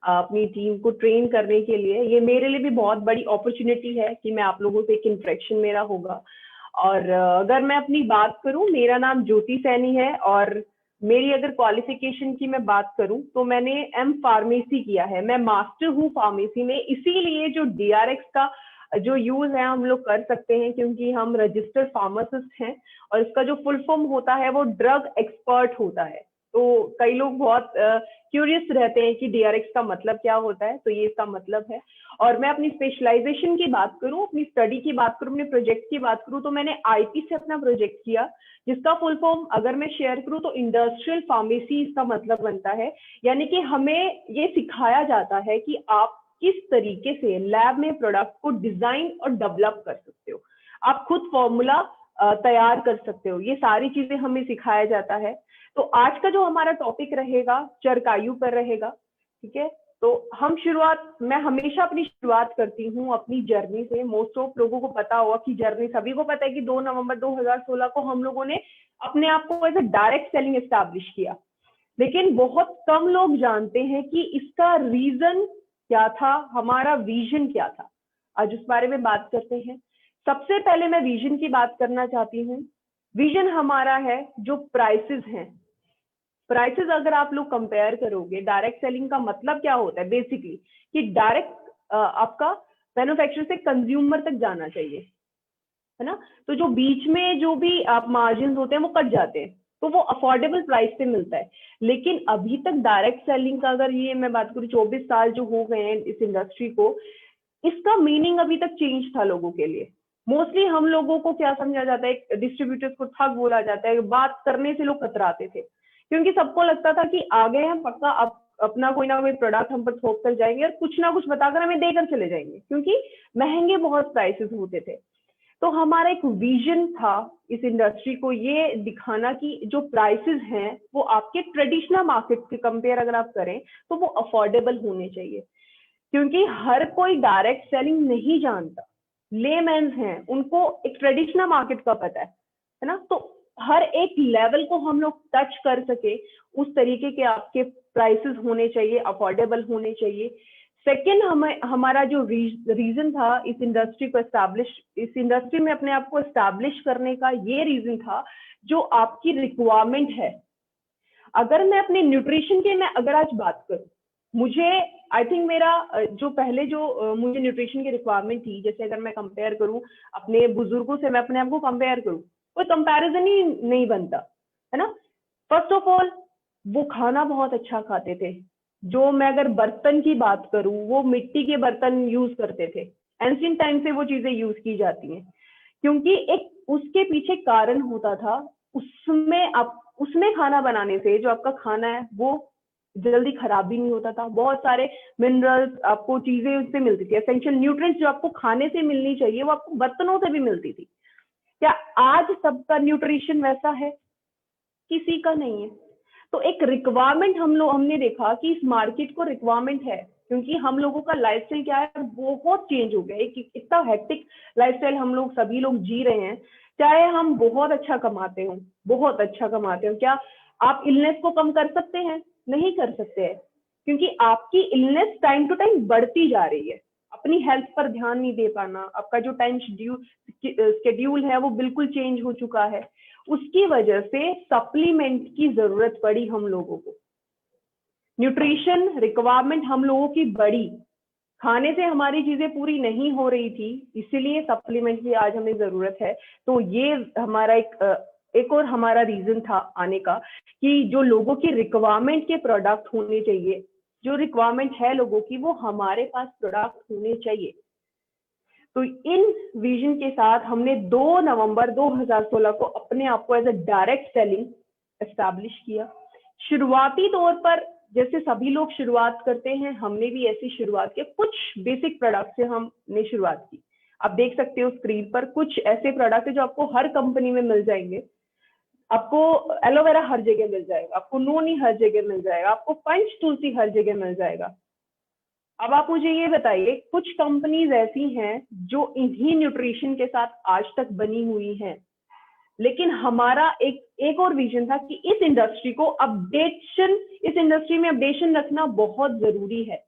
अपनी टीम को ट्रेन करने के लिए। ये मेरे लिए भी बहुत बड़ी अपॉर्चुनिटी है कि मैं आप लोगों से एक इंटरेक्शन मेरा होगा। और अगर मैं अपनी बात करूं, मेरा नाम ज्योति सैनी है और मेरी अगर क्वालिफिकेशन की मैं बात करूं तो मैंने एम फार्मेसी किया है। मैं मास्टर हूं फार्मेसी में, इसीलिए जो डीआरएक्स का जो यूज है हम लोग कर सकते हैं क्योंकि हम रजिस्टर्ड फार्मासिस्ट हैं और इसका जो फुल फॉर्म होता है वो ड्रग एक्सपर्ट होता है। तो कई लोग बहुत क्यूरियस रहते हैं कि डीआरएक्स का मतलब क्या होता है, तो ये इसका मतलब है। और मैं अपनी स्पेशलाइजेशन की बात करूं, अपनी स्टडी की बात करूं, अपने प्रोजेक्ट की बात करूं, तो मैंने आईपी से अपना प्रोजेक्ट किया जिसका फुल फॉर्म अगर मैं शेयर करूं तो इंडस्ट्रियल फार्मेसी इसका मतलब बनता है। यानी कि हमें ये सिखाया जाता है कि आप किस तरीके से लैब में प्रोडक्ट को डिजाइन और डेवलप कर सकते हो, आप खुद फॉर्मूला तैयार कर सकते हो, ये सारी चीजें हमें सिखाया जाता है। तो आज का जो हमारा टॉपिक रहेगा चरकायु पर रहेगा, ठीक है। तो मैं हमेशा अपनी शुरुआत करती हूँ अपनी जर्नी से। मोस्ट ऑफ लोगों को पता होगा कि जर्नी, सभी को पता है कि 2 नवंबर 2016 को हम लोगों ने अपने आप को as a direct selling establish किया, लेकिन बहुत कम लोग जानते हैं कि इसका रीजन क्या था, हमारा विजन क्या था। आज उस बारे में बात करते हैं। सबसे पहले मैं विजन की बात करना चाहती हूँ। विजन हमारा है जो प्राइसेस हैं। प्राइसेस अगर आप लोग कंपेयर करोगे, डायरेक्ट सेलिंग का मतलब क्या होता है बेसिकली कि डायरेक्ट आपका मैन्युफैक्चरर से कंज्यूमर तक जाना चाहिए, है ना। तो जो बीच में जो भी आप मार्जिन होते हैं वो कट जाते हैं, तो वो अफोर्डेबल प्राइस पे मिलता है। लेकिन अभी तक डायरेक्ट सेलिंग का अगर ये मैं बात करूँ 24 साल जो हो गए हैं इस इंडस्ट्री को, इसका मीनिंग अभी तक चेंज था लोगों के लिए। मोस्टली हम लोगों को क्या समझा जाता है, डिस्ट्रीब्यूटर्स को ठग बोला जाता है, बात करने से लोग कतराते थे क्योंकि सबको लगता था कि आ गए हम पक्का अपना कोई ना कोई प्रोडक्ट हम पर थोप कर जाएंगे और कुछ ना कुछ बताकर हमें देकर चले जाएंगे, क्योंकि महंगे बहुत प्राइसेस होते थे। तो हमारा एक विजन था इस इंडस्ट्री को ये दिखाना कि जो प्राइसेस हैं वो आपके ट्रेडिशनल मार्केट से कंपेयर अगर आप करें तो वो अफोर्डेबल होने चाहिए, क्योंकि हर कोई डायरेक्ट सेलिंग नहीं जानता। लेमैन्स हैं, उनको एक ट्रेडिशनल मार्केट का पता है ना। तो हर एक लेवल को हम लोग टच कर सके उस तरीके के आपके प्राइसेस होने चाहिए, अफोर्डेबल होने चाहिए। सेकेंड, हमारा जो रीजन था इस इंडस्ट्री में अपने आप को एस्टैब्लिश करने का, ये रीजन था जो आपकी रिक्वायरमेंट है। अगर मैं अपने न्यूट्रिशन के मैं अगर आज बात करूं, मुझे आई थिंक मेरा जो पहले जो मुझे न्यूट्रिशन की रिक्वायरमेंट थी, जैसे अगर मैं कंपेयर करूं अपने बुजुर्गों से, मैं अपने आप को कंपेयर करूं, कोई कंपैरिजन ही नहीं बनता, है ना। फर्स्ट ऑफ ऑल वो खाना बहुत अच्छा खाते थे। जो मैं अगर बर्तन की बात करूं, वो मिट्टी के बर्तन यूज करते थे। एंशिएंट टाइम से वो चीजें यूज की जाती हैं क्योंकि एक उसके पीछे कारण होता था। उसमें खाना बनाने से जो आपका खाना है वो जल्दी खराब भी नहीं होता था। बहुत सारे मिनरल्स आपको चीजें उससे मिलती थी, एसेंशियल न्यूट्रिएंट्स जो आपको खाने से मिलनी चाहिए वो आपको बर्तनों से भी मिलती थी। क्या आज सबका न्यूट्रिशन वैसा है? किसी का नहीं है। तो एक रिक्वायरमेंट हमने देखा कि इस मार्केट को रिक्वायरमेंट है, क्योंकि हम लोगों का लाइफस्टाइल क्या है, बहुत चेंज हो गया है। इतना हेक्टिक लाइफस्टाइल हम लोग सभी लोग जी रहे हैं। चाहे हम बहुत अच्छा कमाते हो, क्या आप इलनेस को कम कर सकते हैं? नहीं कर सकते हैं, क्योंकि आपकी इलनेस टाइम टू टाइम बढ़ती जा रही है। अपनी हेल्थ पर ध्यान नहीं दे पाना, आपका जो टाइम शेड्यूल है वो बिल्कुल चेंज हो चुका है। उसकी वजह से सप्लीमेंट की जरूरत पड़ी हम लोगों को। न्यूट्रिशन रिक्वायरमेंट हम लोगों की बढ़ी, खाने से हमारी चीजें पूरी नहीं हो रही थी, इसीलिए सप्लीमेंट की आज हमें जरूरत है। तो ये हमारा एक और हमारा रीजन था आने का कि जो लोगों की रिक्वायरमेंट के प्रोडक्ट होने चाहिए, जो रिक्वायरमेंट है लोगों की वो हमारे पास प्रोडक्ट होने चाहिए। तो इन विजन के साथ हमने 2 नवंबर 2016 को अपने आप को as a direct selling establish किया। शुरुआती तौर पर जैसे सभी लोग शुरुआत करते हैं, हमने भी ऐसी शुरुआत की। कुछ बेसिक प्रोडक्ट से हमने शुरुआत की। आप देख सकते हो स्क्रीन पर कुछ ऐसे प्रोडक्ट है जो आपको हर कंपनी में मिल जाएंगे। आपको एलोवेरा हर जगह मिल जाएगा, आपको नोनी हर जगह मिल जाएगा, आपको पंच तुलसी हर जगह मिल जाएगा। अब आप मुझे ये बताइए, कुछ कंपनीज ऐसी हैं जो इन्हीं न्यूट्रिशन के साथ आज तक बनी हुई हैं, लेकिन हमारा एक और विजन था कि इस इंडस्ट्री में अपडेशन रखना बहुत जरूरी है।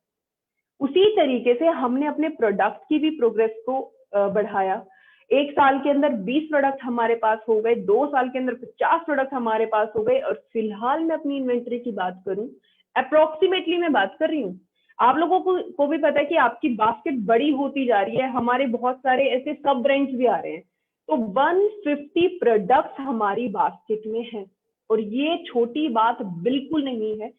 उसी तरीके से हमने अपने प्रोडक्ट की भी प्रोग्रेस को बढ़ाया। 1 साल के अंदर 20 प्रोडक्ट हमारे पास हो गए, 2 साल के अंदर 50 प्रोडक्ट हमारे पास हो गए, और फिलहाल मैं अपनी इन्वेंट्री की बात करूं, अप्रोक्सीमेटली मैं बात कर रही हूँ, आप लोगों को भी पता है कि आपकी बास्केट बड़ी होती जा रही है, हमारे बहुत सारे ऐसे सब ब्रांड्स भी आ रहे हैं, तो 150 प्रोडक्ट्स हमारी बास्केट में है, और ये छोटी बात बिल्कुल नहीं है।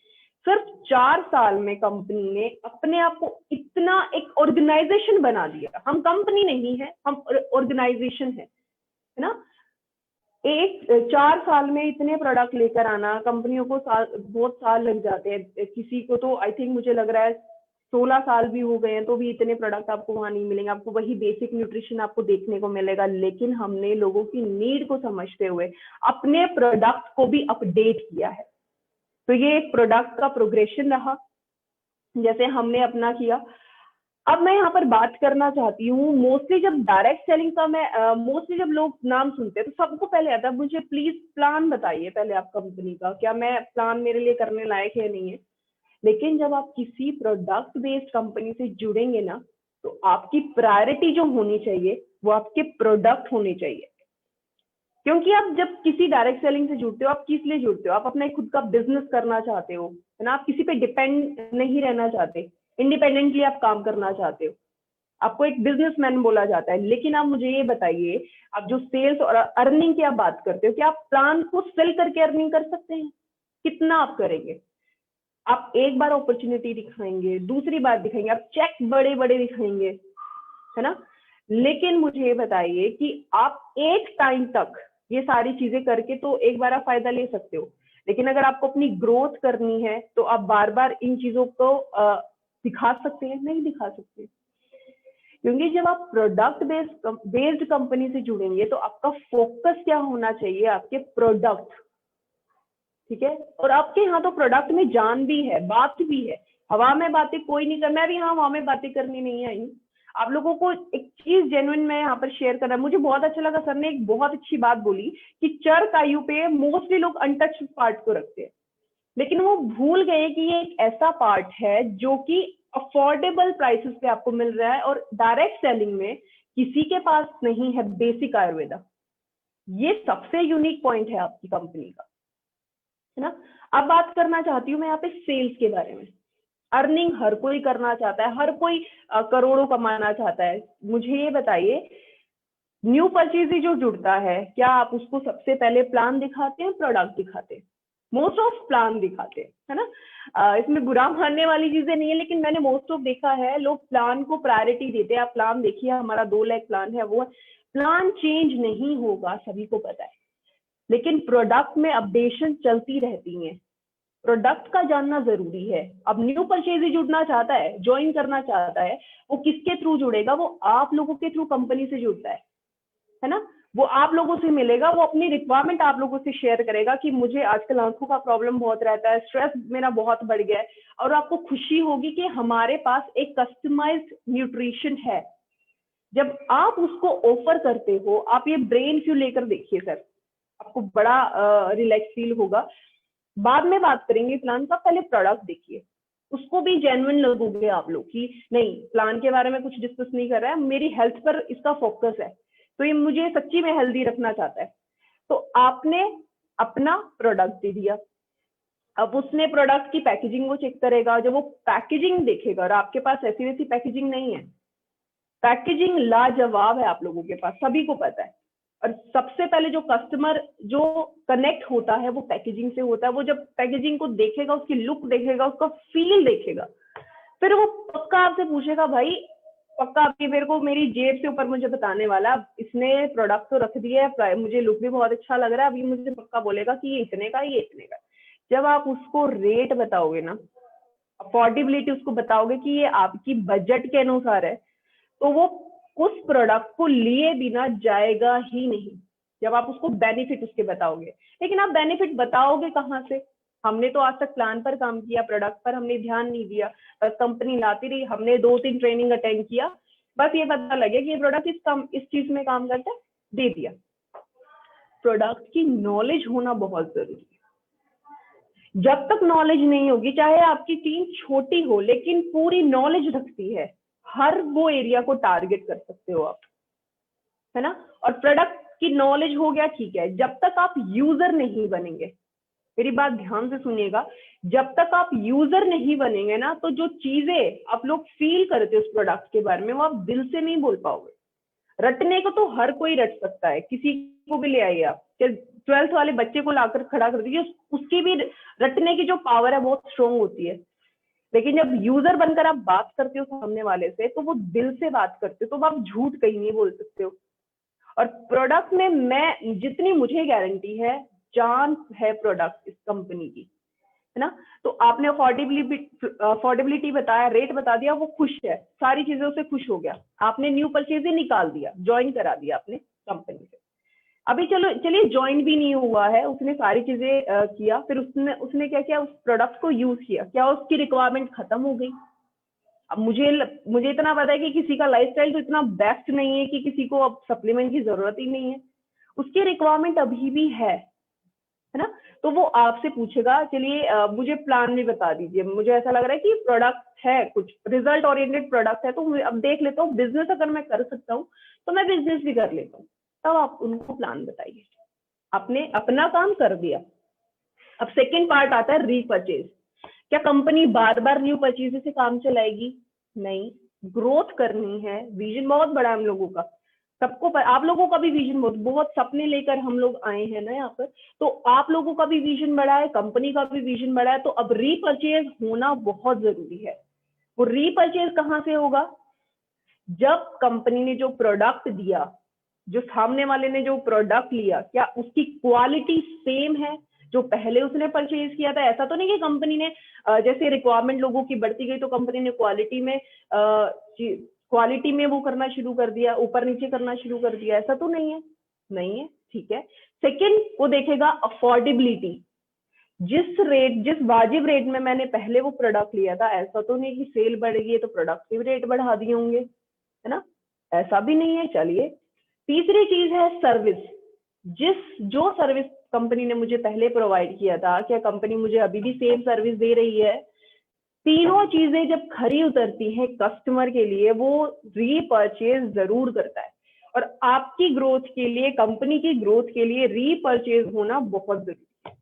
सिर्फ 4 साल में कंपनी ने अपने आप को इतना एक ऑर्गेनाइजेशन बना दिया। हम कंपनी नहीं है, हम ऑर्गेनाइजेशन है ना। 4 साल में इतने प्रोडक्ट लेकर आना, कंपनियों को बहुत साल लग जाते हैं, किसी को तो आई थिंक मुझे लग रहा है 16 साल भी हो गए हैं, तो भी इतने प्रोडक्ट आपको वहां नहीं मिलेंगे, आपको वही बेसिक न्यूट्रिशन आपको देखने को मिलेगा। लेकिन हमने लोगों की नीड को समझते हुए अपने प्रोडक्ट को भी अपडेट किया है। तो ये एक प्रोडक्ट का प्रोग्रेशन रहा, जैसे हमने अपना किया। अब मैं यहाँ पर बात करना चाहती हूँ, मोस्टली जब डायरेक्ट सेलिंग का मोस्टली जब लोग नाम सुनते हैं तो सबको पहले आता है, मुझे प्लीज प्लान बताइए पहले आप कंपनी का, क्या मैं प्लान मेरे लिए करने लायक है नहीं है। लेकिन जब आप किसी प्रोडक्ट बेस्ड कंपनी से जुड़ेंगे ना, तो आपकी प्रायोरिटी जो होनी चाहिए वो आपके प्रोडक्ट होने चाहिए। क्योंकि आप जब किसी डायरेक्ट सेलिंग से जुड़ते हो, आप किस लिए जुड़ते हो, आप अपना खुद का बिजनेस करना चाहते हो, है ना, आप किसी पे डिपेंड नहीं रहना चाहते, इंडिपेंडेंटली आप काम करना चाहते हो, आपको एक बिजनेसमैन बोला जाता है। लेकिन आप मुझे ये बताइए, आप जो सेल्स और अर्निंग की आप बात करते हो, क्या आप प्लान को सेल करके अर्निंग कर सकते हैं? कितना आप करेंगे? आप एक बार अपॉर्चुनिटी दिखाएंगे, दूसरी बार दिखाएंगे, आप चेक बड़े बड़े दिखाएंगे, है ना। लेकिन मुझे ये बताइए कि आप एक टाइम तक ये सारी चीजें करके तो एक बार आप फायदा ले सकते हो, लेकिन अगर आपको अपनी ग्रोथ करनी है तो आप बार बार इन चीजों को दिखा सकते हैं? नहीं दिखा सकते। क्योंकि जब आप प्रोडक्ट बेस्ड कंपनी से जुड़ेंगे तो आपका फोकस क्या होना चाहिए? आपके प्रोडक्ट, ठीक है। और आपके यहाँ तो प्रोडक्ट में जान भी है, बात भी है, हवा में बातें कोई नहीं कर, मैं भी यहाँ हवा में बातें करनी नहीं आई। आप लोगों को एक चीज जेन्युइन में यहाँ पर शेयर करना, मुझे बहुत अच्छा लगा, सर ने एक बहुत अच्छी बात बोली कि चर आयु पे मोस्टली लोग अनटच्ड पार्ट को रखते हैं, लेकिन वो भूल गए कि ये एक ऐसा पार्ट है जो कि अफोर्डेबल प्राइसेस पे आपको मिल रहा है, और डायरेक्ट सेलिंग में किसी के पास नहीं है बेसिक आयुर्वेदा। ये सबसे यूनिक पॉइंट है आपकी कंपनी का, है ना। अब बात करना चाहती हूँ मैं यहाँ पे सेल्स के बारे में। अर्निंग हर कोई करना चाहता है, हर कोई करोड़ों कमाना चाहता है। मुझे ये बताइए, न्यू परचेज जो जुड़ता है, क्या आप उसको सबसे पहले प्लान दिखाते हैं, प्रोडक्ट दिखाते हैं? मोस्ट ऑफ प्लान दिखाते हैं, है ना। इसमें बुरा मानने वाली चीजें नहीं है, लेकिन मैंने मोस्ट ऑफ देखा है लोग प्लान को प्रायोरिटी देते हैं। आप प्लान देखिए, हमारा 2 लाख प्लान है, वो प्लान चेंज नहीं होगा, सभी को पता है, लेकिन प्रोडक्ट में अपडेशन चलती रहती है, प्रोडक्ट का जानना जरूरी है। अब न्यू परचेज जुड़ना चाहता है, ज्वाइन करना चाहता है, वो किसके थ्रू जुड़ेगा? वो आप लोगों के थ्रू कंपनी से जुड़ता है ना। वो आप लोगों से मिलेगा, वो अपनी रिक्वायरमेंट आप लोगों से शेयर करेगा कि मुझे आजकल आंखों का प्रॉब्लम बहुत रहता है, स्ट्रेस मेरा बहुत बढ़ गया है, और आपको खुशी होगी कि हमारे पास एक कस्टमाइज्ड न्यूट्रिशन है। जब आप उसको ऑफर करते हो, आप ये ब्रेन क्यों लेकर देखिए सर, आपको बड़ा रिलैक्स फील होगा। बाद में बात करेंगे प्लान का, पहले प्रोडक्ट देखिए, उसको भी जेन्युइन लगोगे आप लोग कि नहीं, प्लान के बारे में कुछ डिस्कस नहीं कर रहा है, मेरी हेल्थ पर इसका फोकस है, तो ये मुझे सच्ची में हेल्दी रखना चाहता है। तो आपने अपना प्रोडक्ट दे दिया, अब उसने प्रोडक्ट की पैकेजिंग वो चेक करेगा। जब वो पैकेजिंग देखेगा और आपके पास ऐसी वैसी पैकेजिंग नहीं है, पैकेजिंग लाजवाब है आप लोगों के पास, सभी को पता है। और सबसे पहले जो कस्टमर जो कनेक्ट होता है वो पैकेजिंग से होता है। वो जब पैकेजिंग को देखेगा, उसकी लुक देखेगा, उसका फील देखेगा, फिर वो पक्का आपसे पूछेगा, भाई पक्का आपकी मेरे को मेरी जेब से ऊपर मुझे बताने वाला, इसने प्रोडक्ट तो रख दिया है, मुझे लुक भी बहुत अच्छा लग रहा है, अभी मुझे पक्का बोलेगा कि ये इतने का, ये इतने का। जब आप उसको रेट बताओगे ना, अफोर्डेबिलिटी उसको बताओगे कि ये आपकी बजट के अनुसार है, तो वो उस प्रोडक्ट को लिए बिना जाएगा ही नहीं, जब आप उसको बेनिफिट उसके बताओगे। लेकिन आप बेनिफिट बताओगे कहाँ से? हमने तो आज तक प्लान पर काम किया, प्रोडक्ट पर हमने ध्यान नहीं दिया, बस कंपनी लाती रही, हमने 2-3 ट्रेनिंग अटेंड किया, बस ये पता लगे कि ये प्रोडक्ट इस चीज में काम करता है, दे दिया। प्रोडक्ट की नॉलेज होना बहुत जरूरी है। जब तक नॉलेज नहीं होगी, चाहे आपकी टीम छोटी हो लेकिन पूरी नॉलेज रखती है, हर वो एरिया को टारगेट कर सकते हो आप, है ना। और प्रोडक्ट की नॉलेज हो गया, ठीक है, जब तक आप यूजर नहीं बनेंगे, मेरी बात ध्यान से सुनिएगा, जब तक आप यूजर नहीं बनेंगे ना, तो जो चीजें आप लोग फील करते हो उस प्रोडक्ट के बारे में, वो आप दिल से नहीं बोल पाओगे। रटने को तो हर कोई रट सकता है, किसी को भी ले आइए आप, 12th वाले बच्चे को लाकर खड़ा कर दीजिए, उसकी भी रटने की जो पावर है बहुत स्ट्रोंग होती है। लेकिन जब यूजर बनकर आप बात करते हो सामने वाले से, तो वो दिल से बात करते हो, तो आप झूठ कहीं नहीं बोल सकते हो। और प्रोडक्ट में मैं जितनी मुझे गारंटी है, जान है प्रोडक्ट इस कंपनी की, है ना। तो आपने अफोर्डेबिलिटी बताया, रेट बता दिया, वो खुश है, सारी चीजों से खुश हो गया, आपने न्यू परचेज ही निकाल दिया, ज्वाइन करा दिया आपने कंपनी से। अभी चलो चलिए ज्वाइन भी नहीं हुआ है, उसने सारी चीजें किया, फिर उसने उसने क्या किया, उस प्रोडक्ट को यूज किया, क्या उसकी रिक्वायरमेंट खत्म हो गई। अब मुझे इतना पता है कि किसी का लाइफस्टाइल तो इतना बेस्ट नहीं है कि किसी को अब सप्लीमेंट की जरूरत ही नहीं है, उसकी रिक्वायरमेंट अभी भी है ना। तो वो आपसे पूछेगा, चलिए मुझे प्लान भी बता दीजिए, मुझे ऐसा लग रहा है कि प्रोडक्ट है, कुछ रिजल्ट ओरिएंटेड प्रोडक्ट है, तो अब देख लेता हूँ बिजनेस अगर मैं कर सकता हूँ तो मैं बिजनेस भी कर लेता हूँ। तब आप उनको प्लान बताइए, आपने अपना काम कर दिया। अब सेकेंड पार्ट आता है रीपरचेज। क्या कंपनी बार बार न्यू परचेज से काम चलाएगी? नहीं, ग्रोथ करनी है, विजन बहुत बड़ा है हम लोगों का, सबको आप लोगों का भी विजन बहुत सपने लेकर हम लोग आए हैं ना यहाँ पर, तो आप लोगों का भी विजन बड़ा है, कंपनी का भी विजन बड़ा है, तो अब रीपरचेज होना बहुत जरूरी है। वो रीपरचेज कहाँ से होगा? जब कंपनी ने जो प्रोडक्ट दिया, जो सामने वाले ने जो प्रोडक्ट लिया, क्या उसकी क्वालिटी सेम है जो पहले उसने परचेज किया था? ऐसा तो नहीं कि कंपनी ने जैसे रिक्वायरमेंट लोगों की बढ़ती गई तो कंपनी ने क्वालिटी में वो करना शुरू कर दिया, ऊपर नीचे करना शुरू कर दिया, ऐसा तो नहीं है, नहीं है, ठीक है। सेकंड, वो देखेगा अफोर्डेबिलिटी, जिस वाजिब रेट में मैंने पहले वो प्रोडक्ट लिया था, ऐसा तो नहीं कि सेल बढ़ गई है तो प्रोडक्ट के भी रेट बढ़ा दिए होंगे, है ना, ऐसा भी नहीं है। चलिए, तीसरी चीज है सर्विस, जो सर्विस कंपनी ने मुझे पहले प्रोवाइड किया था, क्या कंपनी मुझे अभी भी सेम सर्विस दे रही है? तीनों चीजें जब खरी उतरती हैं कस्टमर के लिए, वो रीपरचेज जरूर करता है। और आपकी ग्रोथ के लिए, कंपनी की ग्रोथ के लिए रीपरचेज होना बहुत जरूरी है।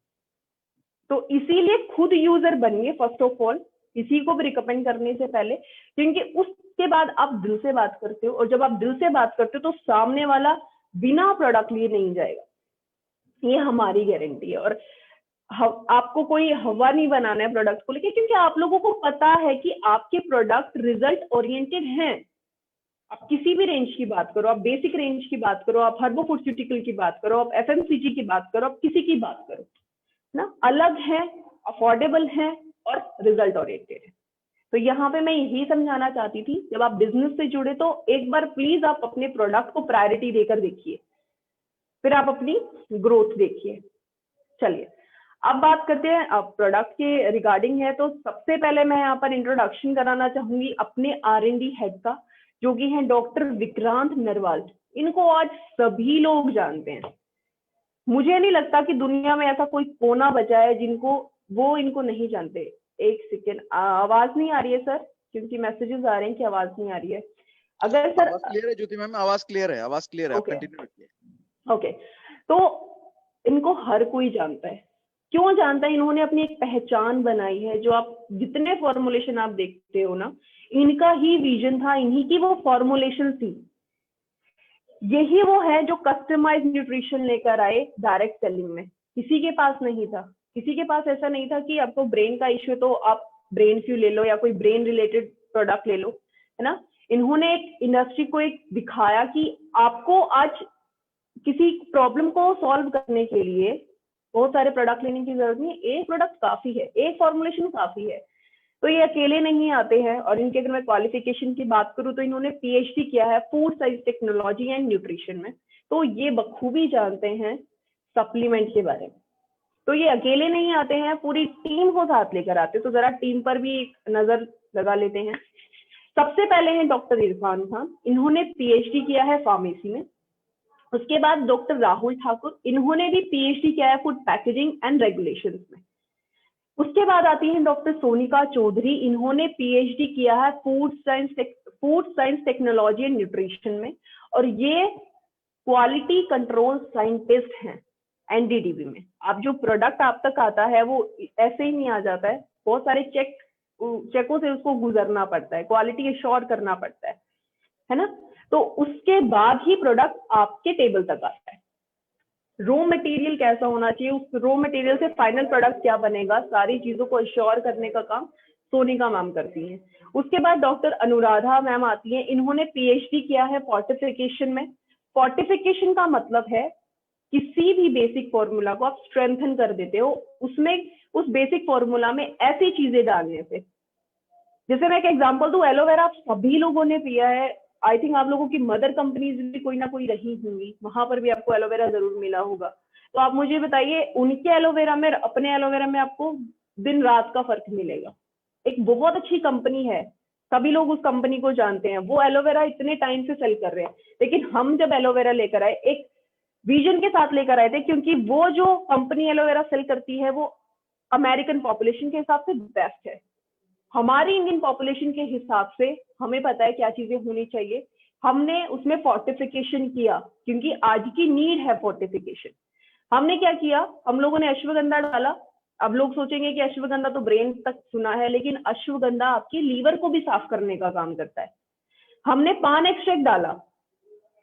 तो इसीलिए खुद यूजर बनिए फर्स्ट ऑफ ऑल, किसी को भी रिकमेंड करने से पहले, क्योंकि उसके बाद आप दिल से बात करते हो, और जब आप दिल से बात करते हो तो सामने वाला बिना प्रोडक्ट लिए नहीं जाएगा, ये हमारी गारंटी है। और आपको कोई हवा नहीं बनाना है प्रोडक्ट को लेके, क्योंकि आप लोगों को पता है कि आपके प्रोडक्ट रिजल्ट ओरिएंटेड हैं। आप किसी भी रेंज की बात करो, आप बेसिक रेंज की बात करो, आप हर्बोफुर्टिकल की बात करो, आप एफएमसीजी की बात करो, आप किसी की बात करो ना, अलग है, अफोर्डेबल है और रिजल्ट ओरिएंटेड है। तो यहाँ पे मैं यही समझाना चाहती थी, जब आप बिजनेस से जुड़े तो एक बार प्लीज आप अपने प्रोडक्ट को प्रायोरिटी देकर देखिए, फिर आप अपनी ग्रोथ देखिए। चलिए, अब बात करते हैं, अब प्रोडक्ट के रिगार्डिंग है, तो सबसे पहले मैं यहाँ पर इंट्रोडक्शन कराना चाहूंगी अपने R&D हेड का, जो कि हैं डॉक्टर विक्रांत नरवाल। इनको आज सभी लोग जानते हैं, मुझे नहीं लगता कि दुनिया में ऐसा कोई कोना बचा है इनको नहीं जानते। एक सेकेंड, आवाज नहीं आ रही है सर, क्योंकि मैसेजेस आ रहे हैं कि आवाज नहीं आ रही है। अगर सर आवाज क्लियर है ज्योति मैम, आवाज क्लियर है, आवाज क्लियर है, आप कंटिन्यू रखिए। ओके, तो इनको हर कोई जानता है। क्यों जानता है? इन्होंने अपनी एक पहचान बनाई है, जो आप जितने फॉर्मुलेशन आप देखते हो ना, इनका ही विजन था, इन्हीं की वो फॉर्मुलेशन थी। यही वो है जो कस्टमाइज न्यूट्रिशन लेकर आए डायरेक्ट सेलिंग में, किसी के पास नहीं था। किसी के पास ऐसा नहीं था कि आपको ब्रेन का इश्यू है तो आप ब्रेन फ्यू ले लो या कोई ब्रेन रिलेटेड प्रोडक्ट ले लो, है ना। इन्होंने एक इंडस्ट्री को एक दिखाया कि आपको आज किसी प्रॉब्लम को सॉल्व करने के लिए बहुत सारे प्रोडक्ट लेने की जरूरत नहीं, एक प्रोडक्ट काफी है, एक फॉर्मुलेशन काफी है। तो ये अकेले नहीं आते हैं। और इनके अगर मैं क्वालिफिकेशन की बात करूं तो इन्होंने PhD किया है food science technology and nutrition में, तो ये बखूबी जानते हैं सप्लीमेंट के बारे में। तो ये अकेले नहीं आते हैं, पूरी टीम को साथ लेकर आते हैं। तो जरा टीम पर भी एक नजर लगा लेते हैं। सबसे पहले हैं डॉक्टर इरफान खान, इन्होंने PhD किया है फार्मेसी में। उसके बाद डॉक्टर राहुल ठाकुर, इन्होंने भी PhD किया है फूड पैकेजिंग एंड रेगुलेशंस में। उसके बाद आती हैं डॉक्टर सोनिका चौधरी। इन्होंने पीएचडी किया है food science technology and nutrition में, और ये क्वालिटी कंट्रोल साइंटिस्ट हैं एनडीडीबी में। आप जो प्रोडक्ट आप तक आता है वो ऐसे ही नहीं आ जाता है, बहुत सारे चेकों से उसको गुजरना पड़ता है, क्वालिटी एश्योर करना पड़ता है ना। तो उसके बाद ही प्रोडक्ट आपके टेबल तक आता है। रॉ मटेरियल कैसा होना चाहिए, उस रॉ मटेरियल से फाइनल प्रोडक्ट क्या बनेगा, सारी चीजों को एश्योर करने का काम सोनिका मैम करती हैं। उसके बाद डॉक्टर अनुराधा मैम आती हैं। इन्होंने पीएचडी किया है फोर्टिफिकेशन में। फोर्टिफिकेशन का मतलब है किसी भी बेसिक फॉर्मूला को आप स्ट्रेंथन कर देते हो, उसमें उस बेसिक फॉर्मूला में ऐसी चीजें डालने से, जैसे मैं एक एग्जांपल दूं, एलोवेरा आप सभी लोगों ने पिया है। आई थिंक आप लोगों की मदर कंपनीज भी कोई ना कोई रही होंगी, वहां पर भी आपको एलोवेरा जरूर मिला होगा। तो आप मुझे बताइए, उनके एलोवेरा में अपने एलोवेरा में आपको दिन रात का फर्क मिलेगा। एक बहुत अच्छी कंपनी है, सभी लोग उस कंपनी को जानते हैं, वो एलोवेरा इतने टाइम से सेल कर रहे हैं। लेकिन हम जब एलोवेरा लेकर आए, एक विजन के साथ लेकर आए थे, क्योंकि वो जो कंपनी एलोवेरा सेल करती है वो अमेरिकन पॉपुलेशन के हिसाब से बेस्ट है। हमारी इंडियन पॉपुलेशन के हिसाब से हमें पता है क्या चीजें होनी चाहिए। हमने उसमें फोर्टिफिकेशन किया, क्योंकि आज की नीड है फोर्टिफिकेशन। हमने क्या किया, हम लोगों ने अश्वगंधा डाला। अब लोग सोचेंगे कि अश्वगंधा तो ब्रेन तक सुना है, लेकिन अश्वगंधा आपकी लीवर को भी साफ करने का काम करता है। हमने पान एक्सट्रैक्ट डाला,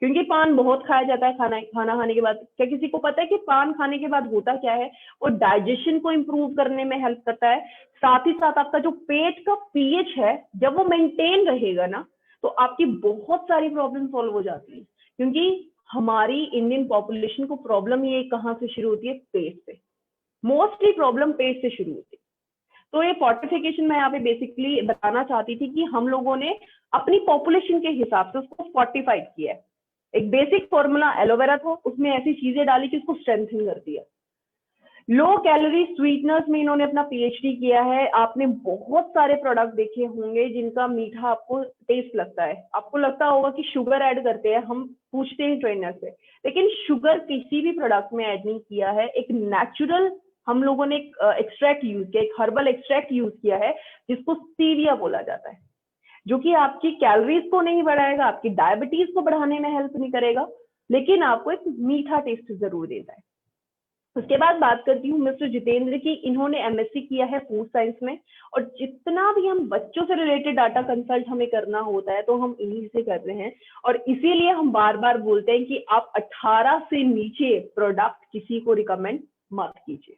क्योंकि पान बहुत खाया जाता है खाना खाने के बाद। क्या किसी को पता है कि पान खाने के बाद होता क्या है? वो डाइजेशन को इंप्रूव करने में हेल्प करता है। साथ ही साथ आपका जो पेट का पीएच है, जब वो मेंटेन रहेगा ना, तो आपकी बहुत सारी प्रॉब्लम सॉल्व हो जाती है। क्योंकि हमारी इंडियन पॉपुलेशन को प्रॉब्लम ये कहाँ से शुरू होती है? पेट से। मोस्टली प्रॉब्लम पेट से शुरू होती है। तो ये फोर्टिफिकेशन मैं यहाँ पे बेसिकली बताना चाहती थी कि हम लोगों ने अपनी पॉपुलेशन के हिसाब से उसको फोर्टिफाइड किया है। एक बेसिक फॉर्मूला एलोवेरा था, उसमें ऐसी चीजें डाली कि उसको स्ट्रेंथन कर दिया। लो कैलोरी स्वीटनर्स में इन्होंने अपना पीएचडी किया है। आपने बहुत सारे प्रोडक्ट देखे होंगे जिनका मीठा आपको टेस्ट लगता है। आपको लगता होगा कि शुगर ऐड करते हैं, हम पूछते हैं ट्रेनर से, लेकिन शुगर किसी भी प्रोडक्ट में ऐड नहीं किया है। एक नेचुरल हम लोगों ने एक एक्सट्रैक्ट यूज किया, एक हर्बल एक्सट्रैक्ट यूज किया है जिसको स्टीविया बोला जाता है, जो कि आपकी कैलोरीज को नहीं बढ़ाएगा, आपकी डायबिटीज को बढ़ाने में हेल्प नहीं करेगा, लेकिन आपको एक मीठा टेस्ट जरूर देता है। उसके बाद बात करती हूँ मिस्टर जितेंद्र की। इन्होंने एमएससी किया है फूड साइंस में, और जितना भी हम बच्चों से रिलेटेड डाटा कंसल्ट हमें करना होता है तो हम इन्हीं से कर रहे हैं। और इसीलिए हम बार बार बोलते हैं कि आप 18 से नीचे प्रोडक्ट किसी को रिकमेंड मत कीजिए।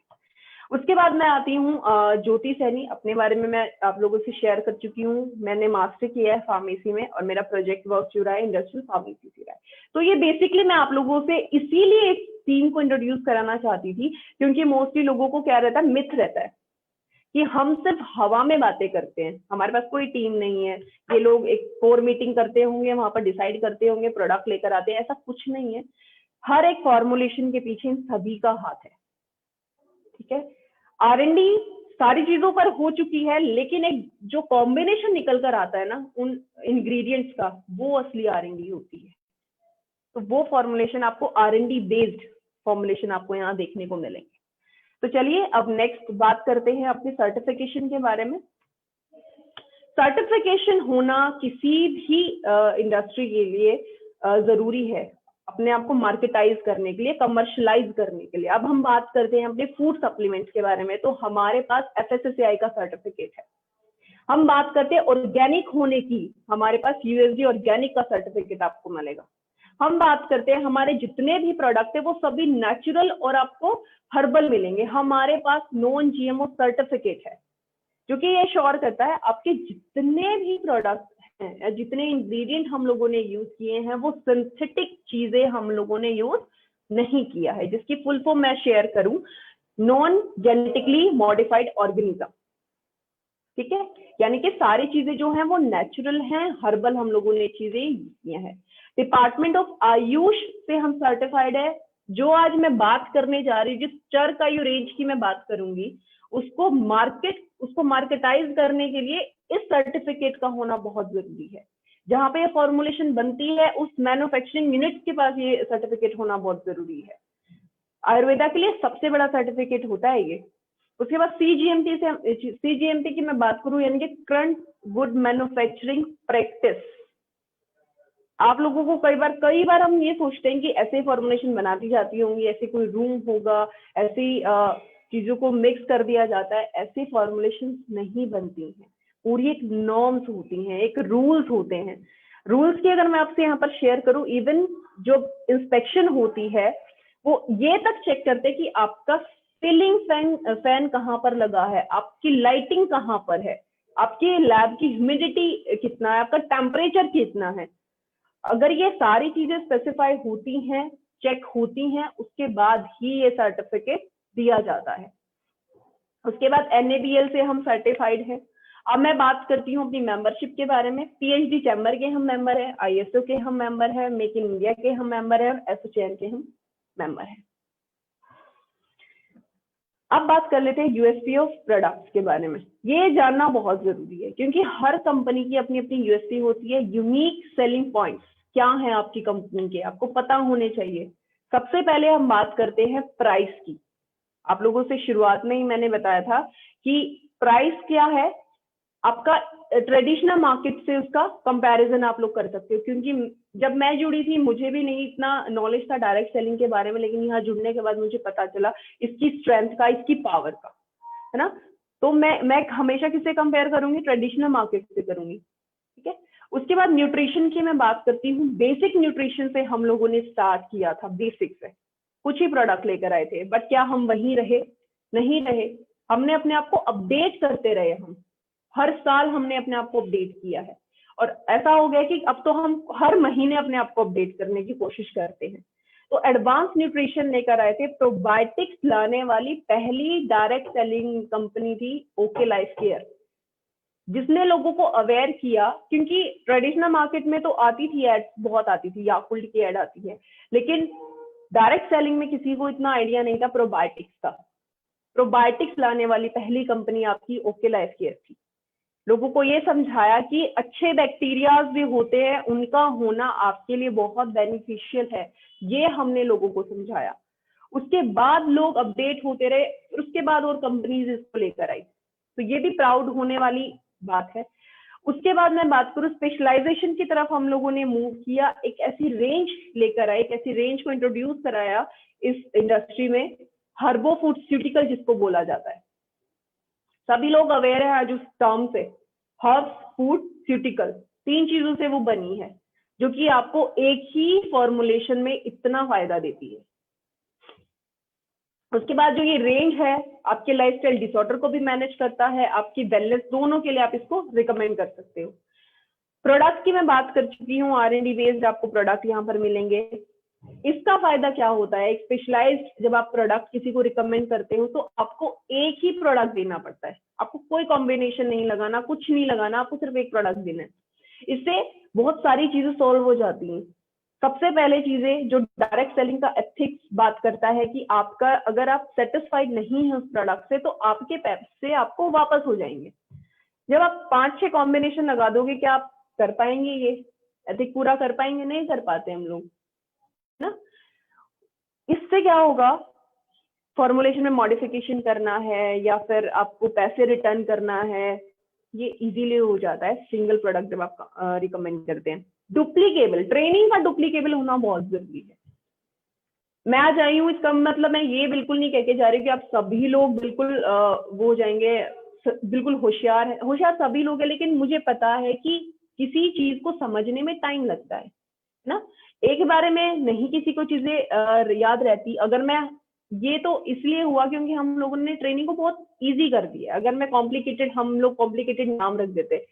उसके बाद मैं आती हूँ ज्योति सैनी। अपने बारे में मैं आप लोगों से शेयर कर चुकी हूँ। मैंने मास्टर किया है फार्मेसी में, और मेरा प्रोजेक्ट वर्क जो रहा है इंडस्ट्रियल फार्मेसी से रहा है। तो ये बेसिकली मैं आप लोगों से इसीलिए एक टीम को इंट्रोड्यूस कराना चाहती थी, क्योंकि मोस्टली लोगों को क्या रहता है, मिथ रहता है कि हम सिर्फ हवा में बातें करते हैं, हमारे पास कोई टीम नहीं है। ये लोग एक कोर मीटिंग करते होंगे, वहां पर डिसाइड करते होंगे, प्रोडक्ट लेकर आते हैं, ऐसा कुछ नहीं है। हर एक फॉर्मुलेशन के पीछे इन सभी का हाथ है, ठीक है। R&D सारी चीजों पर हो चुकी है, लेकिन एक जो कॉम्बिनेशन निकल कर आता है ना उन इंग्रेडिएंट्स का, वो असली R&D होती है। तो वो फॉर्मुलेशन आपको R&D बेस्ड फॉर्मुलेशन आपको यहाँ देखने को मिलेंगे। तो चलिए अब नेक्स्ट बात करते हैं अपने सर्टिफिकेशन के बारे में। सर्टिफिकेशन होना किसी भी इंडस्ट्री के लिए जरूरी है, अपने आप को मार्केटाइज करने के लिए, कमर्शलाइज करने के लिए। अब हम बात करते हैं अपने फूड सप्लीमेंट्स के बारे में, तो हमारे पास FSSAI का सर्टिफिकेट है। हम बात करते हैं ऑर्गेनिक होने की, हमारे पास USD ऑर्गेनिक का सर्टिफिकेट आपको मिलेगा। हम बात करते हैं हमारे जितने भी प्रोडक्ट है वो सभी नेचुरल और आपको हर्बल मिलेंगे। हमारे पास नॉन GMO सर्टिफिकेट है, जो कि ये श्योर करता है आपके जितने भी प्रोडक्ट हैं, जितने इंग्रेडिएंट हम लोगों ने यूज किए हैं, वो सिंथेटिक चीजें हम लोगों ने यूज नहीं किया है। जिसकी फुल फॉर्म मैं शेयर करूं, नॉन जेनेटिकली मॉडिफाइड ऑर्गेनिज्म, ठीक है। यानी कि सारी चीजें जो हैं वो नेचुरल हैं, हर्बल हम लोगों ने चीजें यूज की हैं। डिपार्टमेंट ऑफ आयुष से हम सर्टिफाइड है। जो आज मैं बात करने जा रही हूँ, जिस चरकायु रेंज की मैं बात करूंगी, उसको मार्केटाइज करने के लिए इस सर्टिफिकेट का होना बहुत जरूरी है। जहां पे ये फॉर्मुलेशन बनती है, उस मैन्युफैक्चरिंग यूनिट के पास ये सर्टिफिकेट होना बहुत जरूरी है। आयुर्वेदा के लिए सबसे बड़ा सर्टिफिकेट होता है ये। उसके बाद सीजीएमपी की मैं बात करूं, यानी कि करंट गुड मैन्युफैक्चरिंग प्रैक्टिस। आप लोगों को कई बार हम ये सोचते हैं कि ऐसे फॉर्मुलेशन बनाती जाती होंगी, ऐसे कोई रूम होगा, ऐसी चीजों को मिक्स कर दिया जाता है। ऐसी फॉर्मुलेशन नहीं बनती हैं, पूरी एक नॉर्म्स होती हैं, एक रूल्स होते हैं। रूल्स की अगर मैं आपसे यहाँ पर शेयर करूं, इवन जो इंस्पेक्शन होती है वो ये तक चेक करते हैं कि आपका सीलिंग फैन कहाँ पर लगा है, आपकी लाइटिंग कहाँ पर है, आपके लैब की ह्यूमिडिटी कितना है, आपका टेम्परेचर कितना है। अगर ये सारी चीजें स्पेसिफाई होती हैं, चेक होती हैं, उसके बाद ही ये सर्टिफिकेट दिया जाता है। उसके बाद NABL से हम सर्टिफाइड हैं। अब मैं बात करती हूँ अपनी मेंबरशिप के बारे में। PhD चैम्बर के हम मेंबर हैं, ISO के हम मेंबर हैं, मेक इन इंडिया के हम मेंबर हैं, एसोचैम के हम मेंबर हैं। अब बात कर लेते हैं USP ऑफ प्रोडक्ट्स के बारे में। ये जानना बहुत जरूरी है क्योंकि हर कंपनी की अपनी अपनी USP होती है। यूनिक सेलिंग पॉइंट्स क्या है आपकी कंपनी के, आपको पता होने चाहिए। सबसे पहले हम बात करते हैं प्राइस की। आप लोगों से शुरुआत में ही मैंने बताया था कि प्राइस क्या है आपका, ट्रेडिशनल मार्केट से उसका कंपैरिजन आप लोग कर सकते हो। क्योंकि जब मैं जुड़ी थी मुझे भी नहीं इतना नॉलेज था डायरेक्ट सेलिंग के बारे में, लेकिन यहाँ जुड़ने के बाद मुझे पता चला इसकी स्ट्रेंथ का, इसकी पावर का, है ना। तो मैं हमेशा किससे कंपेयर करूंगी, ट्रेडिशनल मार्केट से करूंगी, ठीक है। उसके बाद न्यूट्रिशन की मैं बात करती हूँ। बेसिक न्यूट्रिशन से हम लोगों ने स्टार्ट किया था, बेसिक से कुछ ही प्रोडक्ट लेकर आए थे, बट क्या हम वहीं रहे? नहीं रहे। हमने अपने आप को अपडेट करते रहे। हम हर साल हमने अपने आप को अपडेट किया है और ऐसा हो गया कि अब तो हम हर महीने अपने आप को अपडेट करने की कोशिश करते हैं। तो एडवांस न्यूट्रिशन लेकर आए थे, प्रोबायोटिक्स लाने वाली पहली डायरेक्ट सेलिंग कंपनी थी ओके लाइफ केयर, जिसने लोगों को अवेयर किया। क्योंकि ट्रेडिशनल मार्केट में तो आती थी एड, बहुत आती थी, याकुल्ट की एड आती है, लेकिन डायरेक्ट सेलिंग में किसी को इतना आइडिया नहीं था प्रोबायोटिक्स का। प्रोबायोटिक्स लाने वाली पहली कंपनी आपकी ओके लाइफ केयर थी। लोगों को ये समझाया कि अच्छे बैक्टीरियाज भी होते हैं, उनका होना आपके लिए बहुत बेनिफिशियल है, ये हमने लोगों को समझाया। उसके बाद लोग अपडेट होते रहे, उसके बाद और कंपनीज इसको लेकर आई। तो ये भी प्राउड होने वाली बात है। उसके बाद मैं बात करूं स्पेशलाइजेशन की तरफ, हम लोगों ने मूव किया, एक ऐसी रेंज लेकर आए, एक ऐसी रेंज को इंट्रोड्यूस कराया इस इंडस्ट्री में, हर्बो फूडस्यूटिकल जिसको बोला जाता है। सभी लोग अवेयर है आज उस टर्म से। हर्ब्स, फूड, स्यूटिकल, 3 चीजों से वो बनी है जो कि आपको एक ही फॉर्मुलेशन में इतना फायदा देती है। उसके बाद जो ये रेंज है आपके लाइफस्टाइल डिसऑर्डर को भी मैनेज करता है, आपकी वेलनेस, दोनों के लिए आप इसको रिकमेंड कर सकते हो। प्रोडक्ट की मैं बात कर चुकी हूँ, R&D बेस्ड आपको प्रोडक्ट यहाँ पर मिलेंगे। इसका फायदा क्या होता है, एक स्पेशलाइज्ड जब आप प्रोडक्ट किसी को रिकमेंड करते हो तो आपको एक ही प्रोडक्ट देना पड़ता है, आपको कोई कॉम्बिनेशन नहीं लगाना, कुछ नहीं लगाना, आपको सिर्फ एक प्रोडक्ट देना है। इससे बहुत सारी चीजें सॉल्व हो जाती हैं। सबसे पहले चीजें जो डायरेक्ट सेलिंग का एथिक्स बात करता है कि आपका, अगर आप सेटिस्फाइड नहीं है उस प्रोडक्ट से तो आपके पैसे आपको वापस हो जाएंगे। जब आप 5-6 कॉम्बिनेशन लगा दोगे, क्या आप कर पाएंगे? ये एथिक पूरा कर पाएंगे? नहीं कर पाते हम लोग ना। इससे क्या होगा, फॉर्मुलेशन में मॉडिफिकेशन करना है या फिर आपको पैसे रिटर्न करना है, ये इजीली हो जाता है सिंगल प्रोडक्ट जब आप रिकमेंड करते हैं। डुप्लीकेबल, ट्रेनिंग का डुप्लीकेबल होना बहुत जरूरी है। मैं आज आई हूँ, इसका मतलब मैं ये बिल्कुल नहीं कह के जा रही कि आप सभी लोग बिल्कुल वो हो जाएंगे, बिल्कुल होशियार सभी लोग हैं, लेकिन मुझे पता है कि किसी चीज को समझने में टाइम लगता है ना। एक बारे में नहीं किसी को चीजें याद रहती। अगर मैं, ये तो इसलिए हुआ क्योंकि हम लोगों ने ट्रेनिंग को बहुत इजी कर दिया। अगर मैं कॉम्प्लिकेटेड, हम लोग कॉम्प्लिकेटेड नाम रख देते,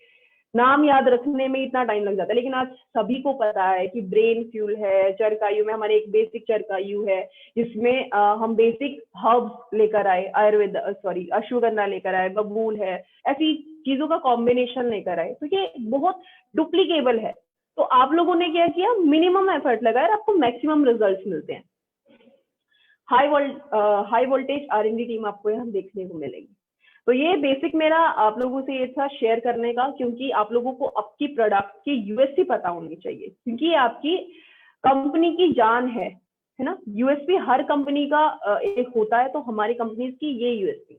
नाम याद रखने में इतना टाइम लग जाता है। लेकिन आज सभी को पता है कि ब्रेन फ्यूल है, चरकायु में हमारे एक बेसिक चरकायु है जिसमें हम बेसिक हर्ब्स लेकर आए, आयुर्वेद अश्वगंधा लेकर आए, बबूल है, ऐसी चीजों का कॉम्बिनेशन लेकर आए। तो ये बहुत डुप्लीकेबल है। तो आप लोगों ने क्या किया, मिनिमम एफर्ट लगाया और आपको मैक्सिमम रिजल्ट्स मिलते हैं। हाई वोल्टेज R&D टीम आपको यहाँ देखने को मिलेगी। तो ये बेसिक मेरा आप लोगों से ये था शेयर करने का, क्योंकि आप लोगों को आपकी प्रोडक्ट की USP पता होनी चाहिए, क्योंकि ये आपकी कंपनी की जान है ना। USP हर कंपनी का एक होता है, तो हमारी कंपनी की ये USP।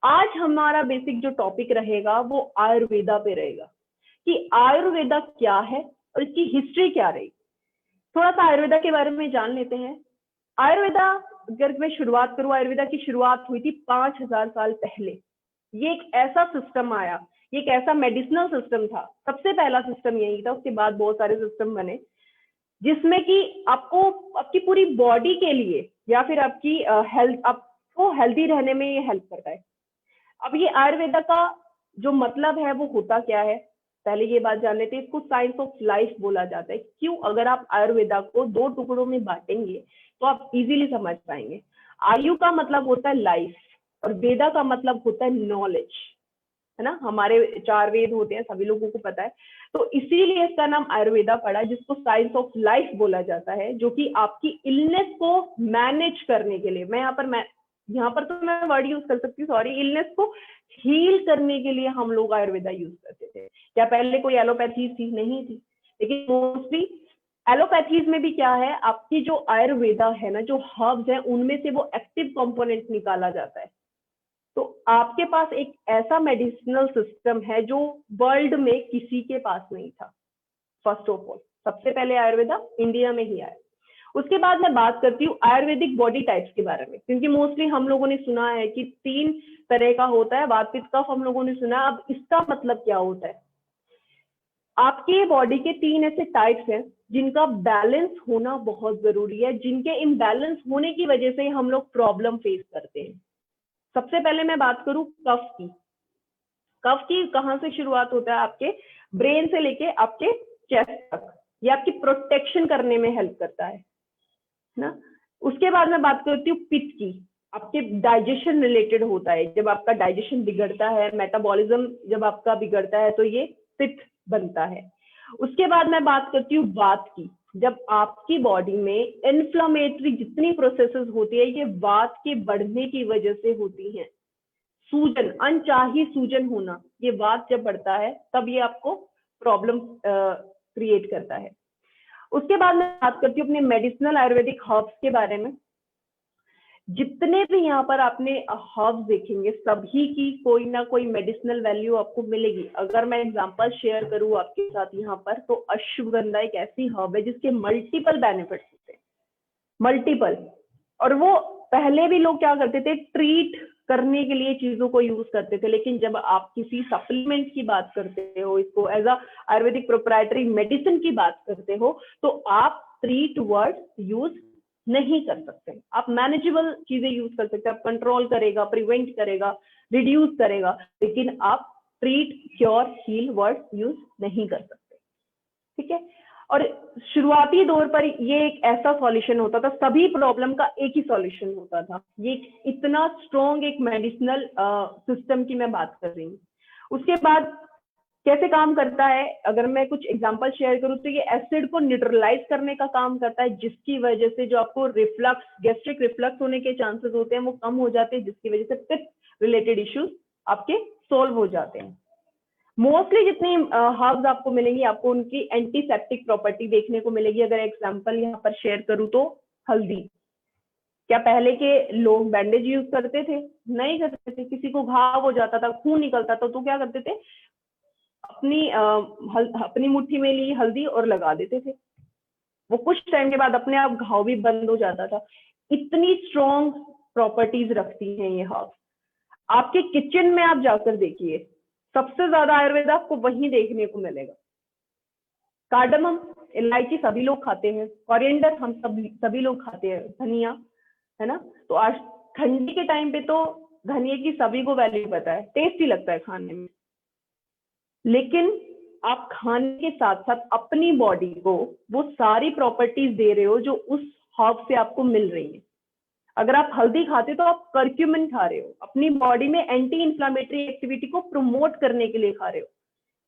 आज हमारा बेसिक जो टॉपिक रहेगा वो आयुर्वेदा पे रहेगा, कि आयुर्वेदा क्या है और इसकी हिस्ट्री क्या रही। थोड़ा सा आयुर्वेदा के बारे में जान लेते हैं। आयुर्वेदा, अगर मैं शुरुआत करूं, आयुर्वेदा की शुरुआत हुई थी 5000 साल पहले। ये एक ऐसा सिस्टम आया, ये एक ऐसा मेडिसिनल सिस्टम था, सबसे पहला सिस्टम यही था। उसके बाद बहुत सारे सिस्टम बने, जिसमें कि आपको आपकी पूरी बॉडी के लिए या फिर आपकी हेल्थ, आपको हेल्दी रहने में ये हेल्प करता है। अब ये आयुर्वेदा का जो मतलब है वो होता क्या है, पहले ये बात जान लेते हैं। इसको साइंस ऑफ लाइफ बोला जाता है। क्यों? अगर आप आयुर्वेदा को 2 टुकड़ों में बांटेंगे तो आप इजीली समझ पाएंगे। आयु का मतलब होता है लाइफ, और वेदा का मतलब होता है नॉलेज, है ना। हमारे 4 वेद होते हैं, सभी लोगों को पता है। तो इसीलिए इसका नाम आयुर्वेदा पड़ा, जिसको साइंस ऑफ लाइफ बोला जाता है, जो कि आपकी इलनेस को मैनेज करने के लिए, यहाँ पर तो मैं वर्ड यूज कर सकती हूँ, सॉरी, इलनेस को हील करने के लिए हम लोग आयुर्वेदा यूज करते थे। क्या पहले कोई एलोपैथी थी? नहीं थी। लेकिन मोस्टली एलोपैथीज में भी क्या है, आपकी जो आयुर्वेदा है ना, जो हर्ब्स है, उनमें से वो एक्टिव कंपोनेंट निकाला जाता है। तो आपके पास एक ऐसा मेडिसिनल सिस्टम है जो वर्ल्ड में किसी के पास नहीं था। फर्स्ट ऑफ ऑल, सबसे पहले आयुर्वेदा इंडिया में ही आया। उसके बाद मैं बात करती हूँ आयुर्वेदिक बॉडी टाइप्स के बारे में, क्योंकि मोस्टली हम लोगों ने सुना है कि 3 तरह का होता है। वात, पित्त, कफ हम लोगों ने सुना। अब इसका मतलब क्या होता है? आपके बॉडी के 3 ऐसे टाइप्स हैं जिनका बैलेंस होना बहुत जरूरी है, जिनके इम्बैलेंस होने की वजह से हम लोग प्रॉब्लम फेस करते हैं। सबसे पहले मैं बात करूं कफ की। कफ की कहां से शुरुआत होता है? आपके ब्रेन से लेके आपके चेस्ट तक। ये आपकी प्रोटेक्शन करने में हेल्प करता है ना। उसके बाद मैं बात करती हूँ पित्त की। आपके डाइजेशन रिलेटेड होता है। जब आपका डाइजेशन बिगड़ता है, मेटाबॉलिज्म जब आपका बिगड़ता है, तो ये पित्त बनता है। उसके बाद मैं बात करती हूँ वात की। जब आपकी बॉडी में इन्फ्लामेटरी जितनी प्रोसेसेस होती है, ये वात के बढ़ने की वजह से होती हैं। सूजन, अनचाही सूजन होना, ये वात जब बढ़ता है तब ये आपको प्रॉब्लम क्रिएट करता है। उसके बाद मैं बात करती हूँ अपने मेडिसिनल आयुर्वेदिक हर्ब्स के बारे में। जितने भी यहाँ पर आपने हर्ब्स देखेंगे, सभी की कोई ना कोई मेडिसिनल वैल्यू आपको मिलेगी। अगर मैं एग्जांपल शेयर करूँ आपके साथ यहाँ पर, तो अश्वगंधा एक ऐसी हर्ब है जिसके मल्टीपल बेनिफिट्स होते हैं, मल्टीपल। और वो पहले भी लोग क्या करते थे, ट्रीट करने के लिए चीजों को यूज करते थे। लेकिन जब आप किसी सप्लीमेंट की बात करते हो, इसको as a Ayurvedic proprietary medicine की बात करते हो, तो आप ट्रीट वर्ड यूज नहीं कर सकते। आप मैनेजेबल चीजें यूज कर सकते हैं। आप कंट्रोल करेगा, प्रिवेंट करेगा, रिड्यूस करेगा, लेकिन आप treat, cure, heal word use नहीं कर सकते। ठीक है। और शुरुआती दौर पर ये एक ऐसा सॉल्यूशन होता था, सभी प्रॉब्लम का एक ही सॉल्यूशन होता था। ये इतना स्ट्रॉन्ग एक मेडिसिनल सिस्टम की मैं बात कर रही हूँ। उसके बाद कैसे काम करता है, अगर मैं कुछ एग्जांपल शेयर करूँ, तो ये एसिड को न्यूट्रलाइज करने का काम करता है, जिसकी वजह से जो आपको रिफ्लक्स, गैस्ट्रिक रिफ्लक्स होने के चांसेस होते हैं वो कम हो जाते हैं, जिसकी वजह से पित्त रिलेटेड इश्यूज आपके सोल्व हो जाते हैं। मोस्टली जितनी हर्ब्स आपको मिलेंगी, आपको उनकी एंटीसेप्टिक प्रॉपर्टी देखने को मिलेगी। अगर एग्जांपल यहाँ पर शेयर करूँ तो हल्दी। क्या पहले के लोग बैंडेज यूज करते थे? नहीं करते थे। किसी को घाव हो जाता था, खून निकलता था, तो क्या करते थे, अपनी मुट्ठी में ली हल्दी और लगा देते थे। वो कुछ टाइम के बाद अपने आप घाव भी बंद हो जाता था। इतनी स्ट्रॉन्ग प्रॉपर्टीज रखती हैं ये हर्ब्स। आपके किचन में आप जाकर देखिए, सबसे ज्यादा आयुर्वेदा आपको वहीं देखने को मिलेगा। कार्डमम, इलायची सभी लोग खाते हैं। कोरिएंडर हम सभी लोग खाते हैं। धनिया, है ना। तो आज ठंडी के टाइम पे तो धनिया की सभी को वैल्यू पता है, टेस्टी लगता है खाने में। लेकिन आप खाने के साथ साथ अपनी बॉडी को वो सारी प्रॉपर्टीज दे रहे हो जो उस हर्ब से आपको मिल रही है। अगर आप हल्दी खाते हो तो आप कर्क्यूमिन खा रहे हो, अपनी बॉडी में एंटी इंफ्लेमेटरी एक्टिविटी को प्रमोट करने के लिए खा रहे हो।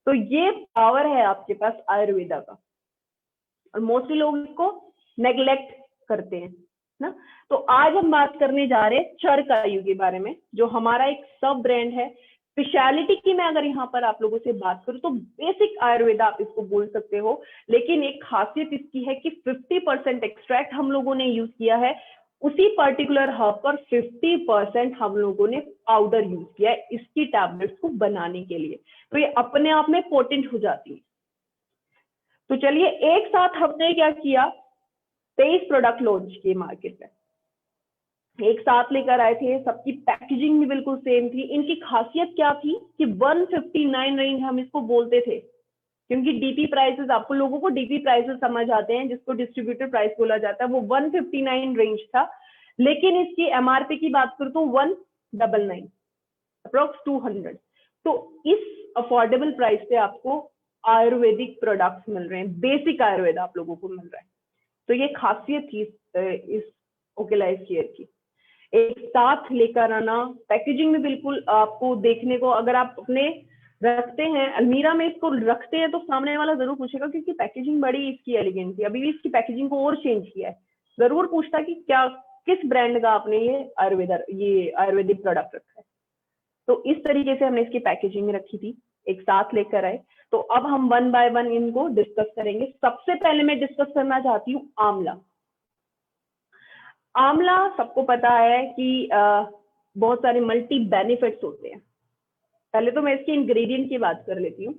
तो ये पावर है आपके पास आयुर्वेदा का, और मोस्टली लोग इसको नेग्लेक्ट करते हैं ना। तो आज हम बात करने जा रहे हैं चरकायु के बारे में, जो हमारा एक सब ब्रांड है। स्पेशलिटी की मैं अगर यहाँ पर आप लोगों से बात करूं तो बेसिक आयुर्वेदा आप इसको बोल सकते हो, लेकिन एक खासियत इसकी है कि 50% एक्सट्रैक्ट हम लोगों ने यूज किया है उसी पर्टिकुलर हब पर 50% हम लोगों ने पाउडर यूज किया है इसकी टैबलेट्स को बनाने के लिए, तो ये अपने आप में पोटेंट हो जाती है। तो चलिए एक साथ हमने क्या किया, 23 प्रोडक्ट लॉन्च किए मार्केट में, एक साथ लेकर आए थे, सबकी पैकेजिंग भी बिल्कुल सेम थी। इनकी खासियत क्या थी कि 159 रेंज हम इसको बोलते थे, क्योंकि डीपी प्राइसेस, आपको लोगों को डीपी प्राइसेस समझ आते हैं, जिसको डिस्ट्रीब्यूटर प्राइस बोला जाता है, वो 159 रेंज था। लेकिन इसकी एमआरपी की बात करूं तो 199, अप्रोक्स 200। तो इस अफोर्डेबल प्राइस पे आपको आयुर्वेदिक प्रोडक्ट्स मिल रहे हैं, बेसिक आयुर्वेद आप लोगों को मिल रहा है। तो ये खासियत थी इस ओकेलाइफ केयर की, एक साथ लेकर आना, पैकेजिंग में बिल्कुल आपको देखने को, अगर आप अपने रखते हैं अलमीरा में इसको रखते हैं तो सामने वाला जरूर पूछेगा, क्योंकि पैकेजिंग बड़ी इसकी एलिगेंट थी। अभी भी इसकी पैकेजिंग को और चेंज किया है, जरूर पूछता कि क्या किस ब्रांड का आपने ये आयुर्वेदिक प्रोडक्ट रखा है। तो इस तरीके से हमने इसकी पैकेजिंग रखी थी, एक साथ लेकर आए। तो अब हम वन बाय वन इनको डिस्कस करेंगे। सबसे पहले मैं डिस्कस करना चाहती हूँ आंवला। आंवला सबको पता है कि बहुत सारे मल्टी बेनिफिट्स होते हैं। पहले तो मैं इसके इंग्रेडिएंट की बात कर लेती हूँ।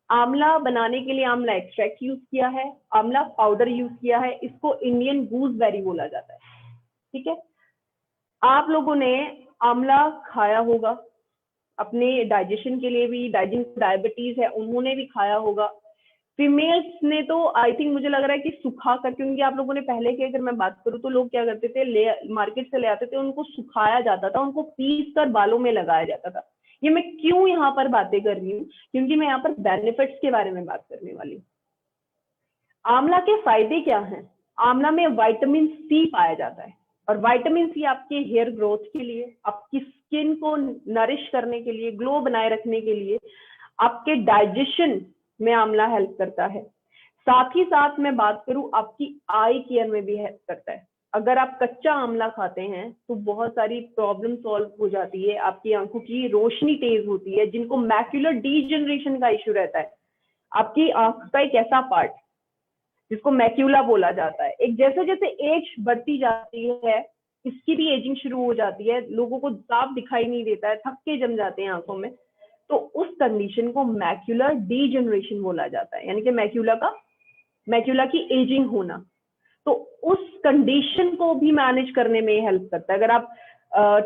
आंवला बनाने के लिए आंवला एक्सट्रैक्ट यूज किया है, आंवला पाउडर यूज किया है, इसको इंडियन गूसबेरी बोला जाता है। ठीक है, आप लोगों ने आंवला खाया होगा, अपने डाइजेशन के लिए भी, डायबिटीज है उन्होंने भी खाया होगा। फीमेल्स ने तो आई थिंक मुझे लग रहा है कि सुखा कर, क्योंकि आप लोगों ने पहले की अगर मैं बात करूं तो लोग क्या करते थे, मार्केट से ले आते थे, उनको सुखाया जाता था, उनको पीस कर बालों में लगाया जाता था। ये मैं क्यों यहाँ पर बातें कर रही हूँ, क्योंकि मैं यहाँ पर बेनिफिट्स के बारे में बात करने वाली हूँ। आंवला के फायदे क्या हैं? आंवला में विटामिन सी पाया जाता है, और विटामिन सी आपके हेयर ग्रोथ के लिए, आपकी स्किन को नरिश करने के लिए, ग्लो बनाए रखने के लिए, आपके डाइजेशन में आंवला हेल्प करता है। साथ ही साथ मैं बात करूं, आपकी आई केयर में भी हेल्प करता है। अगर आप कच्चा आंवला खाते हैं तो बहुत सारी प्रॉब्लम सॉल्व हो जाती है, आपकी आंखों की रोशनी तेज होती है। जिनको मैक्यूलर डीजनरेशन का इश्यू रहता है, आपकी आंख का एक ऐसा पार्ट जिसको मैक्यूला बोला जाता है, एक जैसे जैसे एज बढ़ती जाती है इसकी भी एजिंग शुरू हो जाती है, लोगों को साफ दिखाई नहीं देता है, थक्के जम जाते हैं आंखों में, तो उस कंडीशन को मैक्यूलर डीजनरेशन बोला जाता है, यानी कि मैक्यूला की एजिंग होना। तो उस कंडीशन को भी मैनेज करने में हेल्प करता है। अगर आप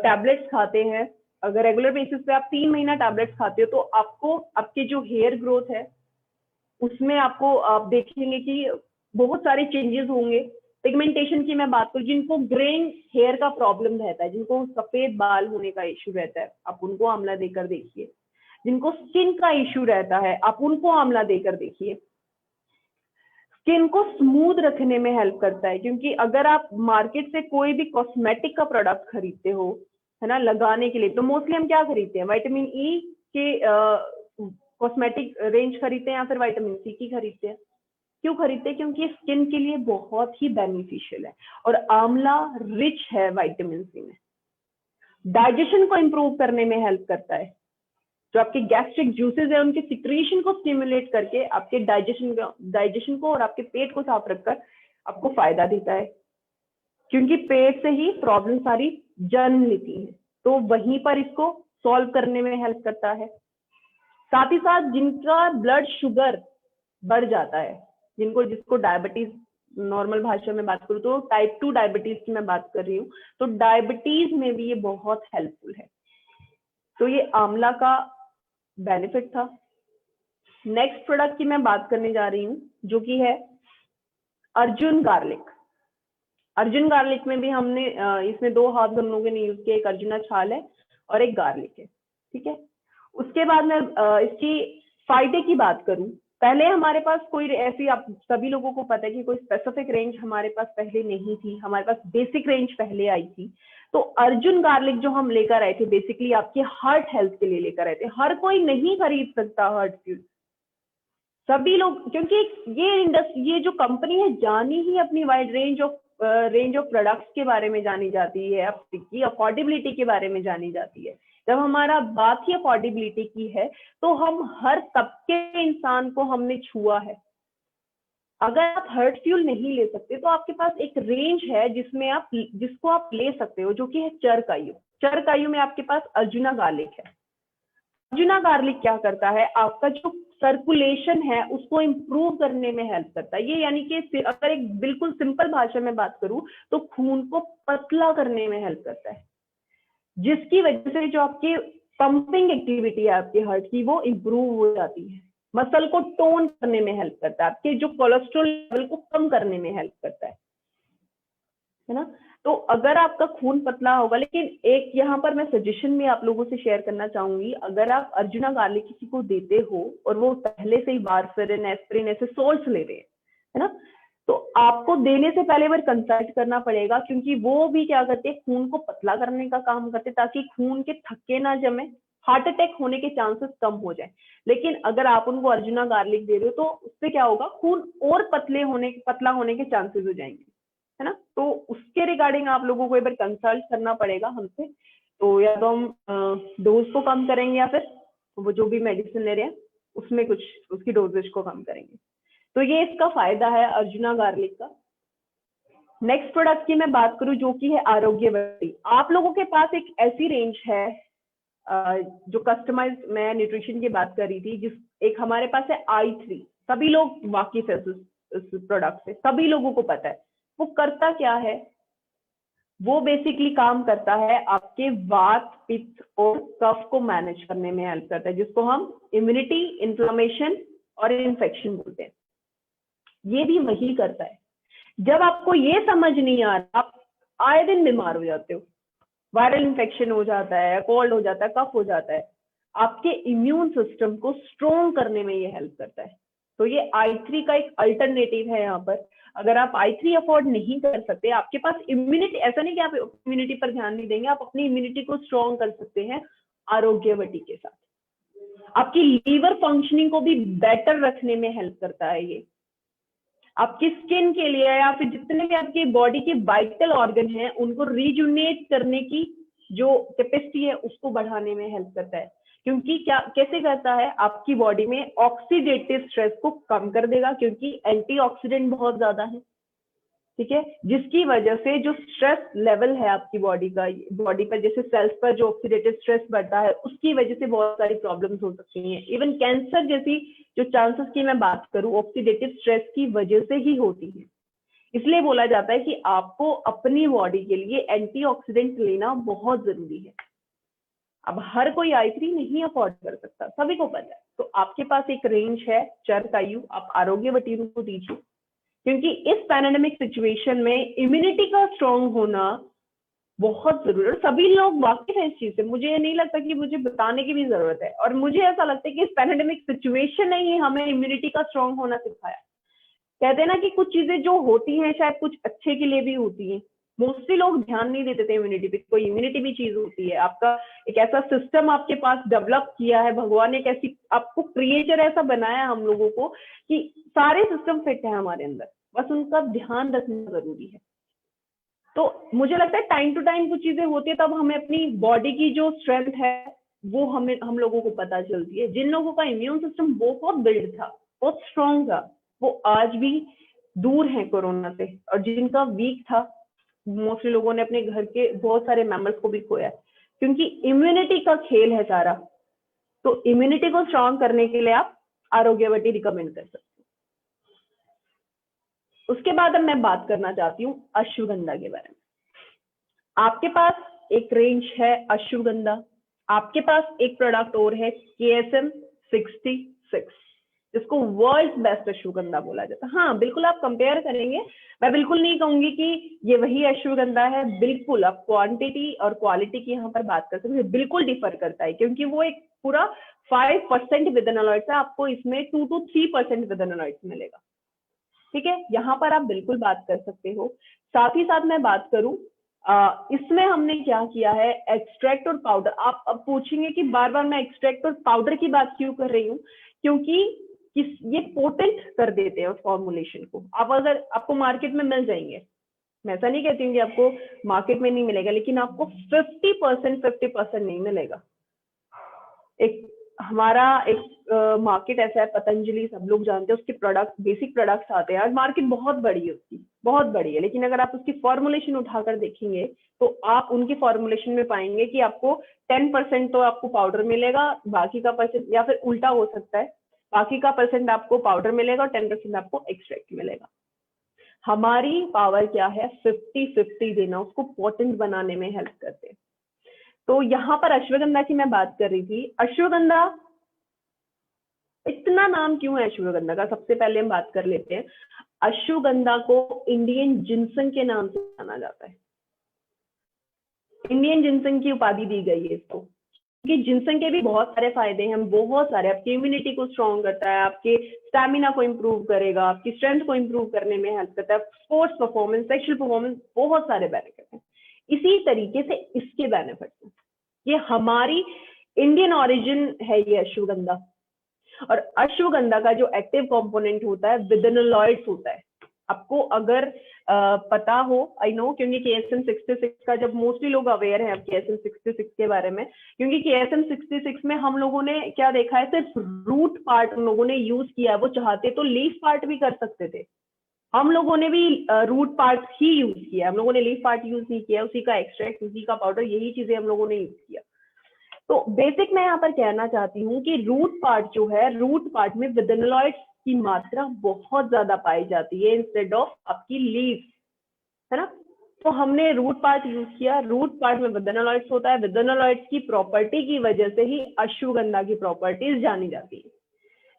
टैबलेट्स खाते हैं, अगर रेगुलर बेसिस पे आप 3 महीना टैबलेट्स खाते हो, तो आपको आपके जो हेयर ग्रोथ है उसमें आपको आप देखेंगे कि बहुत सारे चेंजेस होंगे। पिगमेंटेशन की मैं बात करूं, जिनको ग्रेइंग हेयर का प्रॉब्लम रहता है, जिनको सफेद बाल होने का इश्यू रहता है, आप उनको आंवला देकर देखिए। जिनको स्किन का इश्यू रहता है, आप उनको आंवला देकर देखिए। स्किन को स्मूथ रखने में हेल्प करता है, क्योंकि अगर आप मार्केट से कोई भी कॉस्मेटिक का प्रोडक्ट खरीदते हो, है ना, लगाने के लिए, तो मोस्टली हम क्या खरीदते हैं? विटामिन ई के कॉस्मेटिक रेंज खरीदते हैं, या फिर विटामिन सी की खरीदते हैं। क्यों खरीदते हैं? क्योंकि स्किन के लिए बहुत ही बेनिफिशियल है, और आंवला रिच है विटामिन सी में। डाइजेशन को इंप्रूव करने में हेल्प करता है, जो आपके गैस्ट्रिक जूसेस है उनके सिक्रीशन को स्टिमुलेट करके आपके डाइजेशन को और आपके पेट को साफ रखकर आपको फायदा देता है, क्योंकि पेट से ही प्रॉब्लम सारी जन्म लेती है, तो वहीं पर इसको सॉल्व करने में हेल्प करता है। साथ ही साथ जिनका ब्लड शुगर बढ़ जाता है, जिसको डायबिटीज, नॉर्मल भाषा में बात करूँ तो टाइप 2 डायबिटीज की मैं बात कर रही हूँ, तो डायबिटीज में भी ये बहुत हेल्पफुल है। तो ये आंवला का बेनिफिट था। नेक्स्ट प्रोडक्ट की मैं बात करने जा रही हूँ, जो कि है अर्जुन गार्लिक। अर्जुन गार्लिक में भी हमने इसमें 2 हर्ब्स हम लोगों ने यूज किया, एक अर्जुना छाल है और एक गार्लिक है। ठीक है, उसके बाद मैं इसकी फायदे की बात करूं, पहले हमारे पास कोई ऐसी, आप सभी लोगों को पता है कि कोई स्पेसिफिक रेंज हमारे पास पहले नहीं थी, हमारे पास बेसिक रेंज पहले आई थी। तो अर्जुन गार्लिक जो हम लेकर आए थे, बेसिकली आपके हार्ट हेल्थ के लिए लेकर आए थे। हर कोई नहीं खरीद सकता हार्ट फ्यूज, सभी लोग, क्योंकि ये जो कंपनी है जानी ही अपनी वाइड रेंज ऑफ प्रोडक्ट्स के बारे में जानी जाती है, आपकी अफोर्डेबिलिटी के बारे में जानी जाती है। जब हमारा बात ही अफोर्डेबिलिटी की है, तो हम हर तबके इंसान को हमने छुआ है। अगर आप हर्ट फ्यूल नहीं ले सकते तो आपके पास एक रेंज है जिसको आप ले सकते हो, जो कि है चरकायु। चरकायु में आपके पास अर्जुना गार्लिक है। अर्जुना गार्लिक क्या करता है, आपका जो सर्कुलेशन है उसको इंप्रूव करने में हेल्प करता है। ये यानी कि अगर एक बिल्कुल सिंपल भाषा में बात करूं तो खून को पतला करने में हेल्प करता है, जिसकी वजह से जो आपकी पंपिंग एक्टिविटी है आपके हार्ट की वो इंप्रूव हो जाती है। मसल को टोन करने में हेल्प करता है, आपके जो कोलेस्ट्रॉल लेवल को कम करने में हेल्प करता है ना। तो अगर आपका खून पतला होगा, लेकिन एक यहाँ पर मैं सजेशन भी आप लोगों से शेयर करना चाहूंगी, अगर आप अर्जुना गार्लिक किसी को देते हो और वो पहले से ही वारफेरिन, एस्पिरिन ऐसे सोर्स ले रहे हैं, है ना, तो आपको देने से पहले बार कंसल्ट करना पड़ेगा, क्योंकि वो भी क्या करते हैं, खून को पतला करने का काम करते, ताकि खून के थक्के ना जमे, हार्ट अटैक होने के चांसेस कम हो जाए। लेकिन अगर आप उनको अर्जुना गार्लिक दे रहे हो तो उससे क्या होगा, खून और पतला होने के चांसेस हो जाएंगे, है ना। तो उसके रिगार्डिंग आप लोगों को एक बार कंसल्ट करना पड़ेगा हमसे। तो या तो हम डोज को कम करेंगे या फिर वो जो भी मेडिसिन ले रहे हैं उसमें कुछ उसकी डोजेज को कम करेंगे। तो ये इसका फायदा है अर्जुना गार्लिक का। नेक्स्ट प्रोडक्ट की मैं बात करूं जो कि है आरोग्यवती। आप लोगों के पास एक ऐसी रेंज है जो कस्टमाइज, मैं न्यूट्रिशन की बात कर रही थी, जिस एक हमारे पास है i3। सभी लोग वाकिफ है इस प्रोडक्ट से, सभी लोगों को पता है। वो करता क्या है, वो बेसिकली काम करता है आपके वात, पित्त और कफ को मैनेज करने में हेल्प करता है, जिसको हम इम्यूनिटी, इन्फ्लेमेशन और इन्फेक्शन बोलते हैं। ये भी वही करता है। जब आपको ये समझ नहीं आ रहा, आप आए दिन बीमार हो जाते हो, वायरल इन्फेक्शन हो जाता है, कोल्ड हो जाता है, कफ हो जाता है, आपके इम्यून सिस्टम को स्ट्रोंग करने में ये हेल्प करता है। तो ये i3 का एक अल्टरनेटिव है यहाँ पर। अगर आप i3 अफोर्ड नहीं कर सकते, आपके पास इम्यूनिटी, ऐसा नहीं कि आप इम्यूनिटी पर ध्यान नहीं देंगे, आप अपनी इम्यूनिटी को स्ट्रॉन्ग कर सकते हैं आरोग्यवटी के साथ। आपकी लीवर फंक्शनिंग को भी बेटर रखने में हेल्प करता है ये। आपकी स्किन के लिए या फिर जितने भी आपकी बॉडी के वाइटल ऑर्गन हैं उनको रिजुनेट करने की जो कैपेसिटी है उसको बढ़ाने में हेल्प करता है। क्योंकि क्या कैसे करता है, आपकी बॉडी में ऑक्सीडेटिव स्ट्रेस को कम कर देगा, क्योंकि एंटीऑक्सीडेंट बहुत ज्यादा है, ठीक है, जिसकी वजह से जो स्ट्रेस लेवल है आपकी बॉडी पर, जैसे सेल्स पर जो ऑक्सीडेटिव स्ट्रेस बढ़ता है उसकी वजह से बहुत सारी प्रॉब्लम्स हो सकती हैं। इवन कैंसर जैसी जो चांसेस की मैं बात करूं, ऑक्सीडेटिव स्ट्रेस की वजह से ही होती है। इसलिए बोला जाता है कि आपको अपनी बॉडी के लिए एंटीऑक्सीडेंट लेना बहुत जरूरी है। अब हर कोई i3 नहीं अफोर्ड कर सकता, सभी को पता है। तो आपके पास एक रेंज है चरकायु, आप आरोग्यवती को दीजिए, क्योंकि इस पैंडेमिक सिचुएशन में इम्यूनिटी का स्ट्रॉन्ग होना बहुत जरूरी है। सभी लोग वाकिफ है इस चीज से, मुझे नहीं लगता कि मुझे बताने की भी जरूरत है। और मुझे ऐसा लगता है कि इस पैंडेमिक सिचुएशन ने ही हमें इम्यूनिटी का स्ट्रॉन्ग होना सिखाया। कहते हैं ना कि कुछ चीजें जो होती हैं शायद कुछ अच्छे के लिए भी होती हैं। मोस्टली लोग ध्यान नहीं देते थे इम्यूनिटी पे। कोई इम्यूनिटी भी चीज होती है, आपका एक ऐसा सिस्टम आपके पास डेवलप किया है भगवान ने, एक ऐसी आपको क्रिएचर ऐसा बनाया हम लोगों को कि सारे सिस्टम फिट है हमारे अंदर, बस उनका ध्यान रखना जरूरी है। तो मुझे लगता है टाइम टू टाइम कुछ चीजें होती है, तब हमें अपनी बॉडी की जो स्ट्रेंथ है वो हम लोगों को पता चलती है। जिन लोगों का इम्यून सिस्टम बहुत बिल्ड था, बहुत स्ट्रॉन्ग था, वो आज भी दूर है कोरोना से। और जिनका वीक था, मोस्टली लोगों ने अपने घर के बहुत सारे मेंबर्स को भी खोया, क्योंकि इम्यूनिटी का खेल है सारा। तो इम्यूनिटी को स्ट्रॉन्ग करने के लिए आप आरोग्यवती रिकमेंड कर सकते हैं। उसके बाद अब मैं बात करना चाहती हूँ अश्वगंधा के बारे में। आपके पास एक रेंज है अश्वगंधा, आपके पास एक प्रोडक्ट और है KSM 66, जिसको वर्ल्ड बेस्ट अश्वगंधा बोला जाता है। हाँ बिल्कुल, आप कंपेयर करेंगे, मैं बिल्कुल नहीं कहूंगी कि ये वही अश्वगंधा है, बिल्कुल आप क्वांटिटी और क्वालिटी की यहाँ पर बात कर सकते हैं, बिल्कुल डिफर करता है, क्योंकि वो एक पूरा 5% विदनोलॉइड्स है, आपको इसमें 2 to 3% विदनोलॉइड्स मिलेगा, ठीक है। यहाँ पर आप बिल्कुल बात कर सकते हो। साथ ही साथ मैं बात करूं, इसमें हमने क्या किया है, एक्सट्रैक्ट और पाउडर। आप अब पूछेंगे कि बार बार मैं एक्सट्रैक्ट और पाउडर की बात क्यों कर रही हूँ, क्योंकि ये पोटेंट कर देते हैं फॉर्मुलेशन को। आप अगर आपको मार्केट में मिल जाएंगे, मैं ऐसा नहीं कहती हूँ कि आपको मार्केट में नहीं मिलेगा, लेकिन आपको 50% नहीं मिलेगा। एक हमारा एक मार्केट ऐसा है, पतंजलि सब लोग जानते हैं, उसके प्रोडक्ट बेसिक प्रोडक्ट्स आते हैं, मार्केट बहुत बड़ी है उसकी, बहुत बड़ी है, लेकिन अगर आप उसकी फॉर्मुलेशन उठाकर देखेंगे तो आप उनकी फॉर्मुलेशन में पाएंगे कि आपको 10% तो आपको पाउडर मिलेगा, बाकी का परसेंट, या फिर उल्टा हो सकता है, बाकी का परसेंट आपको पाउडर मिलेगा और 10% आपको एक्सट्रैक्ट मिलेगा। हमारी पावर क्या है, 50-50 देना, उसको पोटेंट बनाने में हेल्प करते हैं। तो यहाँ पर अश्वगंधा की मैं बात कर रही थी। अश्वगंधा, इतना नाम क्यों है अश्वगंधा का, सबसे पहले हम बात कर लेते हैं। अश्वगंधा को इंडियन जिनसंग के नाम से जाना जाता है, इंडियन जिनसंग की उपाधि दी गई है इसको, क्योंकि जिनसंग के भी बहुत सारे फायदे हैं, बहुत सारे, आपकी इम्यूनिटी को स्ट्रॉन्ग करता है, आपके स्टैमिना को इम्प्रूव करेगा, आपकी स्ट्रेंथ को इम्प्रूव करने में हेल्प करता है, स्पोर्ट्स परफॉर्मेंस, सेक्सुअल परफॉर्मेंस, बहुत सारे बेनिफिट हैं। इसी तरीके से इसके बेनिफिट हैं। ये हमारी इंडियन ओरिजिन है ये अश्वगंधा। और अश्वगंधा का जो एक्टिव कंपोनेंट होता है विदेनोलॉइड्स होता है। आपको अगर पता हो, आई नो, क्योंकि KSM 66 का, जब मोस्टली लोग अवेयर हैं अब KSM 66 के बारे में, क्योंकि KSM 66 में हम लोगों ने क्या देखा है, सिर्फ रूट पार्ट हम लोगों ने यूज किया है। वो चाहते तो लीफ पार्ट भी कर सकते थे, हम लोगों ने भी रूट पार्ट ही यूज किया, हम लोगों ने लीफ पार्ट यूज नहीं किया, उसी का एक्सट्रैक्ट, उसी का पाउडर, यही चीजें हम लोगों ने यूज किया। तो बेसिक मैं यहाँ पर कहना चाहती हूँ कि रूट पार्ट जो है, रूट पार्ट में विदेनोलॉइड्स की मात्रा बहुत ज्यादा पाई जाती है इंस्टेड ऑफ आपकी लीव्स, है ना। तो हमने रूट पार्ट यूज किया, रूट पार्ट में विदेनोलॉइड्स होता है, विदेनोलॉइड्स की प्रॉपर्टी की वजह से ही अश्वगंधा की प्रॉपर्टीज जानी जाती है।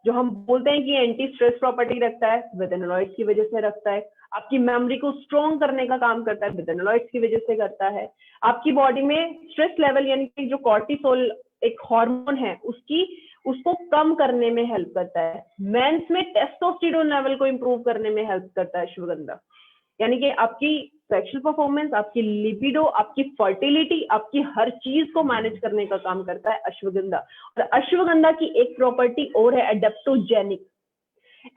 जो हम बोलते हैं कि एंटी स्ट्रेस प्रॉपर्टी रखता है, विदेनोलॉइड्स की वजह से रखता है। आपकी मेमोरी को स्ट्रॉन्ग करने का काम करता है, विदेनोलॉइड्स की वजह से करता है। आपकी बॉडी में स्ट्रेस लेवल, यानी कि जो कॉर्टिसोल एक हार्मोन है, उसको कम करने में हेल्प करता है। मेंस में टेस्टोस्टेरोन लेवल को इंप्रूव करने में हेल्प करता है अश्वगंधा। यानी कि आपकी सेक्सुअल परफॉर्मेंस, आपकी लिबिडो, आपकी फर्टिलिटी, आपकी हर चीज को मैनेज करने का काम करता है अश्वगंधा। और अश्वगंधा की एक प्रॉपर्टी और है, एडेप्टोजेनिक।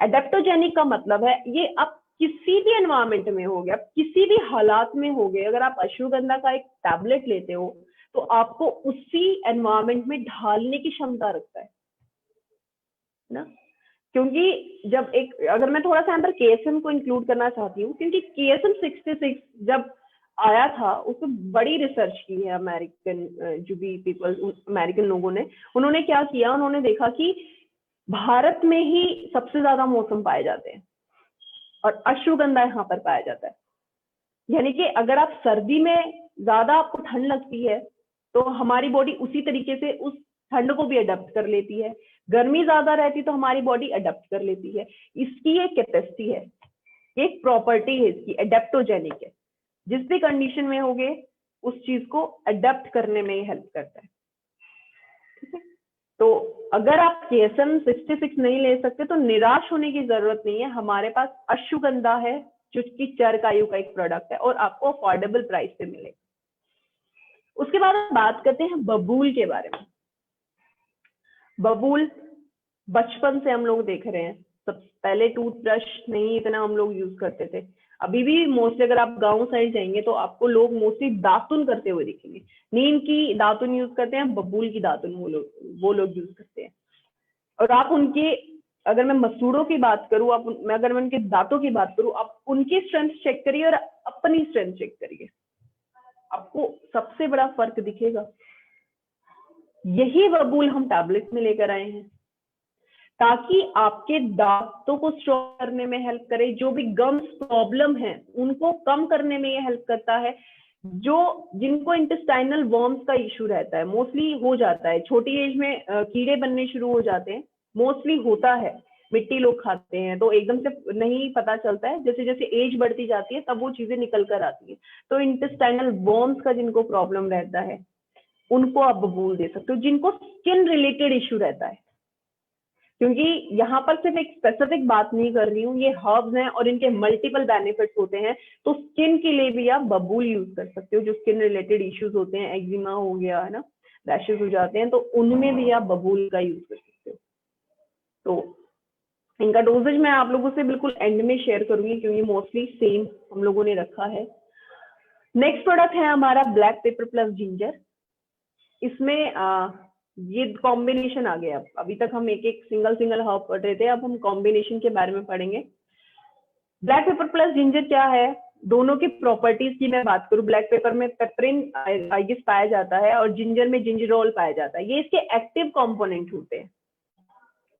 एडेप्टोजेनिक का मतलब है ये आप किसी भी एनवायरमेंट में हो गया, किसी भी हालात में हो गए, अगर आप अश्वगंधा का एक टैबलेट लेते हो तो आपको उसी एनवायरमेंट में ढालने की क्षमता रखता है ना। क्योंकि जब एक, अगर मैं थोड़ा सा यहाँ पर KSM को इंक्लूड करना चाहती हूँ, क्योंकि KSM 66 जब आया था उसमें बड़ी रिसर्च की है अमेरिकन, जो भी पीपल, अमेरिकन लोगों ने, उन्होंने क्या किया, उन्होंने देखा कि भारत में ही सबसे ज्यादा मौसम पाए जाते हैं और अश्वगंधा यहाँ पर पाया जाता है। यानी कि अगर आप सर्दी में ज्यादा आपको ठंड लगती है तो हमारी बॉडी उसी तरीके से उस ठंड को भी अडेप्ट कर लेती है, गर्मी ज्यादा रहती तो हमारी बॉडी अडेप्ट कर लेती है। इसकी एक कैपेसिटी है, एक प्रॉपर्टी है इसकी, एडेप्टोजेनिक है। जिस भी कंडीशन में होगे उस चीज को अडेप्ट करने में हेल्प करता है, ठीक है। तो अगर आप KSM 66 नहीं ले सकते तो निराश होने की जरूरत नहीं है, हमारे पास अश्वगंधा है जो कि चरकायु का एक प्रोडक्ट है और आपको अफोर्डेबल प्राइस पे मिलेगा। उसके बाद हम बात करते हैं बबूल के बारे में। बबूल बचपन से हम लोग देख रहे हैं, सबसे पहले टूथब्रश नहीं इतना हम लोग यूज करते थे, अभी भी मोस्टली अगर आप गांव साइड जाएंगे तो आपको लोग मोस्टली दातुन करते हुए दिखेंगे। नीम की दातुन यूज करते हैं, बबूल की दातुन वो लोग यूज करते हैं। और आप उनके, अगर मैं मसूड़ों की बात करूं, अगर मैं उनके दांतों की बात करूं, आप उनकी स्ट्रेंथ चेक करिए और अपनी स्ट्रेंथ चेक करिए, आपको सबसे बड़ा फर्क दिखेगा। यही बबूल हम टैबलेट में लेकर आए हैं ताकि आपके दांतों को स्ट्रॉन्ग करने में हेल्प करे, जो भी गम्स प्रॉब्लम है उनको कम करने में ये हेल्प करता है। जिनको इंटेस्टाइनल वर्म्स का इश्यू रहता है, मोस्टली हो जाता है छोटी एज में, कीड़े बनने शुरू हो जाते हैं, मोस्टली होता है, मिट्टी लोग खाते हैं तो एकदम से नहीं पता चलता है, जैसे जैसे एज बढ़ती जाती है तब वो चीजें निकल कर आती है। तो इंटेस्टाइनल वर्म्स का जिनको प्रॉब्लम रहता है उनको आप बबूल दे सकते हो। जिनको स्किन रिलेटेड इश्यू रहता है, क्योंकि यहाँ पर सिर्फ एक स्पेसिफिक बात नहीं कर रही हूँ, ये हर्ब्स हैं और इनके मल्टीपल बेनिफिट्स होते हैं, तो स्किन के लिए भी आप बबूल यूज कर सकते हो। जो स्किन रिलेटेड इश्यूज होते हैं, एक्जिमा हो गया है ना, रैशेस हो जाते हैं, तो उनमें भी आप बबूल का यूज कर सकते हो। तो इनका डोजेज मैं आप लोगों से बिल्कुल एंड में शेयर करूंगी, क्योंकि मोस्टली सेम हम लोगों ने रखा है। नेक्स्ट प्रोडक्ट है हमारा ब्लैक पेपर प्लस जिंजर। इसमें ये कॉम्बिनेशन आ गया। अभी तक हम एक एक सिंगल हर्ब पढ़ रहे थे, अब हम कॉम्बिनेशन के बारे में पढ़ेंगे। ब्लैक पेपर प्लस जिंजर क्या है, दोनों की प्रॉपर्टीज की मैं बात करूं, ब्लैक पेपर में पेपरिन आइगिस पाया जाता है और जिंजर में जिंजरोल पाया जाता है, ये इसके एक्टिव कंपोनेंट होते हैं।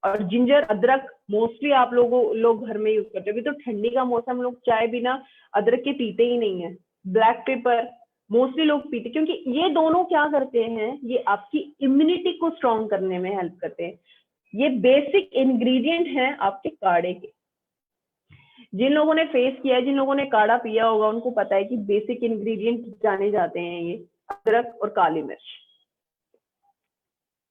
और जिंजर, अदरक मोस्टली आप लोग घर में यूज करते हैं। अभी तो ठंडी का मौसम, लोग चाय बिना अदरक के पीते ही नहीं है। ब्लैक पेपर मोस्टली लोग पीते, क्योंकि ये दोनों क्या करते हैं, ये आपकी इम्यूनिटी को स्ट्रॉन्ग करने में हेल्प करते हैं। ये बेसिक इंग्रेडिएंट हैं आपके काढ़े के। जिन लोगों ने फेस किया है, जिन लोगों ने काढ़ा पिया होगा, उनको पता है कि बेसिक इंग्रेडिएंट जाने जाते हैं ये अदरक और काली मिर्च।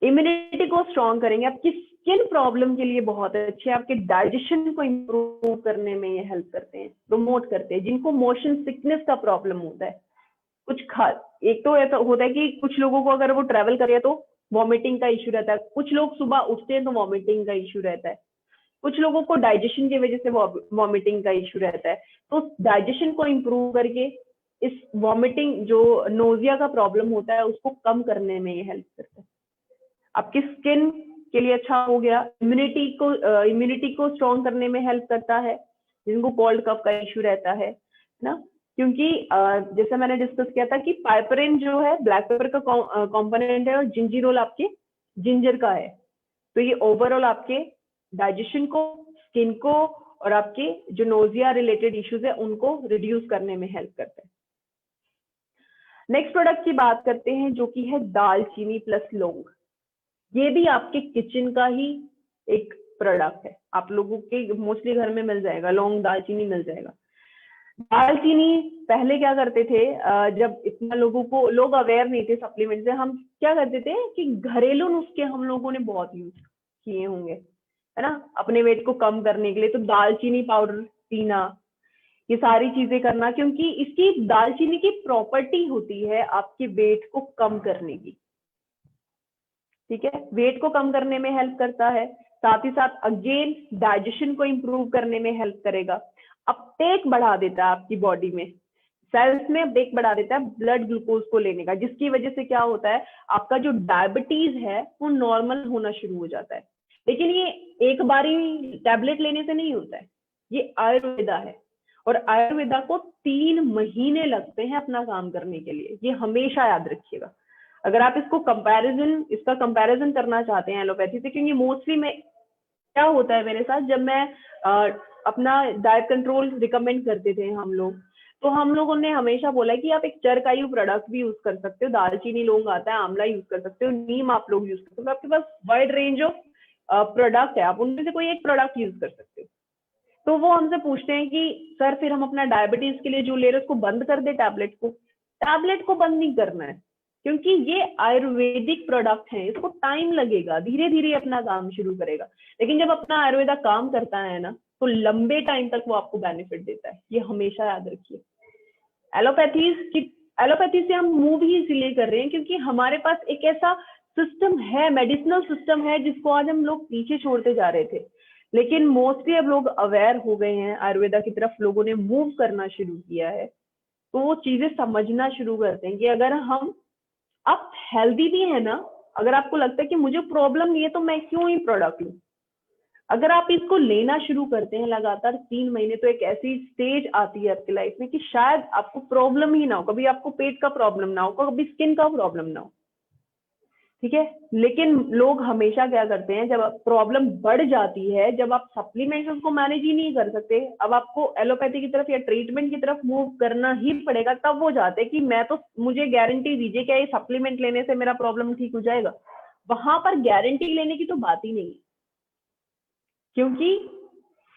इम्यूनिटी को स्ट्रॉन्ग करेंगे, आपकी स्किन प्रॉब्लम के लिए बहुत अच्छे है, आपके डाइजेशन को इंप्रूव करने में ये हेल्प करते हैं, प्रमोट करते हैं। जिनको मोशन सिकनेस का प्रॉब्लम होता है, एक तो ऐसा होता है कि कुछ लोगों को अगर वो ट्रैवल करे तो वॉमिटिंग का इश्यू रहता है, कुछ लोग सुबह उठते हैं तो वॉमिटिंग का इश्यू रहता है, कुछ लोगों को डाइजेशन की वजह से वॉमिटिंग का इश्यू रहता है। तो डाइजेशन को इंप्रूव करके इस वॉमिटिंग, जो नोजिया का प्रॉब्लम होता है, उसको कम करने में ये हेल्प करता है। आपकी स्किन के लिए अच्छा हो गया। इम्यूनिटी को स्ट्रॉन्ग करने में हेल्प करता है, जिनको कोल्ड कफ का इश्यू रहता है ना, क्योंकि जैसे मैंने डिस्कस किया था कि पाइपरिन जो है ब्लैक पेपर का कंपोनेंट है और जिंजीरोल आपके जिंजर का है। तो ये ओवरऑल आपके डाइजेशन को, स्किन को और आपके जो नोजिया रिलेटेड इश्यूज है उनको रिड्यूस करने में हेल्प करता है। नेक्स्ट प्रोडक्ट की बात करते हैं, जो कि है दालचीनी प्लस लौंग। ये भी आपके किचन का ही एक प्रोडक्ट है, आप लोगों के मोस्टली घर में मिल जाएगा, लौंग दालचीनी मिल जाएगा। दालचीनी पहले क्या करते थे, जब इतना लोग अवेयर नहीं थे सप्लीमेंट से, हम क्या करते थे कि घरेलू नुस्खे हम लोगों ने बहुत यूज किए होंगे, है ना, अपने वेट को कम करने के लिए। तो दालचीनी पाउडर पीना, ये सारी चीजें करना, क्योंकि इसकी दालचीनी की प्रॉपर्टी होती है आपके वेट को कम करने की। ठीक है, वेट को कम करने में हेल्प करता है, साथ ही साथ अगेन डाइजेशन को इंप्रूव करने में हेल्प करेगा। अपटेक बढ़ा देता है आपकी बॉडी में, सेल्स में अपटेक बढ़ा देता है ब्लड ग्लूकोज को लेने का, जिसकी वजह से क्या होता है, आपका जो डायबिटीज है वो नॉर्मल होना शुरू हो जाता है। लेकिन ये एक बारी टैबलेट लेने से नहीं होता है, ये आयुर्वेदा है, और आयुर्वेदा को 3 महीने लगते हैं अपना काम करने के लिए, ये हमेशा याद रखिएगा। अगर आप इसका कंपैरिजन करना चाहते हैं एलोपैथी से, क्योंकि मोस्टली में क्या होता है मेरे साथ, जब मैं अपना डाइट कंट्रोल रिकमेंड करते थे हम लोग, तो हम लोगों ने हमेशा बोला कि आप एक चरकायु प्रोडक्ट भी यूज कर सकते हो, दालचीनी लौंग आता है, आंवला यूज कर सकते हो, नीम आप लोग यूज कर सकते हो, आपके पास वाइड रेंज ऑफ प्रोडक्ट है, आप उनमें से कोई एक प्रोडक्ट यूज कर सकते हो। तो वो हमसे पूछते हैं कि सर फिर हम अपना डायबिटीज के लिए जो ले रहे हैं उसको बंद कर दे, टैबलेट को बंद नहीं करना है, क्योंकि ये आयुर्वेदिक प्रोडक्ट है, इसको टाइम लगेगा, धीरे धीरे अपना काम शुरू करेगा। लेकिन जब अपना आयुर्वेदा काम करता है ना, तो लंबे टाइम तक वो आपको बेनिफिट देता है, ये हमेशा याद रखिए। एलोपैथी से हम मूव ही इसलिए कर रहे हैं क्योंकि हमारे पास एक ऐसा सिस्टम है, मेडिसिनल सिस्टम है, जिसको आज हम लोग पीछे छोड़ते जा रहे थे। लेकिन मोस्टली अब लोग अवेयर हो गए हैं, आयुर्वेदा की तरफ लोगों ने मूव करना शुरू किया है, तो वो चीजें समझना शुरू करते हैं कि अगर हम, आप हेल्दी भी है ना, अगर आपको लगता है कि मुझे प्रॉब्लम नहीं है तो मैं क्यों ही प्रोडक्ट लूं, अगर आप इसको लेना शुरू करते हैं लगातार 3 महीने, तो एक ऐसी स्टेज आती है आपकी लाइफ में कि शायद आपको प्रॉब्लम ही ना हो, कभी आपको पेट का प्रॉब्लम ना हो, कभी स्किन का प्रॉब्लम ना हो। ठीक है, लेकिन लोग हमेशा क्या करते हैं, जब प्रॉब्लम बढ़ जाती है, जब आप सप्लीमेंट्स उसको मैनेज ही नहीं कर सकते, अब आपको एलोपैथी की तरफ या ट्रीटमेंट की तरफ मूव करना ही पड़ेगा, तब वो जाते हैं कि मुझे गारंटी दीजिए, क्या ये सप्लीमेंट लेने से मेरा प्रॉब्लम ठीक हो जाएगा। वहां पर गारंटी लेने की तो बात ही नहीं, क्योंकि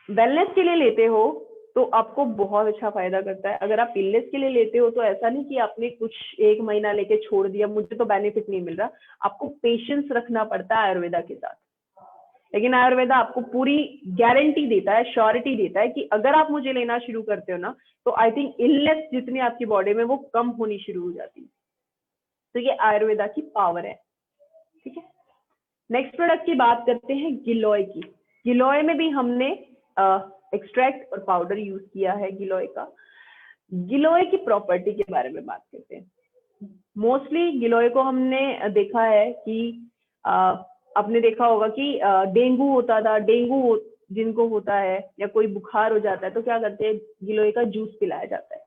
वेलनेस के लिए लेते हो तो आपको बहुत अच्छा फायदा करता है। अगर आप इलनेस के लिए लेते हो तो ऐसा नहीं कि आपने कुछ 1 महीना लेके छोड़ दिया, मुझे तो बेनिफिट नहीं मिल रहा, आपको पेशेंस रखना पड़ता है आयुर्वेदा के साथ। लेकिन आयुर्वेदा आपको पूरी गारंटी देता है, श्योरिटी देता है कि अगर आप मुझे लेना शुरू करते हो ना, तो आई थिंक इलनेस जितनी आपकी बॉडी में वो कम होनी शुरू हो जाती है। तो ये आयुर्वेदा की पावर है। ठीक है, नेक्स्ट प्रोडक्ट की बात करते हैं गिलोय की। गिलोय में भी हमने एक्सट्रैक्ट और पाउडर यूज किया है गिलोय का। गिलोय की प्रॉपर्टी के बारे में बात करते हैं। मोस्टली गिलोय को हमने देखा है कि आपने देखा होगा कि डेंगू होता था, जिनको होता है या कोई बुखार हो जाता है तो क्या करते हैं, गिलोय का जूस पिलाया जाता है।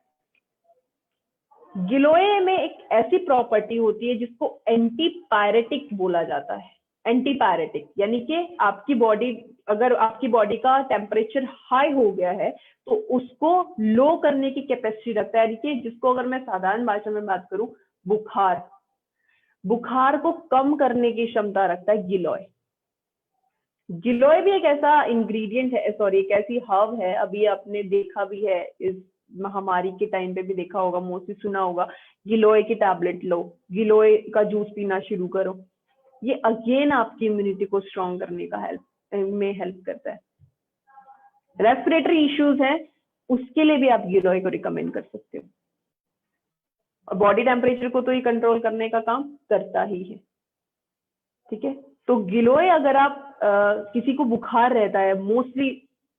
गिलोय में एक ऐसी प्रॉपर्टी होती है जिसको एंटीपायरेटिक बोला जाता है। एंटीपायरेटिक यानी कि आपकी बॉडी, अगर आपकी बॉडी का टेम्परेचर हाई हो गया है तो उसको लो करने की कैपेसिटी रखता है। यानी कि जिसको अगर मैं साधारण भाषा में बात करूं, बुखार को कम करने की क्षमता रखता है गिलोय। गिलोय भी एक ऐसा इंग्रेडिएंट है, सॉरी एक ऐसी हर्ब है, अभी आपने देखा भी है, इस महामारी के टाइम पे भी देखा होगा, मोस्टली सुना होगा, गिलोय की टैबलेट लो, गिलोय का जूस पीना शुरू करो। ये अगेन आपकी इम्यूनिटी को स्ट्रॉन्ग करने का हेल्प करता है। रेस्पिरेटरी इश्यूज है उसके लिए भी आप गिलोय को रिकमेंड कर सकते हो। और बॉडी टेम्परेचर को तो ये कंट्रोल करने का काम करता ही है। ठीक है, तो गिलोय अगर आप किसी को बुखार रहता है, मोस्टली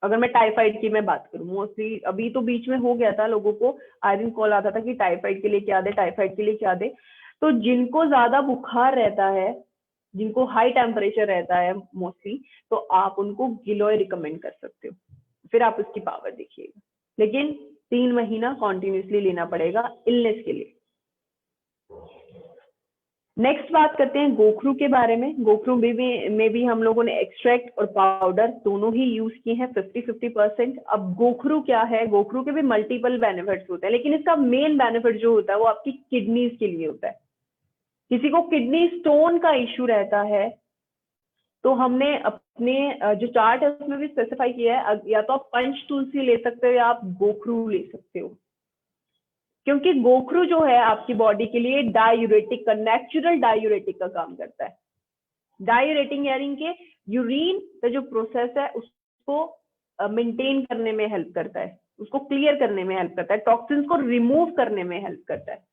अगर मैं टाइफाइड की मैं बात करूं, मोस्टली अभी तो बीच में हो गया था, लोगों को आए दिन कॉल आता था कि टाइफाइड के लिए क्या दे, टाइफाइड के लिए क्या दे। तो जिनको ज्यादा बुखार रहता है, जिनको हाई टेम्परेचर रहता है मोस्टली, तो आप उनको गिलोय रिकमेंड कर सकते हो। फिर आप उसकी पावर देखिएगा, लेकिन 3 महीना कॉन्टिन्यूसली लेना पड़ेगा इलनेस के लिए। नेक्स्ट बात करते हैं गोखरू के बारे में। गोखरू में भी हम लोगों ने एक्सट्रैक्ट और पाउडर दोनों ही यूज किए हैं 50-50%। अब गोखरू क्या है, गोखरू के भी मल्टीपल बेनिफिट्स होते हैं, लेकिन इसका मेन बेनिफिट जो होता है वो आपकी किडनीज के लिए होता है। किसी को किडनी स्टोन का इश्यू रहता है तो हमने अपने जो चार्ट है उसमें भी स्पेसिफाई किया है, या तो आप पंच तुलसी ले सकते हो या आप गोखरू ले सकते हो, क्योंकि गोखरू जो है आपकी बॉडी के लिए डायूरेटिक का, नेचुरल डायूरेटिक का काम करता है। डायूरेटिक यानी कि यूरिन का जो प्रोसेस है उसको मेंटेन करने में हेल्प करता है, उसको क्लियर करने में हेल्प करता है, टॉक्सिन्स को रिमूव करने में हेल्प करता है।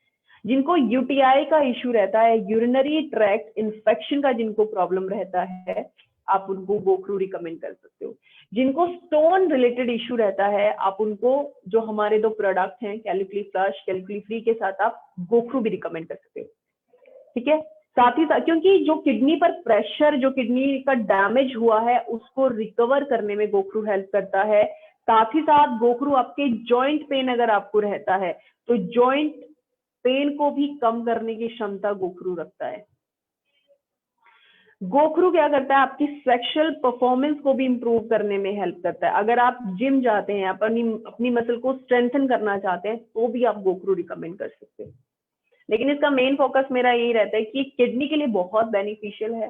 जिनको यूटीआई का इश्यू रहता है, यूरिनरी ट्रैक्ट इन्फेक्शन का जिनको प्रॉब्लम रहता है, आप उनको गोखरू रिकमेंड कर सकते हो। जिनको स्टोन रिलेटेड इश्यू रहता है, आप उनको जो हमारे 2 प्रोडक्ट हैं कैल्कुली फ्लश, कैल्कुली फ्री के साथ आप गोखरू भी रिकमेंड कर सकते हो। ठीक है, साथ ही साथ क्योंकि जो किडनी पर प्रेशर, जो किडनी का डैमेज हुआ है उसको रिकवर करने में गोखरू हेल्प करता है। साथ ही साथ गोखरू आपके जॉइंट पेन अगर आपको रहता है तो जॉइंट पेन को भी कम करने की क्षमता गोखरू रखता है। गोखरू क्या करता है, आपकी सेक्सुअल परफॉर्मेंस को भी इंप्रूव करने में हेल्प करता है। अगर आप जिम जाते हैं, अपनी मसल को स्ट्रेंथन करना चाहते हैं तो भी आप गोखरू रिकमेंड कर सकते हैं। लेकिन इसका मेन फोकस मेरा यही रहता है कि किडनी के लिए बहुत बेनिफिशियल है।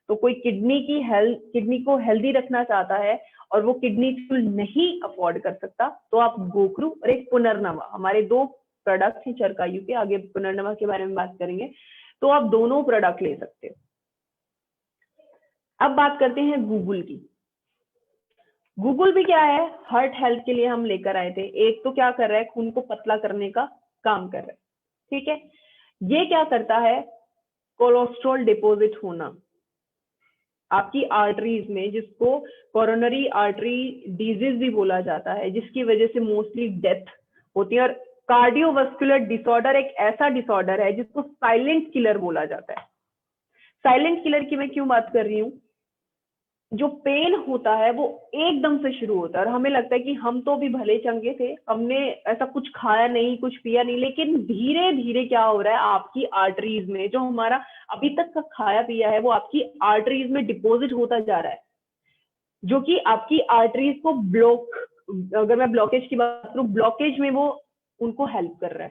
तो कोई किडनी को हेल्दी रखना चाहता है और वो किडनी नहीं अफोर्ड कर सकता, तो आप गोखरू और एक पुनर्नवा, हमारे 2 प्रोडक्ट हैं चरकायु के, आगे पुनर्नवा के बारे में बात करेंगे, तो आप दोनों प्रोडक्ट ले सकते हो। अब बात करते हैं गूगल की। गूगल भी क्या है, हार्ट हेल्थ के लिए हम लेकर आए थे। एक तो क्या कर रहा है, खून को पतला करने का काम कर रहा है। ठीक है, ये क्या करता है, कोलेस्ट्रॉल डिपॉजिट होना आपकी आर्टरीज में, जिसको कोरोनरी आर्टरी डिजीज भी बोला जाता है, जिसकी वजह से मोस्टली डेथ होती है। और कार्डियोवास्कुलर डिसऑर्डर एक ऐसा डिसऑर्डर है जिसको साइलेंट किलर बोला जाता है। साइलेंट किलर की मैं क्यों बात कर रही हूँ, जो पेन होता है वो एकदम से शुरू होता है और हमें लगता है कि हम तो भी भले चंगे थे, हमने ऐसा कुछ खाया नहीं, कुछ पिया नहीं, लेकिन धीरे धीरे क्या हो रहा है, आपकी आर्टरीज में जो हमारा अभी तक का खाया पिया है वो आपकी आर्टरीज में डिपॉजिट होता जा रहा है, जो कि आपकी आर्टरीज को ब्लॉक, अगर मैं ब्लॉकेज की बात करूं, ब्लॉकेज में वो उनको हेल्प कर रहा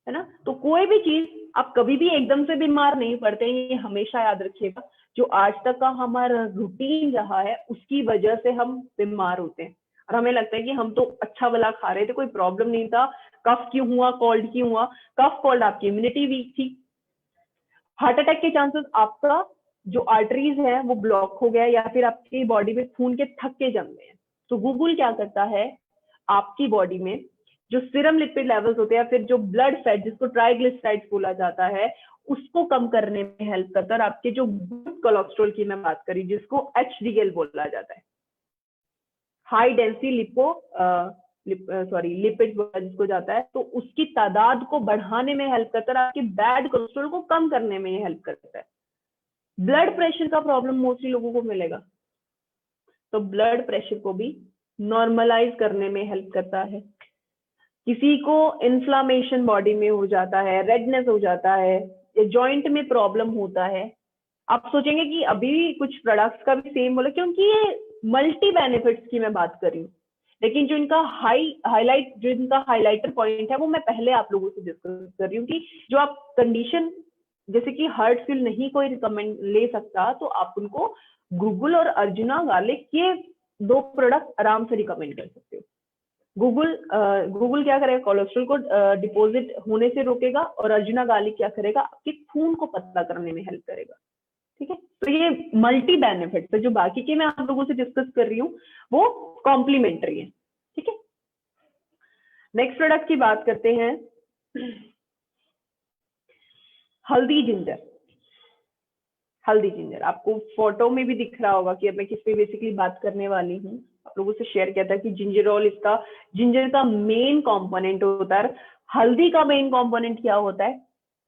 है ना। तो कोई भी चीज, आप कभी भी एकदम से बीमार नहीं पड़ते, ये हमेशा याद रखिएगा। जो आज तक का हमारा रूटीन रहा है उसकी वजह से हम बीमार होते हैं और हमें लगता है कि हम तो अच्छा भला खा रहे थे, कोई प्रॉब्लम नहीं था, कफ क्यों हुआ, कोल्ड क्यों हुआ, कफ कोल्ड आपकी इम्यूनिटी वीक थी। हार्ट अटैक के चांसेस, आपका जो आर्टरीज है वो ब्लॉक हो गया या फिर आपकी बॉडी में खून के थक्के जम गए हैं। तो गूगल क्या करता है, आपकी बॉडी में जो सीरम लिपिड लेवल्स होते हैं, फिर जो ब्लड फैट जिसको ट्राइग्लिसराइड्स बोला जाता है, उसको कम करने में हेल्प करता है। और आपके जो गुड कोलेस्ट्रॉल की मैं बात करी, जिसको एचडीएल बोला जाता है, हाई डेंसिटी लिपिड जिसको जाता है, तो उसकी तादाद को बढ़ाने में हेल्प करता है, आपकी बैड कोलेस्ट्रॉल को कम करने में हेल्प करता है। ब्लड प्रेशर का प्रॉब्लम मोस्टली लोगों को मिलेगा, तो ब्लड प्रेशर को भी नॉर्मलाइज करने में हेल्प करता है। किसी को इन्फ्लामेशन बॉडी में हो जाता है, रेडनेस हो जाता है, या जॉइंट में प्रॉब्लम होता है, आप सोचेंगे कि अभी कुछ प्रोडक्ट्स का भी सेम बोला, क्योंकि ये मल्टी बेनिफिट्स की मैं बात कर रही हूँ, लेकिन जो इनका हाइलाइटर पॉइंट है वो मैं पहले आप लोगों से डिस्कस कर रही हूँ कि जो आप कंडीशन जैसे कि हार्ट फील नहीं कोई रिकमेंड ले सकता, तो आप उनको गूगल और अर्जुना गार्लिक ये 2 प्रोडक्ट आराम से रिकमेंड कर सकते हो। गूगल क्या करेगा, कोलेस्ट्रॉल को डिपॉजिट होने से रोकेगा, और अर्जुना गार्लिक क्या करेगा, आपके खून को पतला करने में हेल्प करेगा। ठीक है, तो ये मल्टी बेनिफिट्स है, जो बाकी के मैं आप लोगों से डिस्कस कर रही हूँ वो कॉम्प्लीमेंट्री है। ठीक है, नेक्स्ट प्रोडक्ट की बात करते हैं, हल्दी जिंजर। हल्दी जिंजर आपको फोटो में भी दिख रहा होगा कि अब मैं किस पे बेसिकली बात करने वाली हूँ। आप लोगों से शेयर किया था कि जिंजरॉल इसका जिंजर का मेन कंपोनेंट होता है। हल्दी का मेन कंपोनेंट क्या होता है,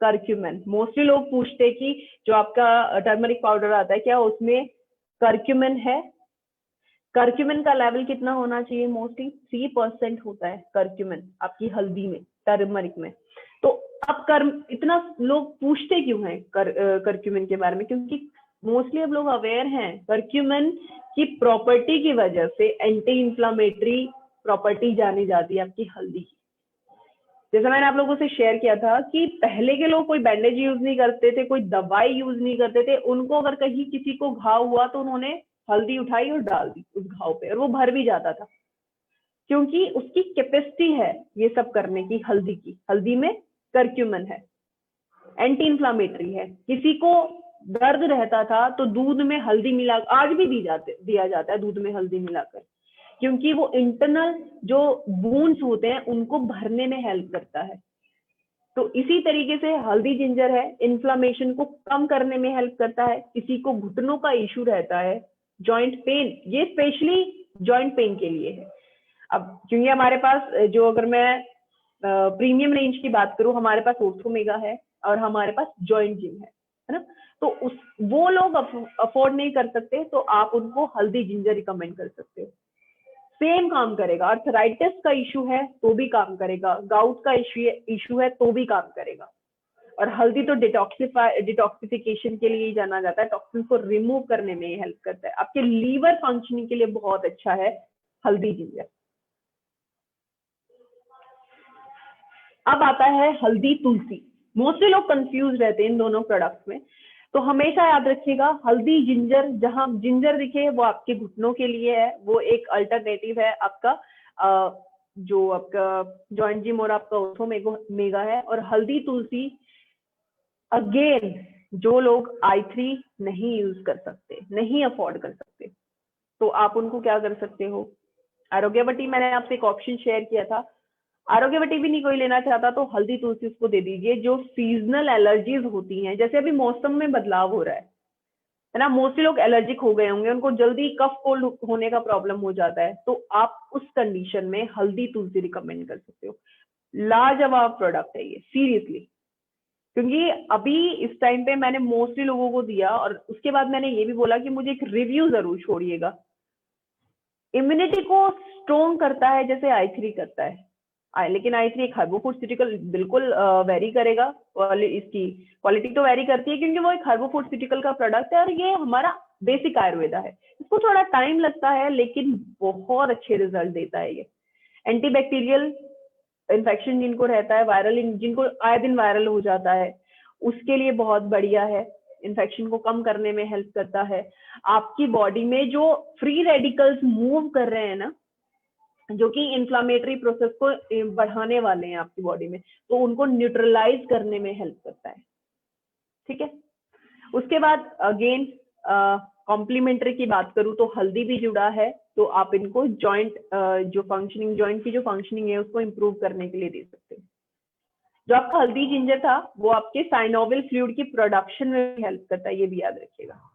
कर्क्यूमिन। मोस्टली लोग पूछते हैं कि जो आपका टर्मरिक पाउडर आता है क्या उसमें कर्क्यूमिन है। कर्क्यूमिन का लेवल कितना होना चाहिए, मोस्टली 3% होता है कर्क्यूमिन आपकी हल्दी में, टर्मरिक में। तो अब इतना लोग पूछते क्यों हैं कर्क्यूमिन के बारे में, क्योंकि मोस्टली अब लोग अवेयर हैं कर्क्यूमिन की प्रॉपर्टी की वजह से एंटी इंफ्लामेटरी प्रॉपर्टी जानी जाती है आपकी हल्दी की। जैसा मैंने आप लोगों से शेयर किया था कि पहले के लोग कोई बैंडेज यूज नहीं करते थे, कोई दवाई यूज नहीं करते थे, उनको अगर कहीं किसी को घाव हुआ तो उन्होंने हल्दी उठाई और डाल दी उस घाव पे, और वो भर भी जाता था, क्योंकि उसकी कैपेसिटी है ये सब करने की। हल्दी की, हल्दी में कर्क्यूमिन है, एंटी इंफ्लामेटरी है। किसी को दर्द रहता था तो दूध में हल्दी मिला, आज भी दिया जाता है दूध में हल्दी मिलाकर, क्योंकि वो इंटरनल जो वुंड्स होते हैं उनको भरने में हेल्प करता है। तो इसी तरीके से हल्दी जिंजर है, इन्फ्लामेशन को कम करने में हेल्प करता है। किसी को घुटनों का इशू रहता है, जॉइंट पेन, ये स्पेशली जॉइंट पेन के लिए है। अब क्योंकि हमारे पास जो, अगर मैं प्रीमियम रेंज की बात करूं, हमारे पास ओर्थोमेगा है और हमारे पास जॉइंट जिम है ना, तो वो लोग अफोर्ड नहीं कर सकते, तो आप उनको हल्दी जिंजर रिकमेंड कर सकते हो। सेम काम करेगा। अर्थराइटिस का इशू है तो भी काम करेगा, गाउट का इशू है तो भी काम करेगा। और हल्दी तो डिटॉक्सिफिकेशन के लिए ही जाना जाता है, टॉक्सिन को रिमूव करने में हेल्प करता है। आपके लीवर फंक्शनिंग के लिए बहुत अच्छा है हल्दी जिंजर। अब आता है हल्दी तुलसी। मोस्टली लोग कंफ्यूज रहते हैं इन दोनों प्रोडक्ट्स में, तो हमेशा याद रखिएगा हल्दी जिंजर, जहां जिंजर दिखे वो आपके घुटनों के लिए है, वो एक अल्टरनेटिव है आपका जो आपका जॉइंट जिम और आपका ओर्थोमेगा है। और हल्दी तुलसी अगेन जो लोग i3 नहीं यूज कर सकते, नहीं अफोर्ड कर सकते, तो आप उनको क्या कर सकते हो, आरोग्यवटी मैंने आपसे एक ऑप्शन शेयर किया था, आरोग्यवटी भी नहीं कोई लेना चाहता तो हल्दी तुलसी उसको दे दीजिए। जो सीजनल एलर्जीज होती हैं, जैसे अभी मौसम में बदलाव हो रहा है ना, मोस्टली लोग एलर्जिक हो गए होंगे, उनको जल्दी कफ कोल्ड होने का प्रॉब्लम हो जाता है, तो आप उस कंडीशन में हल्दी तुलसी रिकमेंड कर सकते हो। लाजवाब प्रोडक्ट है ये सीरियसली, क्योंकि अभी इस टाइम पे मैंने मोस्टली लोगों को दिया, और उसके बाद मैंने ये भी बोला कि मुझे एक रिव्यू जरूर छोड़िएगा। इम्यूनिटी को स्ट्रॉन्ग करता है जैसे i3 करता है, लेकिन i3 एक हार्बोफोर्टिकल बिल्कुल वेरी करेगा, इसकी क्वालिटी तो वेरी करती है क्योंकि वो एक हार्बोफोर्टिकल का प्रोडक्ट है, और ये हमारा बेसिक आयुर्वेदा है। इसको थोड़ा टाइम लगता है लेकिन बहुत अच्छे रिजल्ट देता है ये। एंटीबैक्टीरियल इन्फेक्शन जिनको रहता है, वायरल, जिनको आए दिन वायरल हो जाता है, उसके लिए बहुत बढ़िया है। इन्फेक्शन को कम करने में हेल्प करता है। आपकी बॉडी में जो फ्री रेडिकल्स मूव कर रहे हैं ना, जो कि इन्फ्लामेटरी प्रोसेस को बढ़ाने वाले हैं आपकी बॉडी में, तो उनको न्यूट्रलाइज करने में हेल्प करता है। ठीक है, उसके बाद अगेन कॉम्प्लीमेंट्री की बात करूं तो हल्दी भी जुड़ा है, तो आप इनको जॉइंट जो फंक्शनिंग, जॉइंट की जो फंक्शनिंग है उसको इंप्रूव करने के लिए दे सकते हैं। जो आपका हल्दी जिंजर था वो आपके साइनोविल फ्लूइड की प्रोडक्शन में हेल्प करता है, ये भी याद रखिएगा।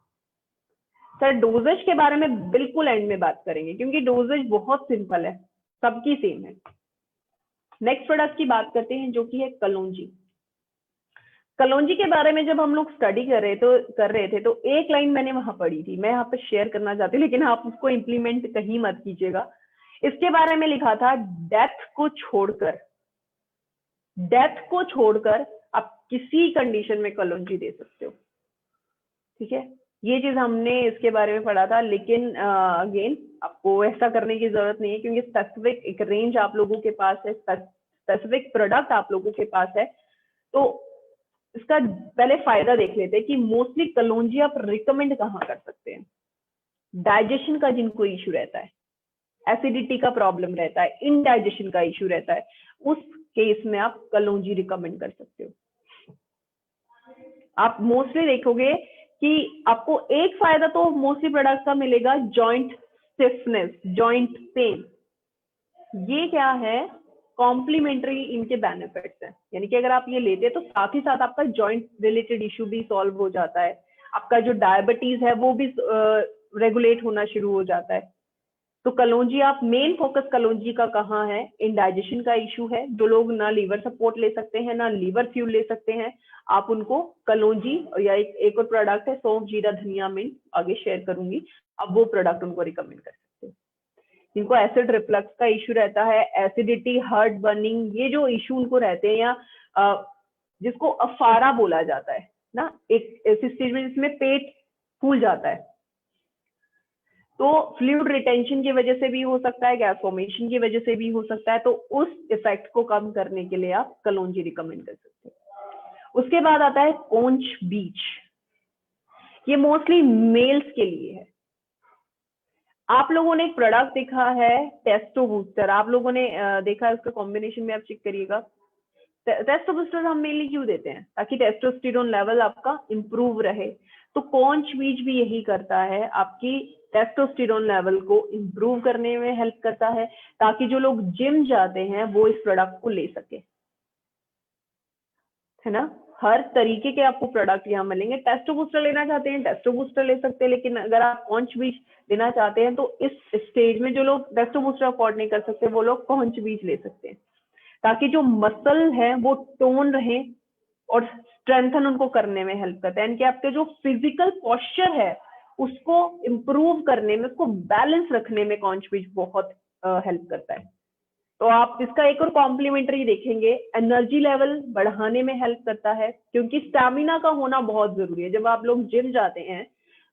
सर डोजेज के बारे में बिल्कुल एंड में बात करेंगे, क्योंकि डोजेज बहुत सिंपल है, सबकी सेम है। नेक्स्ट प्रोडक्ट की बात करते हैं जो कि है कलौंजी। कलौंजी के बारे में जब हम लोग स्टडी कर रहे थे तो एक लाइन मैंने वहां पढ़ी थी, मैं यहाँ पे शेयर करना चाहती हूँ, लेकिन आप उसको इम्प्लीमेंट कहीं मत कीजिएगा। इसके बारे में लिखा था, डेथ को छोड़कर आप किसी कंडीशन में कलौंजी दे सकते हो। ठीक है, ये चीज हमने इसके बारे में पढ़ा था, लेकिन अगेन आपको ऐसा करने की जरूरत नहीं है, क्योंकि स्पेसिफिक एक रेंज आप लोगों के पास है, स्पेसिफिक प्रोडक्ट आप लोगों के पास है। तो इसका पहले फायदा देख लेते हैं कि मोस्टली कलौंजी आप रिकमेंड कहाँ कर सकते हैं। डाइजेशन का जिनको इश्यू रहता है, एसिडिटी का प्रॉब्लम रहता है, इनडाइजेशन का इश्यू रहता है, उस केस में आप कलौंजी रिकमेंड कर सकते हो। आप मोस्टली देखोगे कि आपको एक फायदा तो मोस्टली प्रोडक्ट का मिलेगा, जॉइंट स्टिफनेस, जॉइंट पेन। ये क्या है, कॉम्प्लीमेंट्री इनके बेनिफिट्स हैं, यानी कि अगर आप ये लेते हैं तो साथ ही साथ आपका जॉइंट रिलेटेड इश्यू भी सॉल्व हो जाता है, आपका जो डायबिटीज है वो भी रेगुलेट होना शुरू हो जाता है। तो कलौंजी, आप मेन फोकस कलौंजी का कहाँ है, इंडाइजेशन का इशू है, जो लोग ना लीवर सपोर्ट ले सकते हैं ना लीवर फ्यूल ले सकते हैं, आप उनको कलौंजी या एक और प्रोडक्ट है सौंफ जीरा धनिया मिंट, आगे शेयर करूंगी, अब वो प्रोडक्ट उनको रिकमेंड कर सकते हैं। जिनको एसिड रिफ्लक्स का इशू रहता है, एसिडिटी, हार्ट बर्निंग, ये जो इशू उनको रहते हैं, या जिसको अफारा बोला जाता है ना, एक ऐसी स्टेज में जिसमें पेट फूल जाता है, तो फ्लूइड रिटेंशन की वजह से भी हो सकता है, गैस फॉर्मेशन की वजह से भी हो सकता है, तो उस इफेक्ट को कम करने के लिए आप कलौंजी रिकमेंड कर सकते हैं। उसके बाद आता है कोंच बीच, ये मोस्टली मेल्स के लिए है। आप लोगों ने एक प्रोडक्ट देखा है टेस्टो बूस्टर, आप लोगों ने देखा है, उसका कॉम्बिनेशन में आप चेक करिएगा। टेस्टो बूस्टर हम मेनली क्यों देते हैं, ताकि टेस्टोस्टेरोन लेवल आपका इंप्रूव रहे। तो कोंच बीज भी यही करता है, आपकी टेस्टोस्टेरोन लेवल को इंप्रूव करने में हेल्प करता है, ताकि जो लोग जिम जाते हैं वो इस प्रोडक्ट को ले सके, है ना। हर तरीके के आपको प्रोडक्ट यहाँ मिलेंगे। टेस्टो बूस्टर लेना चाहते हैं टेस्टो बूस्टर ले सकते हैं, लेकिन अगर आप कोंच बीज लेना चाहते हैं तो इस स्टेज में जो लोग टेस्टो बूस्टर अफोर्ड नहीं कर सकते वो लोग कोंच बीज ले सकते हैं, ताकि जो मसल है वो टोन रहे और स्ट्रेंथन उनको करने में हेल्प करता है, यानी कि आपके जो फिजिकल पोस्चर है उसको इम्प्रूव करने में, उसको बैलेंस रखने में कोंच बीज बहुत हेल्प करता है। तो आप इसका एक और कॉम्प्लीमेंट्री देखेंगे, एनर्जी लेवल बढ़ाने में हेल्प करता है, क्योंकि स्टैमिना का होना बहुत जरूरी है। जब आप लोग जिम जाते हैं,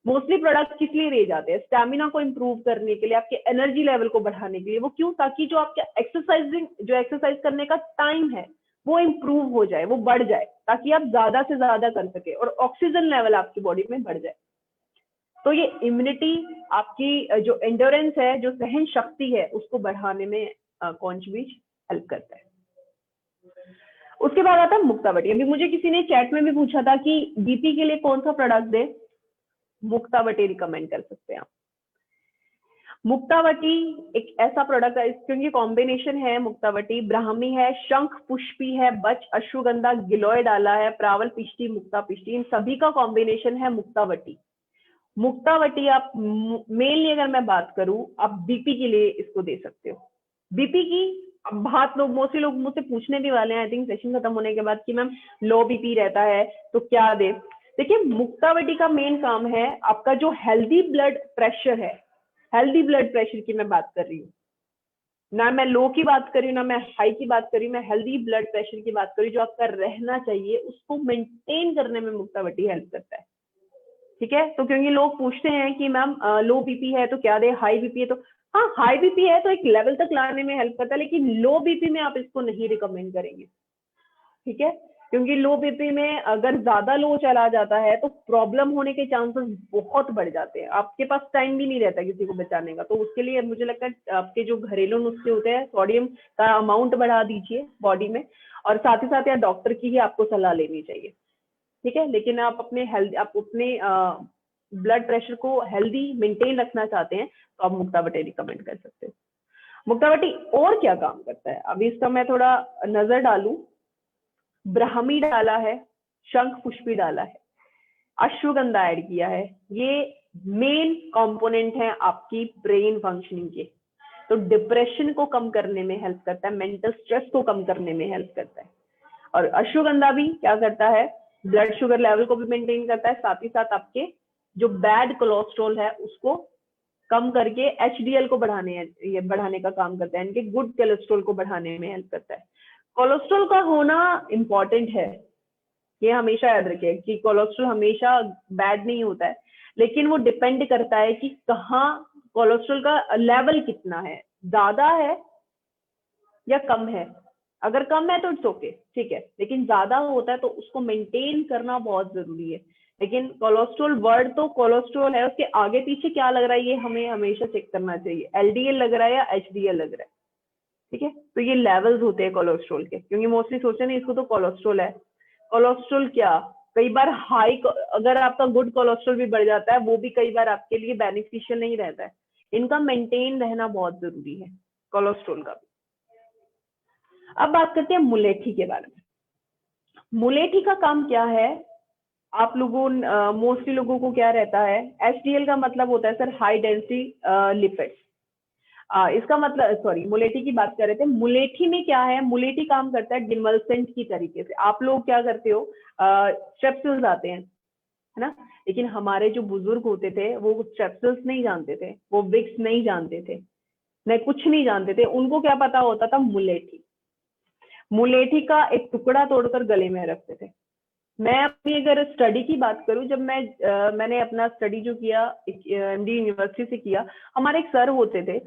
मोस्टली प्रोडक्ट किस लिए ले जाते हैं, स्टैमिना को इंप्रूव करने के लिए, आपके एनर्जी लेवल को बढ़ाने के लिए। वो क्यों, ताकि जो आपका एक्सरसाइज करने का टाइम है वो इंप्रूव हो जाए, वो बढ़ जाए, ताकि आप ज्यादा से ज्यादा कर सके और ऑक्सीजन लेवल आपकी बॉडी में बढ़ जाए। तो ये इम्यूनिटी, आपकी जो एंडोरेंस है, जो सहन शक्ति है, उसको बढ़ाने में कोंच बीज हेल्प करता है। उसके बाद आता है मुक्तावटी। अभी मुझे किसी ने चैट में भी पूछा था कि बीपी के लिए कौन सा प्रोडक्ट दे, मुक्तावटी रिकमेंड कर सकते हैं आप। मुक्तावटी एक ऐसा प्रोडक्ट है, क्योंकि कॉम्बिनेशन है, मुक्तावटी ब्राह्मी है, शंख पुष्पी है, बच अश्वगंधा, गिलोय डाला है, प्रावल पिष्टी, मुक्ता पिष्टी, इन सभी का कॉम्बिनेशन है मुक्तावटी। मुक्तावटी आप मेनली अगर मैं बात करूं, आप बीपी के लिए इसको दे सकते हो। बीपी की अब बहुत लोग, मोस्टली लोग मुझसे पूछने भी वाले हैं आई थिंक सेशन खत्म होने के बाद कि मैम लो बीपी रहता है तो क्या दे। देखिए, मुक्तावटी का मेन काम है आपका जो हेल्दी ब्लड प्रेशर है, हेल्दी ब्लड प्रेशर की मैं बात कर रही हूँ, ना मैं लो की बात कर रही हूँ ना मैं हाई की बात कर रही हूँ, मैं हेल्दी ब्लड प्रेशर की बात कर रही हूँ, जो आपका रहना चाहिए उसको मेंटेन करने में मुक्तावटी हेल्प करता है। ठीक है, तो क्योंकि लोग पूछते हैं कि मैम लो बीपी है तो क्या दे, हाई बीपी है तो, हाँ हाई बीपी है तो एक लेवल तक लाने में हेल्प करता है, लेकिन लो बीपी में आप इसको नहीं रिकमेंड करेंगे। ठीक है, क्योंकि लो बीपी में अगर ज्यादा लो चला जाता है तो प्रॉब्लम होने के चांसेस बहुत बढ़ जाते हैं, आपके पास टाइम भी नहीं रहता किसी को बचाने का। तो उसके लिए मुझे लगता है आपके जो घरेलू नुस्खे होते हैं, सोडियम का अमाउंट बढ़ा दीजिए बॉडी में, और साथ ही साथ या डॉक्टर की ही आपको सलाह लेनी चाहिए। ठीक है, लेकिन आप अपने ब्लड प्रेशर को हेल्दी मेंटेन रखना चाहते हैं तो आप मुक्तावटी रिकमेंड कर सकते हो। मुक्तावटी और क्या काम करता है, अभी इसका मैं थोड़ा नजर डालूं। ब्राह्मी डाला है, शंख पुष्पी डाला है, अश्वगंधा ऐड किया है, ये मेन कंपोनेंट है आपकी ब्रेन फंक्शनिंग के। तो डिप्रेशन को कम करने में हेल्प करता है, मेंटल स्ट्रेस को कम करने में हेल्प करता है। और अश्वगंधा भी क्या करता है, ब्लड शुगर लेवल को भी मेंटेन करता है, साथ ही साथ आपके जो बैड कोलेस्ट्रॉल है उसको कम करके एचडीएल को बढ़ाने का काम करता है, इनके गुड कोलेस्ट्रॉल को बढ़ाने में हेल्प करता है। कोलेस्ट्रॉल का होना इंपॉर्टेंट है, ये हमेशा याद रखिए कि कोलेस्ट्रॉल हमेशा बैड नहीं होता है, लेकिन वो डिपेंड करता है कि कहाँ कोलेस्ट्रॉल का लेवल कितना है, ज्यादा है या कम है। अगर कम है तो इट्स ओके, ठीक है, लेकिन ज्यादा होता है तो उसको मेंटेन करना बहुत जरूरी है। लेकिन कोलेस्ट्रॉल वर्ड तो कोलेस्ट्रॉल है, उसके आगे पीछे क्या लग रहा है ये हमें हमेशा चेक करना चाहिए, एलडीएल लग रहा है या एचडीएल लग रहा है, ठीक है। तो ये लेवल्स होते हैं कोलेस्ट्रॉल के, क्योंकि मोस्टली सोचते नहीं इसको तो कोलेस्ट्रॉल है। कोलेस्ट्रॉल क्या, कई बार हाई, अगर आपका गुड कोलेस्ट्रॉल भी बढ़ जाता है वो भी कई बार आपके लिए बेनिफिशियल नहीं रहता है। इनका मेंटेन रहना बहुत जरूरी है, कोलेस्ट्रॉल का भी। अब बात करते हैं मुलेठी के बारे में। मुलेठी का काम क्या है, आप लोगों मोस्टली लोगों को क्या रहता है, एचडीएल का मतलब होता है सर हाई डेंसिटी लिपिड्स। इसका मतलब, सॉरी, मुलेठी की बात कर रहे थे। मुलेठी में क्या है, मुलेठी काम करता है डिमल्सेंट की तरीके से। आप लोग क्या करते हो, स्ट्रेप्सिल्स आते हैं, है ना, लेकिन हमारे जो बुजुर्ग होते थे वो स्ट्रेप्सिल्स नहीं जानते थे, वो विक्स नहीं जानते थे, नहीं कुछ नहीं जानते थे, उनको क्या पता होता था, मुलेठी। मुलेठी का एक टुकड़ा तोड़कर गले में रखते थे। मैं अपनी अगर स्टडी की बात करूं, जब मैंने अपना स्टडी जो किया एमडी यूनिवर्सिटी से किया, हमारे एक सर होते थे,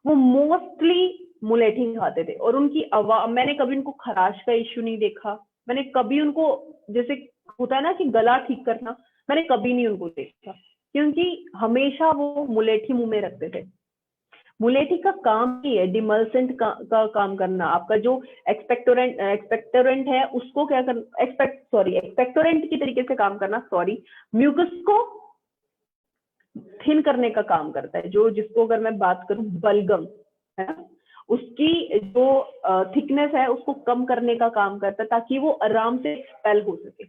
वो मोस्टली मुलेठी खाते थे, और उनकी आवाज, मैंने कभी उनको खराश का इश्यू नहीं देखा, मैंने कभी उनको, जैसे होता है ना कि गला ठीक करना, मैंने कभी नहीं उनको देखा, क्योंकि हमेशा वो मुलेठी मुंह में रखते थे। मुलेठी का काम ही है डिमल्सेंट का काम करना। आपका जो एक्सपेक्टोरेंट है उसको क्या करना, एक्सपेक्टोरेंट की तरीके से काम करना, म्यूकस को थिन करने का काम करता है। जो जिसको अगर मैं बात करूं बलगम, है ना, उसकी जो थिकनेस है उसको कम करने का काम करता है, ताकि वो आराम से एक्सपेल हो सके।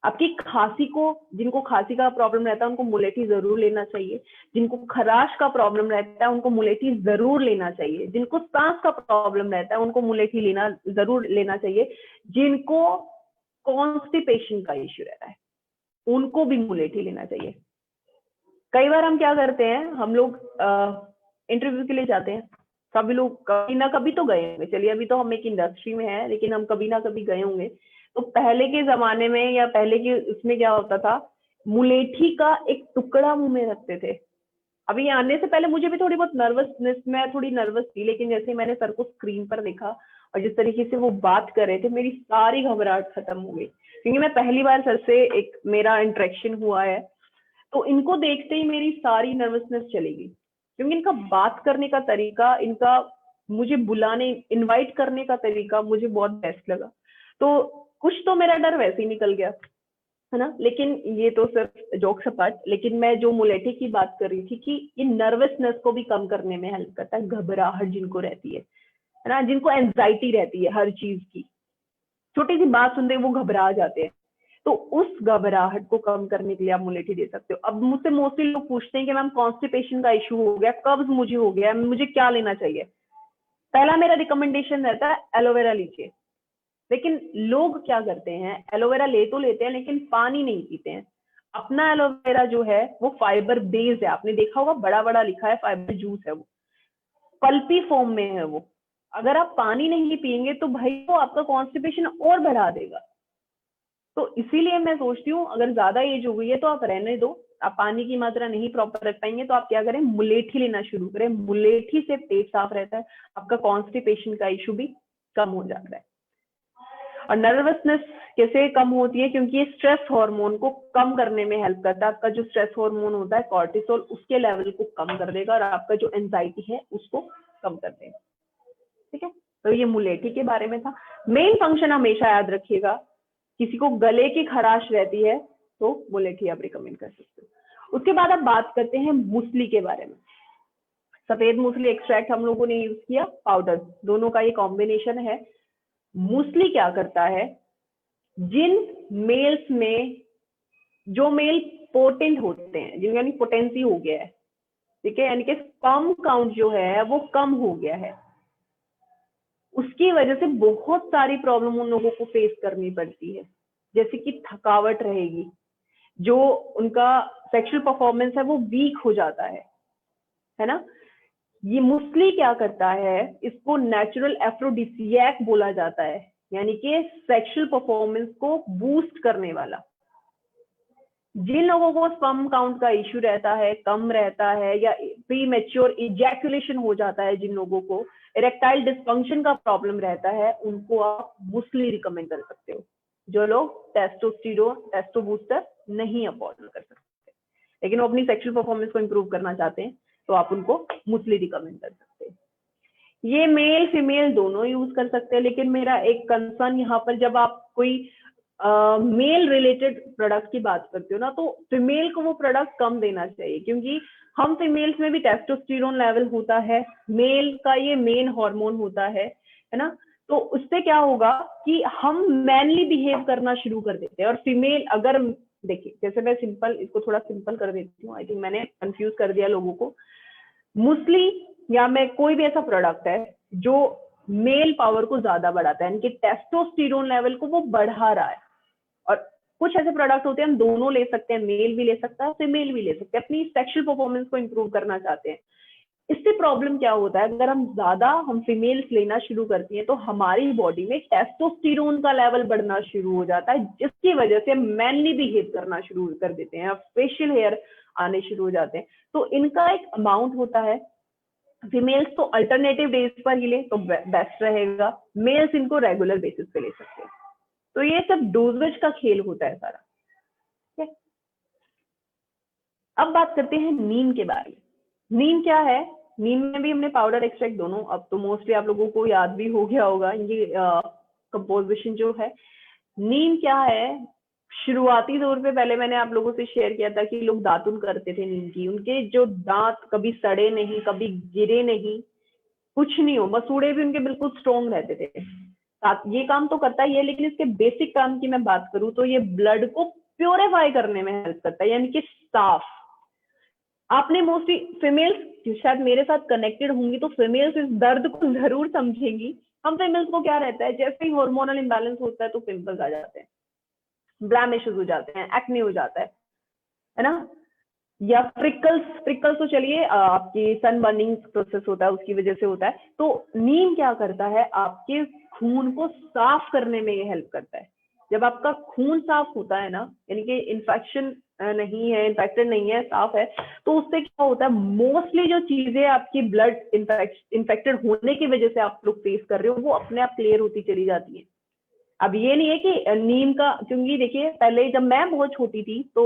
आपकी खांसी को, जिनको खांसी का प्रॉब्लम रहता है उनको मुलेठी जरूर लेना चाहिए, जिनको खराश का प्रॉब्लम रहता है उनको मुलेठी जरूर लेना चाहिए, जिनको सांस का प्रॉब्लम रहता है उनको मुलेठी जरूर लेना चाहिए, जिनको कॉन्स्टिपेशन का इश्यू रहता है उनको भी मुलेठी लेना चाहिए। कई बार हम क्या करते हैं, हम लोग इंटरव्यू के लिए जाते हैं, सभी लोग कभी ना कभी तो गए होंगे, चलिए अभी तो हम एक इंडस्ट्री में है, लेकिन हम कभी ना कभी गए होंगे। तो पहले के जमाने में या पहले के उसमें क्या होता था, मुलेठी का एक टुकड़ा मुंह में रखते थे। अभी आने से पहले मुझे भी थोड़ी बहुत नर्वसनेस, मैं थोड़ी नर्वस थी, लेकिन जैसे मैंने सर को स्क्रीन पर देखा और जिस तरीके से वो बात कर रहे थे, मेरी सारी घबराहट खत्म हो गई, क्योंकि मैं पहली बार सर से एक मेरा इंटरेक्शन हुआ है। तो इनको देखते ही मेरी सारी नर्वसनेस चली गई, क्योंकि इनका बात करने का तरीका, इनका मुझे बुलाने, इनवाइट करने का तरीका मुझे बहुत बेस्ट लगा। तो कुछ तो मेरा डर वैसे ही निकल गया, है ना। लेकिन ये तो सिर्फ जोक सपाट, लेकिन मैं जो मुलेठी की बात कर रही थी कि ये नर्वसनेस को भी कम करने में हेल्प करता है, घबराहट जिनको रहती है ना, जिनको एंजाइटी रहती है हर चीज की, छोटी सी बात सुनते ही वो घबरा जाते हैं, तो उस घबराहट को कम करने के लिए आप मुलेठी दे सकते हो। अब मुझसे मोस्टली लोग पूछते हैं कि मैम कॉन्स्टिपेशन का इशू हो गया, कब्ज मुझे हो गया, मुझे क्या लेना चाहिए। पहला मेरा रिकमेंडेशन रहता है एलोवेरा लीजिए, लेकिन लोग क्या करते हैं, एलोवेरा ले तो लेते हैं लेकिन पानी नहीं पीते हैं। अपना एलोवेरा जो है वो फाइबर बेस्ड है, आपने देखा होगा बड़ा बड़ा लिखा है फाइबर जूस है, वो पल्पी फॉर्म में है वो। अगर आप पानी नहीं पिएंगे तो भाई वो आपका कॉन्स्टिपेशन और बढ़ा देगा। तो इसीलिए मैं सोचती हूँ अगर ज्यादा एज हो गई है तो आप रहने दो, आप पानी की मात्रा नहीं प्रॉपर रख पाएंगे तो आप क्या करें, मुलेठी लेना शुरू करें। मुलेठी से पेट साफ रहता है, आपका कॉन्स्टिपेशन का इशू भी कम हो जाता है। और नर्वसनेस कैसे कम होती है, क्योंकि ये स्ट्रेस हार्मोन को कम करने में हेल्प करता है। आपका जो स्ट्रेस हार्मोन होता है कॉर्टिसोल, उसके लेवल को कम कर देगा और आपका जो एंजाइटी है उसको कम कर देगा, ठीक है। तो ये मुलेठी के बारे में था। मेन फंक्शन हमेशा याद रखिएगा, किसी को गले की खराश रहती है तो मुलेठी आप रिकमेंड कर सकते हो। उसके बाद अब बात करते हैं मूसली के बारे में। सफेद मूसली एक्सट्रैक्ट हम लोगों ने यूज किया, पाउडर, दोनों का ये कॉम्बिनेशन है। मूसली क्या करता है, जिन मेल्स में, जो मेल पोटेंट होते हैं, जिनका यानी पोटेंसी हो गया है, ठीक है, यानी कि स्पर्म काउंट जो है वो कम हो गया है, उसकी वजह से बहुत सारी प्रॉब्लम उन लोगों को फेस करनी पड़ती है। जैसे कि थकावट रहेगी, जो उनका सेक्सुअल परफॉर्मेंस है वो वीक हो जाता है ना। ये मुस्ली क्या करता है, इसको नेचुरल एफ्रोडिसियक बोला जाता है, यानी कि सेक्सुअल परफॉर्मेंस को बूस्ट करने वाला। जिन लोगों को स्पर्म काउंट का इश्यू रहता है, कम रहता है, या प्री मैच्योर इजैकुलेशन हो जाता है, जिन लोगों को इरेक्टाइल डिस्फंक्शन का प्रॉब्लम रहता है, उनको आप मुस्ली रिकमेंड कर सकते हो। जो लोग टेस्टोस्टेरोन टेस्टो बूस्टर नहीं अफोर्ड कर सकते लेकिन वो अपनी सेक्सुअल परफॉर्मेंस को इंप्रूव करना चाहते हैं, तो आप उनको मुस्ली रिकमेंड कर सकते हैं। ये मेल फीमेल दोनों यूज कर सकते हैं, लेकिन मेरा एक कंसर्न यहाँ पर, जब आप कोई मेल रिलेटेड प्रोडक्ट की बात करते हो ना, तो फीमेल को वो प्रोडक्ट कम देना चाहिए, क्योंकि हम फीमेल्स में भी टेस्टोस्टेरोन लेवल होता है, मेल का ये मेन हार्मोन होता है ना। तो उससे क्या होगा कि हम मैनली बिहेव करना शुरू कर देते हैं। और फीमेल अगर देखिए, जैसे मैं सिंपल इसको थोड़ा सिंपल कर देती हूँ, आई थिंक मैंने कंफ्यूज कर दिया लोगों को। मुस्ली या मैं कोई भी ऐसा प्रोडक्ट है जो मेल पावर को ज्यादा बढ़ाता है, यानी कि टेस्टोस्टेरोन लेवल को वो बढ़ा रहा है। और कुछ ऐसे प्रोडक्ट होते हैं हम दोनों ले सकते हैं, मेल भी ले सकता है, फीमेल भी ले सकते हैं, अपनी सेक्सुअल परफॉर्मेंस को इंप्रूव करना चाहते हैं। इससे प्रॉब्लम क्या होता है, अगर हम फीमेल्स लेना शुरू करती हैं, तो हमारी बॉडी में टेस्टोस्टेरोन का लेवल बढ़ना शुरू हो जाता है, जिसकी वजह से मैनली बिहेव करना शुरू कर देते हैं, फेशियल हेयर आने शुरू हो जाते हैं। तो इनका एक अमाउंट होता है। फीमेल्स तो अल्टरनेटिव डेज पर ही ले तो बेस्ट रहेगा, मेल्स इनको रेगुलर बेसिस पे ले सकते हैं। तो ये सब डोजेज का खेल होता है सारा। ठीक है, अब बात करते हैं नीम के बारे में। नीम क्या है, नीम में भी हमने पाउडर एक्सट्रैक्ट दोनों, अब तो मोस्टली आप लोगों को याद भी हो गया होगा ये कंपोजिशन जो है। नीम क्या है, शुरुआती दौर पे पहले मैंने आप लोगों से शेयर किया था कि लोग दातुन करते थे नीम की, उनके जो दांत कभी सड़े नहीं, कभी गिरे नहीं, कुछ नहीं हो, मसूड़े भी उनके बिल्कुल स्ट्रॉन्ग रहते थे। ये काम तो करता ही है, लेकिन इसके बेसिक काम की मैं बात करूं तो ये ब्लड को प्योरीफाई करने में हेल्प करता है, यानी कि साफ। आपने मोस्टली फीमेल्स शायद मेरे साथ कनेक्टेड होंगी, तो फीमेल्स इस दर्द को जरूर समझेंगी। हम फीमेल्स को क्या रहता है, जैसे ही हार्मोनल इंबैलेंस होता है तो पिंपल्स आ जाते हैं, ब्लैमिशेस हो जाते हैं, एक्ने हो जाता है ना, या फ्रिकल्स तो चलिए आपकी सन बर्निंग प्रोसेस होता है उसकी वजह से होता है। तो नीम क्या करता है, आपके खून को साफ करने में ये हेल्प करता है। जब आपका खून साफ होता है ना, यानी कि इन्फेक्शन नहीं है, इन्फेक्टेड नहीं है, साफ है, तो उससे क्या होता है, मोस्टली जो चीजें आपकी ब्लड इन्फेक्टेड होने की वजह से आप लोग फेस कर रहे हो, वो अपने आप क्लियर होती चली जाती है। अब ये नहीं है कि नीम का, क्योंकि देखिए पहले जब मैं बहुत छोटी थी तो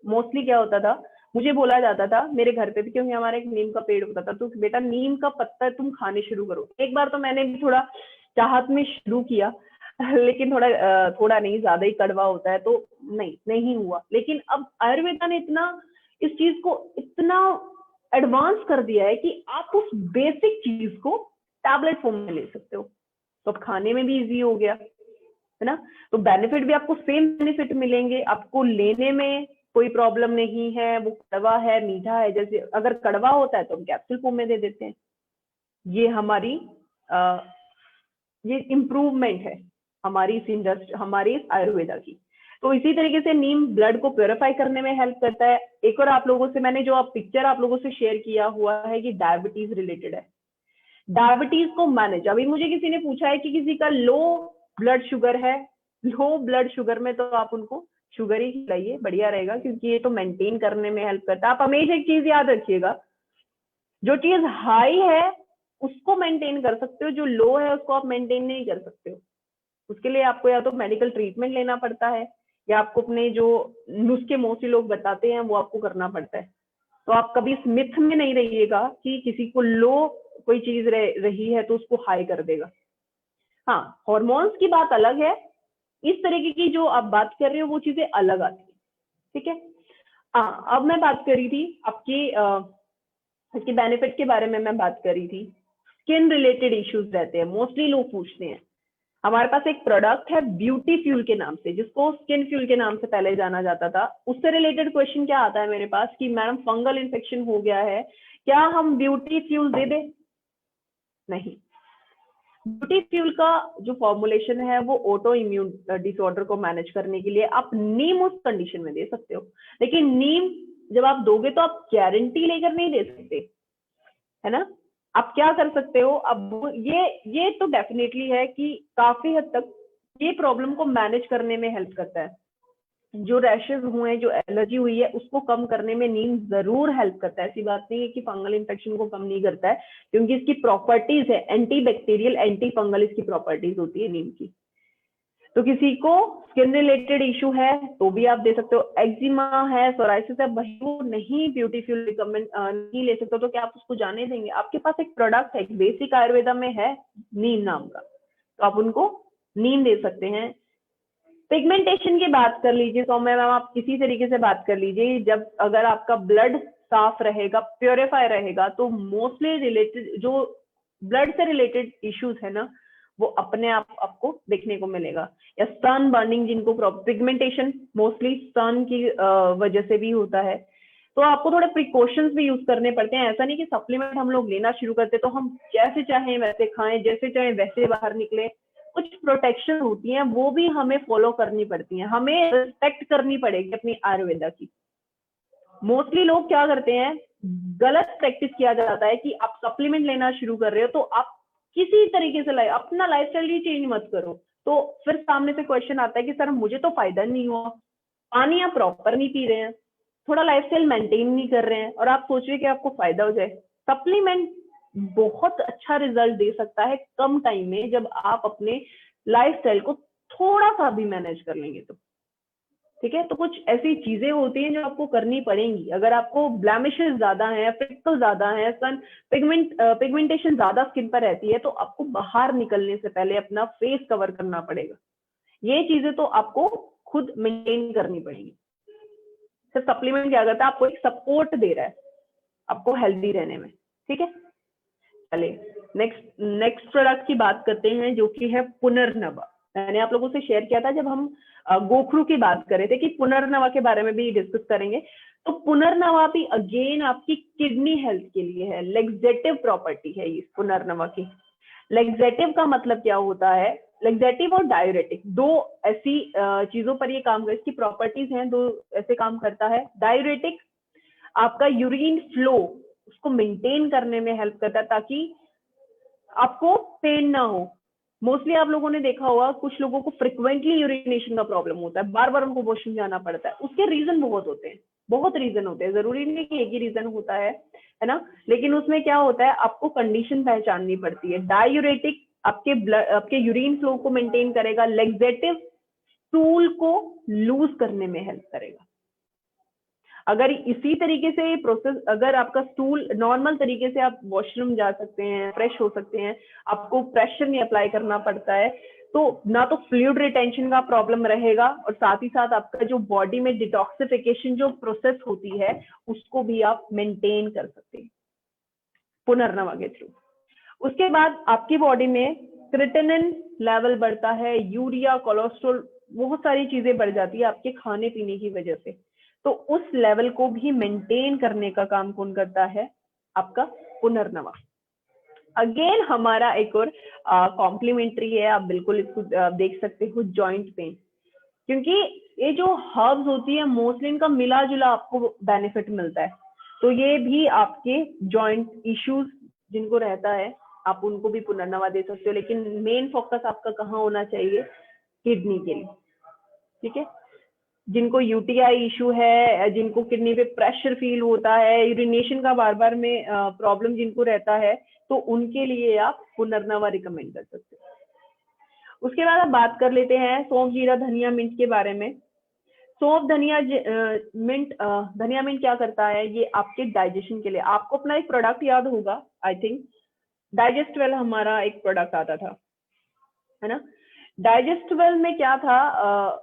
मोस्टली क्या होता था, मुझे बोला जाता था मेरे घर पे भी, क्योंकि हमारे एक नीम का पेड़ होता था, तो बेटा नीम का पत्ता तुम खाने शुरू करो। एक बार तो मैंने भी थोड़ा चाहत में शुरू किया, लेकिन थोड़ा नहीं, ज्यादा ही कड़वा होता है, तो नहीं हुआ। लेकिन अब आयुर्वेदा ने इस चीज को इतना एडवांस कर दिया है कि आप उस बेसिक चीज को टैबलेट फॉर्म में ले सकते हो, तो अब खाने में भी इजी हो गया, है ना। तो बेनिफिट भी आपको सेम बेनिफिट मिलेंगे, आपको लेने में कोई प्रॉब्लम नहीं है। वो कड़वा है, मीठा है, जैसे अगर कड़वा होता है तो हम कैप्सूल फॉर्म में दे देते हैं। ये हमारी ये इम्प्रूवमेंट है हमारी इस इंडस्ट्री, हमारी इस आयुर्वेदा की। तो इसी तरीके से नीम ब्लड को प्योरीफाई करने में हेल्प करता है। एक और आप लोगों से मैंने जो पिक्चर आप लोगों से शेयर किया हुआ है कि डायबिटीज रिलेटेड है, डायबिटीज को मैनेज, अभी मुझे किसी ने पूछा है कि किसी का लो ब्लड शुगर है, लो ब्लड शुगर में तो आप उनको शुगर ही खिलाइए, बढ़िया रहेगा, क्योंकि ये तो मेंटेन करने में हेल्प करता है। आप हमेशा एक चीज याद रखिएगा, जो चीज हाई है उसको मेंटेन कर सकते हो, जो लो है उसको आप मेंटेन नहीं कर सकते हो। उसके लिए आपको या तो मेडिकल ट्रीटमेंट लेना पड़ता है, या आपको अपने जो नुस्खे मोस्टली लोग बताते हैं वो आपको करना पड़ता है। तो आप कभी इस मिथ में नहीं रहिएगा कि किसी को लो कोई चीज रही है तो उसको हाई कर देगा। हाँ, हॉर्मोन्स की बात अलग है, इस तरीके की जो आप बात कर रहे हो वो चीजें अलग आती है। ठीक है, हाँ, अब मैं बात करी थी आपकी इसके बेनिफिट के बारे में मैं बात करी थी। स्किन रिलेटेड इश्यूज रहते हैं, मोस्टली लोग पूछते हैं। हमारे पास एक प्रोडक्ट है ब्यूटी फ्यूल के नाम से, जिसको स्किन फ्यूल के नाम से पहले जाना जाता था। उससे रिलेटेड क्वेश्चन क्या आता है मेरे पास कि मैडम फंगल इन्फेक्शन हो गया है, क्या हम ब्यूटी फ्यूल दे दें? नहीं, ब्यूटी फ्यूल का जो फॉर्मुलेशन है वो ऑटो इम्यून डिसऑर्डर को मैनेज करने के लिए आप नीम उस कंडीशन में दे सकते हो, लेकिन नीम जब आप दोगे तो आप गारंटी लेकर नहीं दे सकते, है ना। आप क्या कर सकते हो, अब ये तो डेफिनेटली है कि काफी हद तक ये प्रॉब्लम को मैनेज करने में हेल्प करता है। जो रैशेज हुए हैं, जो एलर्जी हुई है, उसको कम करने में नीम जरूर हेल्प करता है। ऐसी बात नहीं है कि फंगल इन्फेक्शन को कम नहीं करता है, क्योंकि इसकी प्रॉपर्टीज है, एंटी बैक्टीरियल एंटी फंगल इसकी प्रॉपर्टीज होती है नीम की। तो किसी को स्किन रिलेटेड इशू है तो भी आप दे सकते हो, एक्जिमा है, सोराइसिस है, वही वो नहीं ब्यूटी फ्यूल रिकमेंड नहीं ले सकते हो, तो क्या आप उसको जाने देंगे? आपके पास एक प्रोडक्ट है, बेसिक आयुर्वेदा में है नीम नाम का, तो आप उनको नीम दे सकते हैं। पिगमेंटेशन की बात कर लीजिए सौम्या मैम, आप किसी तरीके से बात कर लीजिए, जब अगर आपका ब्लड साफ रहेगा, प्योरीफाई रहेगा, तो मोस्टली रिलेटेड जो ब्लड से रिलेटेड इश्यूज है ना, वो अपने आप आपको देखने को मिलेगा। या सन बर्निंग, जिनको पिगमेंटेशन मोस्टली सन की वजह से भी होता है, तो आपको थोड़े प्रिकॉशंस भी यूज करने पड़ते हैं। ऐसा नहीं कि सप्लीमेंट हम लोग लेना शुरू करते तो हम जैसे चाहें वैसे खाएं, जैसे चाहें वैसे बाहर निकले। कुछ प्रोटेक्शन होती हैं, वो भी हमें फॉलो करनी पड़ती हैं, हमें रिस्पेक्ट करनी पड़ेगी अपनी आयुर्वेदा की। मोस्टली लोग क्या करते हैं, गलत प्रैक्टिस किया जाता है कि आप सप्लीमेंट लेना शुरू कर रहे हो तो आप किसी तरीके से अपना लाइफस्टाइल ही चेंज मत करो। तो फिर सामने से क्वेश्चन आता है कि सर मुझे तो फायदा नहीं हुआ, पानी आप प्रॉपर नहीं पी रहे हैं, थोड़ा लाइफस्टाइल मेंटेन नहीं कर रहे हैं, और आप सोच रहे कि आपको फायदा हो जाए। सप्लीमेंट बहुत अच्छा रिजल्ट दे सकता है कम टाइम में, जब आप अपने लाइफस्टाइल को थोड़ा सा भी मैनेज कर लेंगे तो। ठीक है, तो कुछ ऐसी चीजें होती हैं जो आपको करनी पड़ेंगी। अगर आपको ब्लैमिशेस ज्यादा हैं, फ्रिक्कल ज्यादा हैं, सन पिगमेंटेशन ज्यादा स्किन पर रहती है, तो आपको बाहर निकलने से पहले अपना फेस कवर करना पड़ेगा। ये चीजें तो आपको खुद मेंटेन करनी पड़ेगी। सिर्फ सप्लीमेंट क्या करता है, आपको एक सपोर्ट दे रहा है आपको हेल्दी रहने में। ठीक है, चलिए नेक्स्ट प्रोडक्ट की बात करते हैं, जो कि है पुनर्नवा। मैंने आप लोगों से शेयर किया था जब हम गोखरू की बात कर रहे थे कि पुनर्नवा के बारे में भी डिस्कस करेंगे। तो पुनर्नवा भी अगेन आपकी किडनी हेल्थ के लिए है, लेग्जेटिव प्रॉपर्टी है इस पुनर्नवा की। लेग्जेटिव का मतलब क्या होता है, लेग्जेटिव और डायूरेटिक दो ऐसी चीजों पर ये काम कर, इसकी प्रॉपर्टीज हैं, दो ऐसे काम करता है। डायूरेटिक आपका यूरिन फ्लो उसको मेंटेन करने में हेल्प करता है, ताकि आपको पेन ना हो। मोस्टली आप लोगों ने देखा होगा कुछ लोगों को फ्रिक्वेंटली यूरिनेशन का प्रॉब्लम होता है, बार बार उनको वॉशरूम जाना पड़ता है। उसके रीजन बहुत होते हैं, बहुत रीजन होते हैं, जरूरी नहीं कि एक ही रीजन होता है ना। लेकिन उसमें क्या होता है, आपको कंडीशन पहचाननी पड़ती है। डायूरेटिक आपके यूरिन फ्लो को मेंटेन करेगा, लेग्जेटिव स्टूल को लूज करने में हेल्प करेगा। अगर इसी तरीके से प्रोसेस, अगर आपका स्टूल नॉर्मल तरीके से आप वॉशरूम जा सकते हैं, फ्रेश हो सकते हैं, आपको प्रेशर नहीं अप्लाई करना पड़ता है, तो ना तो फ्लूइड रिटेंशन का प्रॉब्लम रहेगा, और साथ ही साथ आपका जो बॉडी में डिटॉक्सिफिकेशन जो प्रोसेस होती है उसको भी आप मेंटेन कर सकते हैं पुनर्नवा के थ्रू। उसके बाद आपकी बॉडी में क्रिएटिनिन लेवल बढ़ता है, यूरिया, कोलेस्ट्रॉल, बहुत सारी चीजें बढ़ जाती है आपके खाने पीने की वजह से। तो उस लेवल को भी मेंटेन करने का काम कौन करता है, आपका पुनर्नवा। अगेन हमारा एक और कॉम्प्लीमेंट्री है, आप बिल्कुल इसको देख सकते हो, जॉइंट पेन। क्योंकि ये जो हर्ब्स होती है मोस्टली इनका मिला जुला आपको बेनिफिट मिलता है, तो ये भी आपके जॉइंट इश्यूज जिनको रहता है आप उनको भी पुनर्नवा दे सकते हो। लेकिन मेन फोकस आपका कहाँ होना चाहिए, किडनी के लिए। ठीक है, जिनको यूटीआई इशू है, जिनको किडनी पे प्रेशर फील होता है, यूरिनेशन का बार बार में प्रॉब्लम जिनको रहता है, तो उनके लिए आप पुनर्नवा रिकमेंड कर सकते हो। उसके बाद आप बात कर लेते हैं सौंफ, जीरा, धनिया, मिंट के बारे में। सौंफ, धनिया, मिंट, धनिया मिंट क्या करता है, ये आपके डाइजेशन के लिए। आपको अपना एक प्रोडक्ट याद होगा, आई थिंक डाइजेस्टवेल हमारा एक प्रोडक्ट आता था, है ना। डाइजेस्टेबल में क्या था,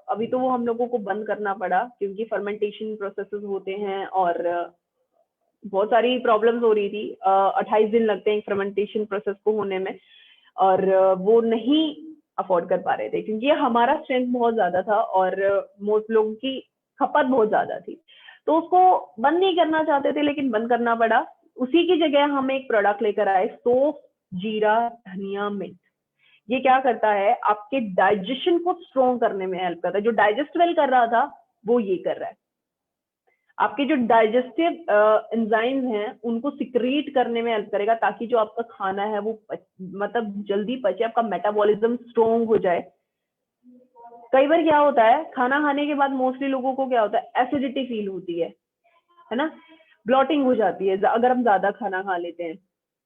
अभी तो वो हम लोगों को बंद करना पड़ा क्योंकि फर्मेंटेशन प्रोसेसेस होते हैं और बहुत सारी प्रॉब्लम्स हो रही थी। 28 दिन लगते हैं फर्मेंटेशन प्रोसेस को होने में, और वो नहीं अफोर्ड कर पा रहे थे क्योंकि हमारा स्ट्रेंथ बहुत ज्यादा था और मोस्ट लोगों की खपत बहुत ज्यादा थी, तो उसको बंद नहीं करना चाहते थे, लेकिन बंद करना पड़ा। उसी की जगह हम एक प्रोडक्ट लेकर आए, सौंफ, जीरा, धनिया, मिंट। ये क्या करता है, आपके डाइजेशन को स्ट्रॉन्ग करने में हेल्प करता है। जो डाइजेस्ट वेल कर रहा था वो ये कर रहा है। आपके जो डाइजेस्टिव एंजाइम्स हैं उनको सिक्रीट करने में हेल्प करेगा, ताकि जो आपका खाना है वो मतलब जल्दी पचे, आपका मेटाबॉलिज्म स्ट्रॉन्ग हो जाए। कई बार क्या होता है, खाना खाने के बाद मोस्टली लोगों को क्या होता है, एसिडिटी फील होती है ना, ब्लॉटिंग हो जाती है अगर हम ज्यादा खाना खा लेते हैं।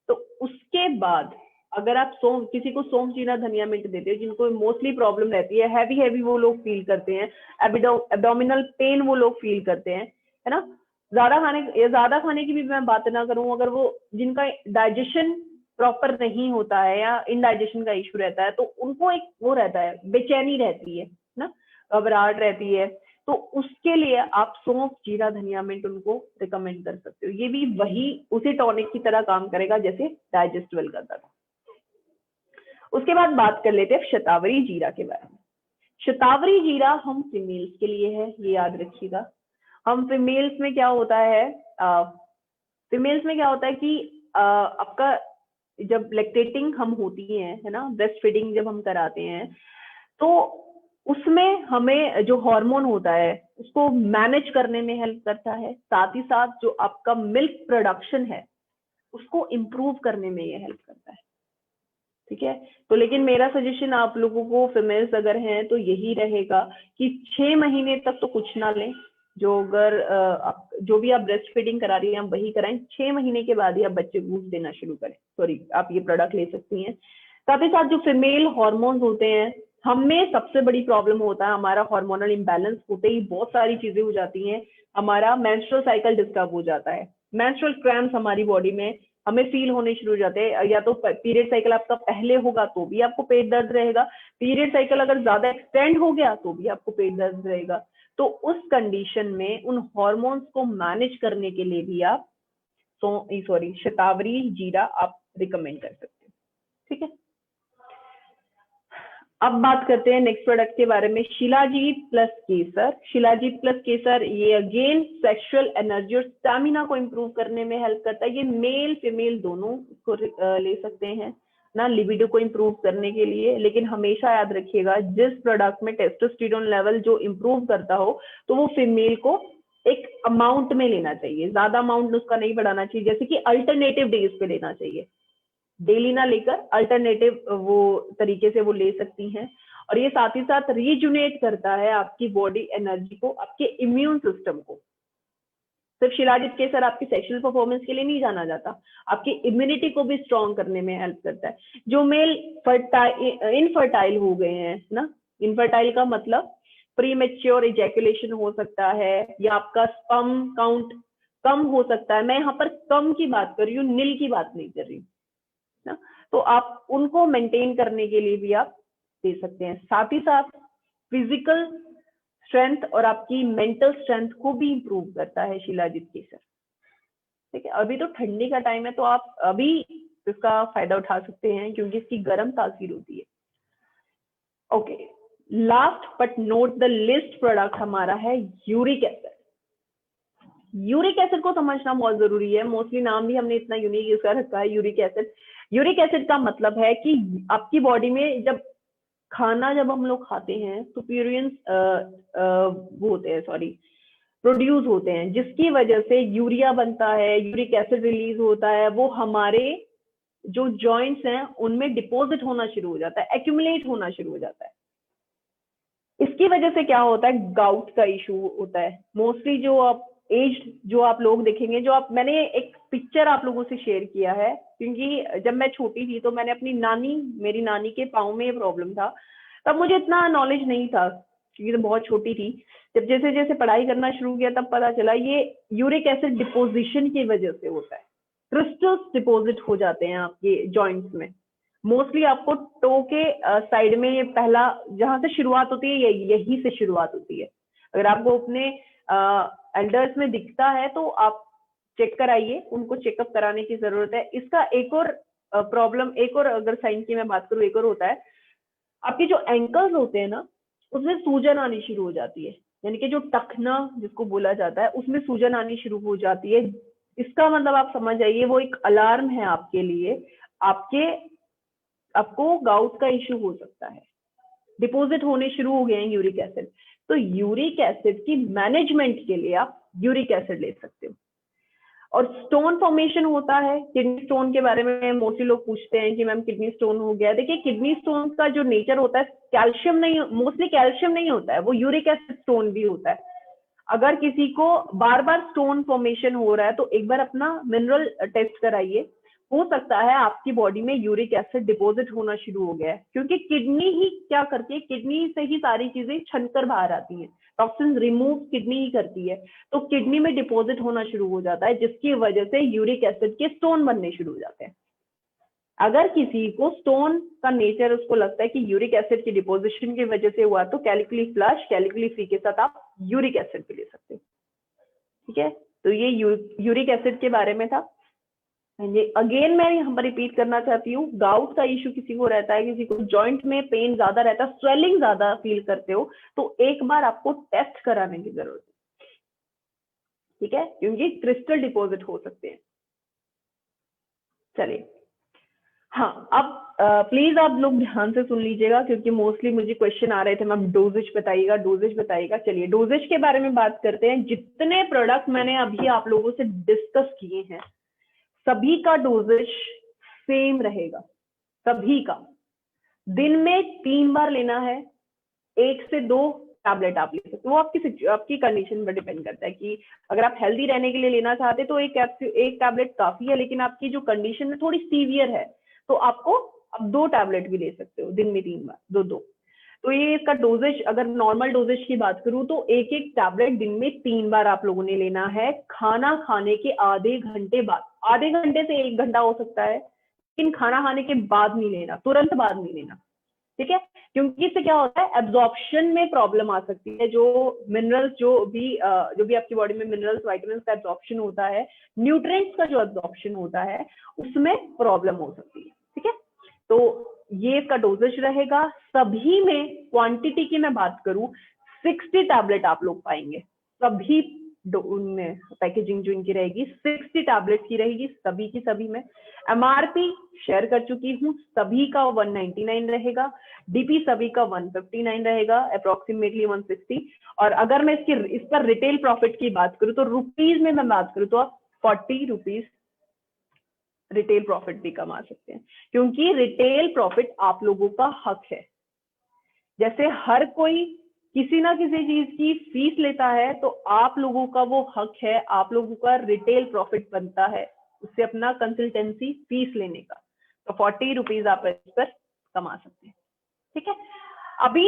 तो उसके बाद अगर आप किसी को सौंफ जीरा धनिया मिंट देते हो, जिनको मोस्टली प्रॉब्लम रहती है, हैवी वो लोग फील करते हैं, एब्डोमिनल पेन वो लोग फील करते हैं, है ना। ज्यादा खाने की भी मैं बात ना करूं, अगर वो जिनका डाइजेशन प्रॉपर नहीं होता है या इनडाइजेशन का इशू रहता है, तो उनको एक वो रहता है, बेचैनी रहती है ना, घबराहट रहती है। तो उसके लिए आप सौंफ जीरा धनिया मिंट उनको रिकमेंड कर सकते हो। ये भी वही उसी टॉनिक की तरह काम करेगा जैसे डाइजेस्टिवल करता था। उसके बाद बात कर लेते हैं शतावरी जीरा के बारे में। शतावरी जीरा हम फीमेल्स के लिए है, ये याद रखिएगा। हम फीमेल्स में क्या होता है, कि आपका जब लैक्टेटिंग हम होती है ना, ब्रेस्ट फीडिंग जब हम कराते हैं, तो उसमें हमें जो हार्मोन होता है उसको मैनेज करने में हेल्प करता है। साथ ही साथ जो आपका मिल्क प्रोडक्शन है उसको इम्प्रूव करने में ये हेल्प करता है। ठीक है, तो लेकिन मेरा सजेशन आप लोगों को, फीमेल्स अगर हैं, तो यही रहेगा कि 6 महीने तक तो कुछ ना लें। जो भी आप ब्रेस्ट फीडिंग करा रही हैं आप वही कराएं। 6 महीने के बाद ही आप बच्चे को दूध देना शुरू करें। सॉरी, आप ये प्रोडक्ट ले सकती हैं। साथ ही साथ जो फीमेल हॉर्मोन्स होते हैं, हमें सबसे बड़ी प्रॉब्लम होता है, हमारा हार्मोनल इम्बैलेंस होते ही बहुत सारी चीजें हो जाती हैं। हमारा मेंस्ट्रुअल साइकिल डिस्टर्ब हो जाता है, मेंस्ट्रुअल क्रैम्प्स हमारी बॉडी में हमें फील होने शुरू हो जाते हैं। या तो पीरियड साइकिल आपका पहले होगा तो भी आपको पेट दर्द रहेगा, पीरियड साइकिल अगर ज्यादा एक्सटेंड हो गया तो भी आपको पेट दर्द रहेगा। तो उस कंडीशन में उन हॉर्मोन्स को मैनेज करने के लिए भी आप शतावरी जीरा आप रिकमेंड कर सकते हैं। ठीक है, अब बात करते हैं नेक्स्ट प्रोडक्ट के बारे में, शिलाजीत प्लस केसर। शिलाजीत प्लस केसर ये अगेन सेक्सुअल एनर्जी और स्टैमिना को इम्प्रूव करने में हेल्प करता है। ये मेल फीमेल दोनों को ले सकते हैं ना, लिबिडो को इम्प्रूव करने के लिए। लेकिन हमेशा याद रखिएगा, जिस प्रोडक्ट में टेस्टोस्टेरोन लेवल जो इम्प्रूव करता हो, तो वो फीमेल को एक अमाउंट में लेना चाहिए, ज्यादा अमाउंट उसका नहीं बढ़ाना चाहिए। जैसे कि अल्टरनेटिव डेज पे लेना चाहिए, डेली ना लेकर अल्टरनेटिव वो तरीके से वो ले सकती हैं। और ये साथ ही साथ रीजुनेट करता है आपकी बॉडी एनर्जी को, आपके इम्यून सिस्टम को। सिर्फ शिलाजीत केसर आपकी सेक्सुअल परफॉर्मेंस के लिए नहीं जाना जाता, आपकी इम्यूनिटी को भी स्ट्रॉन्ग करने में हेल्प करता है। जो मेल इनफर्टाइल हो गए हैं ना, इनफर्टाइल का मतलब प्रीमेच्योर इजैकुलेशन हो सकता है, या आपका स्पर्म काउंट कम हो सकता है। मैं यहाँ पर कम की बात कर रही हूँ, नील की बात नहीं कर रही ना। तो आप उनको मेंटेन करने के लिए भी आप दे सकते हैं। साथ ही साथ फिजिकल स्ट्रेंथ और आपकी मेंटल स्ट्रेंथ को भी इंप्रूव करता है शिलाजीत केसर। ठीक है, अभी तो ठंडी का टाइम है, तो आप अभी इसका फायदा उठा सकते हैं क्योंकि इसकी गर्म तासीर होती है। Okay, last but not the list product हमारा है यूरिक एसिड। यूरिक एसिड को समझना बहुत जरूरी है, मोस्टली नाम भी हमने इतना यूनिक यूज कर रखा है, यूरिक एसिड। यूरिक एसिड का मतलब है कि आपकी बॉडी में जब हम लोग खाते हैं तो प्यूरियंस वो होते हैं, प्रोड्यूस होते हैं, जिसकी वजह से यूरिया बनता है, यूरिक एसिड रिलीज होता है। वो हमारे जो जॉइंट्स हैं उनमें डिपॉजिट होना शुरू हो जाता है, एक्यूमुलेट होना शुरू हो जाता है। इसकी वजह से क्या होता है, गाउट का इशू होता है। मोस्टली जो आप जो आप लोग देखेंगे, मैंने एक पिक्चर आप लोगों से शेयर किया है, क्योंकि जब मैं छोटी थी तो मैंने मेरी नानी के पाँव में ये प्रॉब्लम था। तब मुझे इतना नॉलेज नहीं था क्योंकि तो बहुत छोटी थी। जब जैसे जैसे पढ़ाई करना शुरू किया तब पता चला ये यूरिक एसिड डिपोजिशन की वजह से होता है। क्रिस्टल्स डिपोजिट हो जाते हैं आपके जॉइंट्स में। मोस्टली आपको टो के साइड में ये पहला जहां से शुरुआत होती है, यही से शुरुआत होती है। अगर आपको अपने एल्डर्स में दिखता है तो आप चेक कराइए, उनको चेकअप कराने की जरूरत है। इसका एक और प्रॉब्लम, एक और अगर साइन की मैं बात करूँ, एक और होता है, आपके जो एंकल्स होते हैं ना उसमें सूजन आनी शुरू हो जाती है, यानी कि जो टखना जिसको बोला जाता है उसमें सूजन आनी शुरू हो जाती है। इसका मतलब आप समझ जाइए वो एक अलार्म है आपके लिए, आपके आपको गाउट का इश्यू हो सकता है, डिपॉजिट होने शुरू हो गए हैं यूरिक एसिड, तो यूरिक एसिड की मैनेजमेंट के लिए आप यूरिक एसिड ले सकते हो। और स्टोन फॉर्मेशन होता है, किडनी स्टोन के बारे में मोस्टली लोग पूछते हैं कि मैम किडनी स्टोन हो गया। देखिए किडनी स्टोन का जो नेचर होता है कैल्शियम नहीं, मोस्टली कैल्शियम नहीं होता है, वो यूरिक एसिड स्टोन भी होता है। अगर किसी को बार बार स्टोन फॉर्मेशन हो रहा है तो एक बार अपना मिनरल टेस्ट कराइए, हो सकता है आपकी बॉडी में यूरिक एसिड डिपॉजिट होना शुरू हो गया है, क्योंकि किडनी ही क्या करती है, किडनी से ही सारी चीजें छनकर बाहर आती हैं, टॉक्सिन रिमूव किडनी ही करती है, तो किडनी में डिपॉजिट होना शुरू हो जाता है, जिसकी वजह से यूरिक एसिड के स्टोन बनने शुरू हो जाते हैं। अगर किसी को स्टोन का नेचर उसको लगता है कि यूरिक एसिड की डिपोजिशन की वजह से हुआ, तो कैलिकली फ्लश, कैलिकली फ्री के साथ आप यूरिक एसिड भी ले सकते हैं। ठीक है, तो ये यूरिक एसिड के बारे में था। अगेन मैं यहाँ पर रिपीट करना चाहती हूँ, गाउट का इश्यू किसी को रहता है, किसी को जॉइंट में पेन ज्यादा रहता है, स्वेलिंग ज्यादा फील करते हो, तो एक बार आपको टेस्ट कराने की जरूरत है। ठीक है, क्योंकि क्रिस्टल डिपॉजिट हो सकते हैं। चलिए, हाँ, अब प्लीज आप लोग ध्यान से सुन लीजिएगा, क्योंकि मोस्टली मुझे क्वेश्चन आ रहे थे मैम डोजेज बताइएगा, डोजेज बताइएगा। चलिए डोजेज के बारे में बात करते हैं। जितने प्रोडक्ट मैंने अभी आप लोगों से डिस्कस किए हैं, सभी का डोजेज सेम रहेगा, सभी का। दिन में 3 बार लेना है, 1 से 2 टैबलेट आप ले सकते हो। वो आपकी कंडीशन पर डिपेंड करता है कि अगर आप हेल्दी रहने के लिए लेना चाहते हैं तो एक टैबलेट काफी है, लेकिन आपकी जो कंडीशन है थोड़ी सीवियर है तो आपको आप 2 टैबलेट भी ले सकते हो, दिन में 3 बार, 2-2। तो ये इसका डोजेज, अगर नॉर्मल डोजेज की बात करूं तो एक टैबलेट दिन में 3 बार आप लोगों ने लेना है, खाना खाने के आधे घंटे बाद। आधे घंटे से 1 घंटा हो सकता है, लेकिन खाना खाने के बाद नहीं लेना, तुरंत बाद नहीं लेना। ठीक है, क्योंकि इससे क्या होता है, एब्जॉर्प्शन में प्रॉब्लम आ सकती है। जो मिनरल्स, जो भी आपकी बॉडी में मिनरल्स, वाइटामिन का एब्जॉर्प्शन होता है, न्यूट्रिएंट्स का जो एब्जॉर्प्शन होता है, उसमें प्रॉब्लम हो सकती है। ठीक है, तो ये इसका डोजेज रहेगा। सभी में क्वांटिटी की मैं बात करूं, 60 टैबलेट आप लोग पाएंगे, सभी उनमें पैकेजिंग जो इनकी रहेगी 60 टैबलेट की रहेगी, सभी की सभी में। एमआरपी शेयर कर चुकी हूँ, सभी का 199 रहेगा, डीपी सभी का 159 रहेगा, अप्रोक्सीमेटली 160। और अगर मैं इस पर रिटेल प्रॉफिट की बात करूं तो रुपीज में मैं बात करूं तो आप 40 रुपीज रिटेल प्रॉफिट भी कमा सकते हैं, क्योंकि रिटेल प्रॉफिट आप लोगों का हक है। जैसे हर कोई किसी ना किसी चीज की फीस लेता है, तो आप लोगों का वो हक है, आप लोगों का रिटेल प्रॉफिट बनता है उससे अपना कंसल्टेंसी फीस लेने का। तो 40 रुपीज आप इस पर कमा सकते हैं। ठीक है, अभी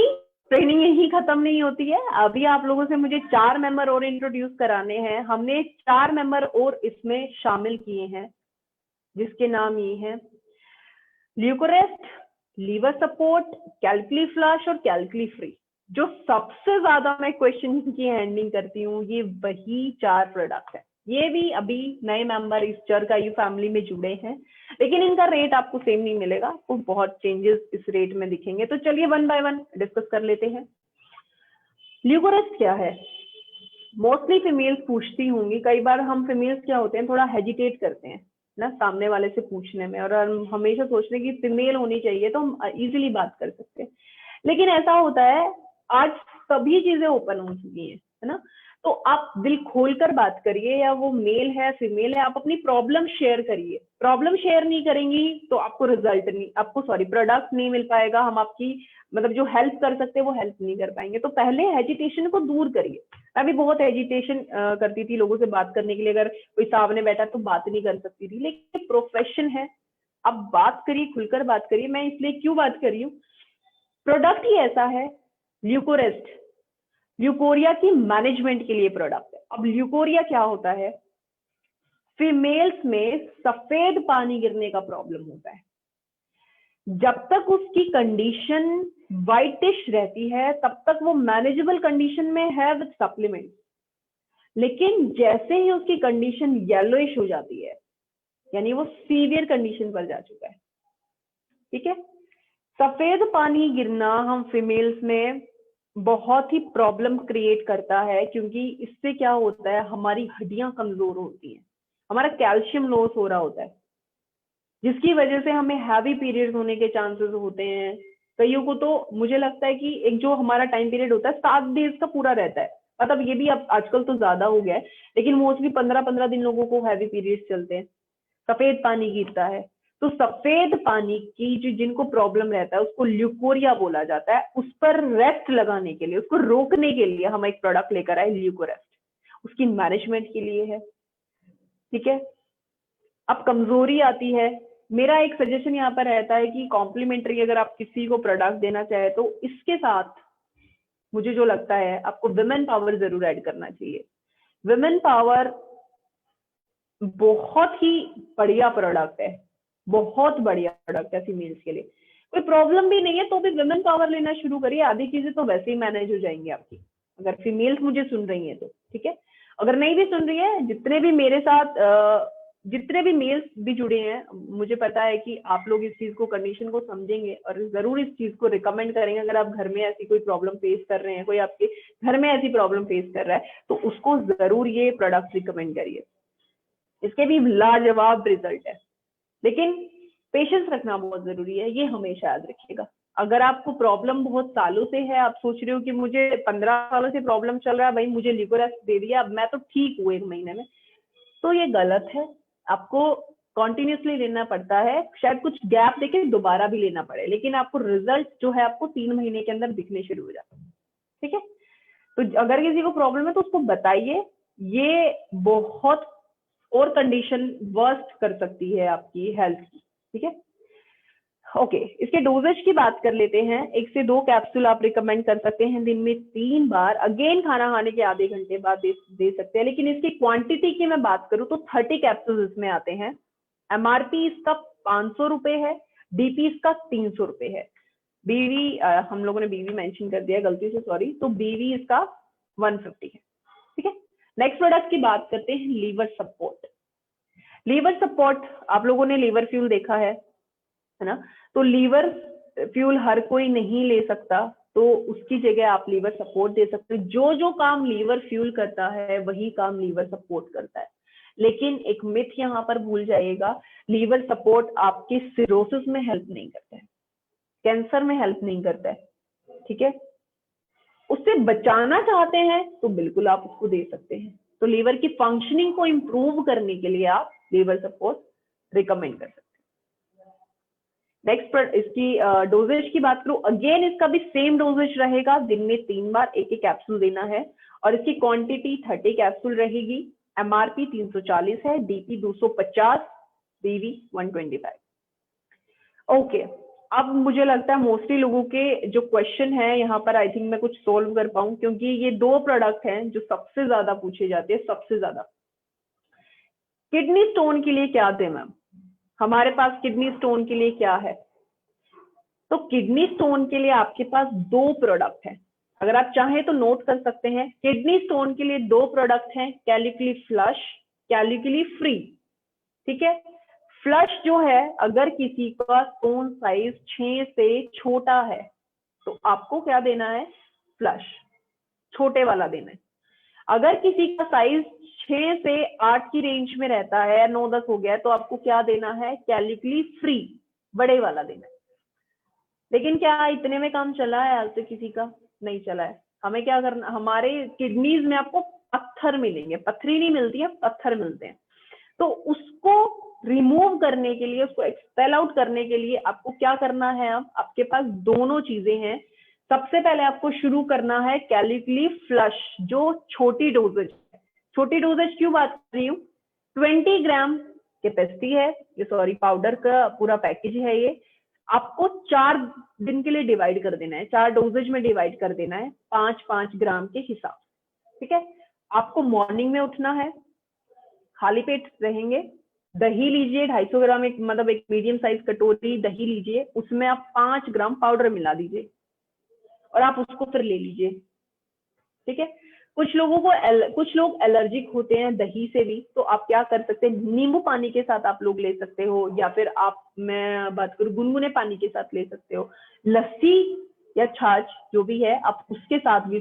ट्रेनिंग यही खत्म नहीं होती है, अभी आप लोगों से मुझे 4 मेंबर और इंट्रोड्यूस कराने हैं। हमने 4 मेंबर और इसमें शामिल किए हैं, जिसके नाम ये हैं ल्यूकोरेस्ट, लीवर सपोर्ट, कैलकुली फ्लश और कैलकुली फ्री। जो सबसे ज्यादा मैं क्वेश्चन की हैंडलिंग करती हूँ, ये वही 4 प्रोडक्ट है। ये भी अभी नए मेंबर इस चरकायु फैमिली में जुड़े हैं, लेकिन इनका रेट आपको सेम नहीं मिलेगा, आपको बहुत चेंजेस इस रेट में दिखेंगे। तो चलिए 1 बाय 1 डिस्कस कर लेते हैं। ल्यूकोरेस्ट क्या है? मोस्टली फीमेल्स पूछती होंगी, कई बार हम फीमेल्स क्या होते हैं, थोड़ा हेजिटेट करते हैं ना सामने वाले से पूछने में, और हम हमेशा सोचते हैं कि फीमेल होनी चाहिए तो हम इजीली बात कर सकते हैं। लेकिन ऐसा होता है, आज सभी चीजें ओपन हो चुकी हैं, है ना, तो आप दिल खोलकर बात करिए, या वो मेल है फीमेल है, आप अपनी प्रॉब्लम शेयर करिए। प्रॉब्लम शेयर नहीं करेंगी तो आपको रिजल्ट नहीं, आपको प्रोडक्ट नहीं मिल पाएगा, हम आपकी मतलब जो हेल्प कर सकते हैं वो हेल्प नहीं कर पाएंगे। तो पहले हेजिटेशन को दूर करिए। मैं भी बहुत हेजिटेशन करती थी लोगों से बात करने के लिए, अगर कोई सामने बैठा तो बात नहीं कर सकती थी, लेकिन प्रोफेशन है, अब बात करिए, खुलकर बात करिए। मैं इसलिए क्यों बात कर रही हूँ, प्रोडक्ट ही ऐसा है ल्यूकोरेस्ट, ल्यूकोरिया की मैनेजमेंट के लिए प्रोडक्ट है। अब ल्यूकोरिया क्या होता है, फीमेल्स में सफेद पानी गिरने का प्रॉब्लम होता है। जब तक उसकी कंडीशन व्हाइटिश रहती है तब तक वो मैनेजेबल कंडीशन में है विद सप्लीमेंट, लेकिन जैसे ही उसकी कंडीशन येलोइश हो जाती है, यानी वो सीवियर कंडीशन पर जा चुका है। ठीक है, सफेद पानी गिरना हम फीमेल्स में बहुत ही प्रॉब्लम क्रिएट करता है, क्योंकि इससे क्या होता है, हमारी हड्डियां कमजोर होती हैं, हमारा कैल्शियम लॉस हो रहा होता है। जिसकी वजह से हमें हैवी पीरियड्स होने के चांसेस होते हैं। कईयों को तो मुझे लगता है कि एक जो हमारा टाइम पीरियड होता है 7 डेज का पूरा रहता है, मतलब ये भी अब आजकल तो ज्यादा हो गया है, लेकिन मोस्टली 15-15 दिन लोगों को हैवी पीरियड्स चलते हैं, सफेद पानी गिरता है। तो सफेद पानी की जो जिनको प्रॉब्लम रहता है उसको ल्यूकोरिया बोला जाता है। उस पर रेस्ट लगाने के लिए, उसको रोकने के लिए हम एक प्रोडक्ट लेकर आए ल्यूकोरेस्ट, उसकी मैनेजमेंट के लिए है। ठीक है, अब कमजोरी आती है, मेरा एक सजेशन यहाँ पर रहता है कि कॉम्प्लीमेंट्री अगर आप किसी को प्रोडक्ट देना चाहे तो इसके साथ मुझे जो लगता है आपको विमेन पावर जरूर ऐड करना चाहिए। विमेन पावर बहुत ही बढ़िया प्रोडक्ट है, बहुत बढ़िया प्रोडक्ट है फीमेल्स के लिए। कोई प्रॉब्लम भी नहीं है तो भी विमेन पावर लेना शुरू करिए, आधी चीजें तो वैसे ही मैनेज हो जाएंगी आपकी, अगर फीमेल्स मुझे सुन रही हैं तो। ठीक है, अगर नहीं भी सुन रही है, जितने भी मेरे साथ जितने भी मेल्स भी जुड़े हैं, मुझे पता है कि आप लोग इस चीज को, कंडीशन को समझेंगे और जरूर इस चीज को रिकमेंड करेंगे। अगर आप घर में ऐसी कोई प्रॉब्लम फेस कर रहे हैं, कोई आपके घर में ऐसी प्रॉब्लम फेस कर रहा है, तो उसको जरूर ये प्रोडक्ट रिकमेंड करिए। इसके भी लाजवाब रिजल्ट है, लेकिन पेशेंस रखना बहुत जरूरी है, ये हमेशा याद रखिएगा। अगर आपको प्रॉब्लम बहुत सालों से है, आप सोच रहे हो कि मुझे 15 सालों से प्रॉब्लम चल रहा है, भाई मुझे ल्यूकोरेस्ट दे दिया अब मैं तो ठीक हूँ 1 महीने में, तो ये गलत है। आपको कॉन्टिन्यूसली लेना पड़ता है, शायद कुछ गैप देके दोबारा भी लेना पड़े, लेकिन आपको रिजल्ट जो है आपको 3 महीने के अंदर दिखने शुरू हो जाता है। ठीक है, तो अगर किसी को प्रॉब्लम है तो उसको बताइए, ये बहुत और कंडीशन वर्स्ट कर सकती है आपकी हेल्थ की। ठीक है, ओके, इसके डोजेज की बात कर लेते हैं। 1 से 2 कैप्सूल आप रिकमेंड कर सकते हैं दिन में 3 बार, अगेन खाना खाने के आधे घंटे बाद दे सकते हैं। लेकिन इसकी क्वांटिटी की मैं बात करूं तो 30 कैप्सूल इसमें आते हैं। एमआरपी इसका 500 रुपए है, डीपी इसका 300 रुपए है। बीवी हम लोगों ने बीवी मेंशन कर दिया गलती से, सॉरी, तो बीवी इसका 150 है। ठीक है, नेक्स्ट प्रोडक्ट की बात करते हैं, लीवर सपोर्ट। लीवर सपोर्ट, आप लोगों ने लीवर फ्यूल देखा है ना, तो लीवर फ्यूल हर कोई नहीं ले सकता, तो उसकी जगह आप लीवर सपोर्ट दे सकते हो। जो जो काम लीवर फ्यूल करता है वही काम लीवर सपोर्ट करता है। लेकिन एक मिथ यहाँ पर भूल जाइएगा, लीवर सपोर्ट आपके सिरोसिस में हेल्प नहीं करता है, कैंसर में हेल्प नहीं करता है। ठीक है, उससे बचाना चाहते हैं तो बिल्कुल आप उसको दे सकते हैं। तो लीवर की फंक्शनिंग को इंप्रूव करने के लिए आप लीवर सपोर्ट रिकमेंड कर सकते हैं। नेक्स्ट पर इसकी डोजेज की बात करूं, अगेन इसका भी सेम डोजेज रहेगा, दिन में 3 बार 1-1 कैप्सूल देना है, और इसकी क्वांटिटी 30 कैप्सूल रहेगी। एमआरपी 340 है, डीपी 250, बीवी 125। ओके, अब मुझे लगता है मोस्टली लोगों के जो क्वेश्चन है यहाँ पर आई थिंक मैं कुछ सोल्व कर पाऊं, क्योंकि ये 2 प्रोडक्ट हैं जो सबसे ज्यादा पूछे जाते हैं, सबसे ज्यादा। किडनी स्टोन के लिए क्या दें मैम, हमारे पास किडनी स्टोन के लिए क्या है? तो किडनी स्टोन के लिए आपके पास 2 प्रोडक्ट हैं, अगर आप चाहें तो नोट कर सकते हैं। किडनी स्टोन के लिए 2 प्रोडक्ट हैं, कैल्कुली फ्लश, कैल्कुली फ्री। ठीक है, फ्लश जो है, अगर किसी का स्टोन साइज 6 से छोटा है तो आपको क्या देना है, फ्लश, छोटे वाला देना है। अगर किसी का साइज 6 से 8 की रेंज में रहता है, 9-10 हो गया, तो आपको क्या देना है, कैल्कुली फ्री, बड़े वाला देना है। लेकिन क्या इतने में काम चला है आज से किसी का? नहीं चला है। हमें क्या करना, हमारे किडनीज में आपको पत्थर मिलेंगे, पथरी नहीं मिलती है, पत्थर मिलते हैं। तो उसको रिमूव करने के लिए, उसको एक्सपेल आउट करने के लिए आपको क्या करना है, अब आपके पास दोनों चीजें हैं। सबसे पहले आपको शुरू करना है कैल्कुली फ्लश, जो छोटी डोजेज है। छोटी डोजेज क्यों बात कर रही हूँ, 20 ग्राम कैपेसिटी है ये, सॉरी पाउडर का पूरा पैकेज है ये। आपको 4 दिन के लिए डिवाइड कर देना है, 4 डोजेज में डिवाइड कर देना है, 5-5 ग्राम के हिसाब। ठीक है, आपको मॉर्निंग में उठना है, खाली पेट रहेंगे, दही लीजिए 250 ग्राम, एक मतलब एक मीडियम साइज कटोरी दही लीजिए, उसमें आप 5 ग्राम पाउडर मिला दीजिए और आप उसको फिर ले लीजिए। ठीक है, कुछ लोग एलर्जिक होते हैं दही से भी, तो आप क्या कर सकते हैं, नींबू पानी के साथ आप लोग ले सकते हो, या फिर मैं बात करूं गुनगुने पानी के साथ ले सकते हो। लस्सी या छाछ जो भी है आप उसके साथ भी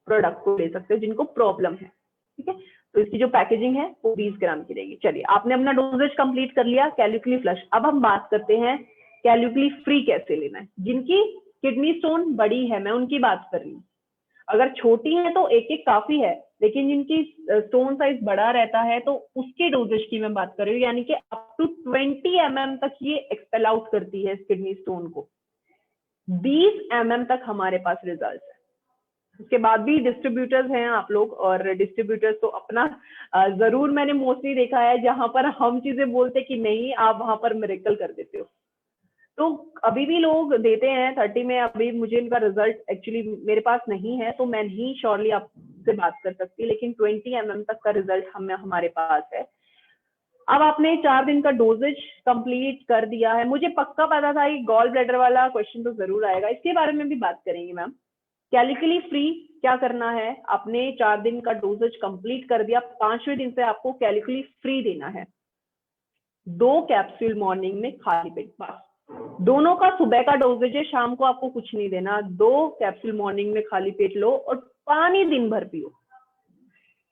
प्रोडक्ट को ले सकते हो जिनको प्रॉब्लम है। ठीक है, तो इसकी जो पैकेजिंग है वो 20 ग्राम की रहेगी। चलिए, आपने अपना डोजेज कंप्लीट कर लिया कैल्कुली फ्लश। अब हम बात करते हैं कैल्कुली फ्री कैसे लेना है। जिनकी किडनी स्टोन बड़ी है, मैं उनकी बात कर रही हूँ। अगर छोटी है तो एक एक काफी है, लेकिन जिनकी स्टोन साइज बड़ा रहता है तो उसके डोजेज की मैं बात कर रही हूँ, यानी कि अप टू 20 mm तक ये एक्सपेल आउट करती है इस किडनी स्टोन को। 20 mm तक हमारे पास रिजल्ट है। उसके बाद भी डिस्ट्रीब्यूटर्स हैं आप लोग, और डिस्ट्रीब्यूटर्स तो अपना जरूर मैंने मोस्टली देखा है, जहां पर हम चीजें बोलते कि नहीं, आप वहां पर मिरेकल कर देते हो। तो अभी भी लोग देते हैं 30 में। अभी मुझे इनका रिजल्ट एक्चुअली मेरे पास नहीं है, तो मैं नहीं श्योरली आपसे बात कर सकती, लेकिन 20 mm तक का रिजल्ट हमारे पास है। अब आपने 4 दिन का डोजेज कंप्लीट कर दिया है। मुझे पक्का पता था कि गॉल ब्लैडर वाला क्वेश्चन तो जरूर आएगा, इसके बारे में भी बात करेंगे मैम। कैलिकली फ्री क्या करना है, आपने 4 दिन का डोजेज कंप्लीट कर दिया, 5वें दिन से आपको कैलिकली फ्री देना है। 2 कैप्सूल मॉर्निंग में खाली पेट, बस। दोनों का सुबह का डोजेज है, शाम को आपको कुछ नहीं देना। 2 कैप्सूल मॉर्निंग में खाली पेट लो और पानी दिन भर पियो,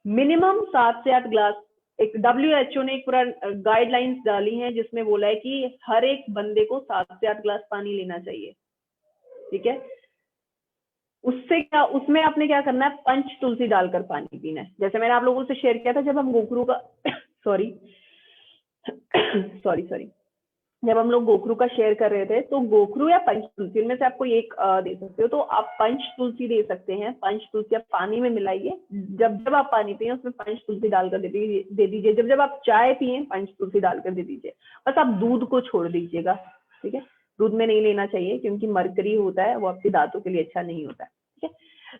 मिनिमम 7 से 8 ग्लास। एक WHO ने एक पूरा गाइडलाइंस डाली हैं जिसमें बोला है कि हर एक बंदे को 7 से 8 ग्लास पानी लेना चाहिए, ठीक है। उससे क्या, उसमें आपने क्या करना है, पंच तुलसी डालकर पानी पीना है। जैसे मैंने आप लोगों से शेयर किया था जब हम गोखरू का सॉरी जब हम लोग गोखरू का शेयर कर रहे थे, तो गोखरू या पंच तुलसी में से आपको एक दे सकते हो। तो आप पंच तुलसी दे सकते हैं। पंच तुलसी आप पानी में मिलाइए, जब जब आप पानी पिए उसमें पंच तुलसी डालकर दे दीजिए। जब जब आप चाय पिए पंच तुलसी डालकर दे दीजिए। बस आप दूध को छोड़ दीजिएगा, ठीक है। दूध में नहीं लेना चाहिए क्योंकि मरकरी होता है, वो आपके दांतों के लिए अच्छा नहीं होता है, ठीक है।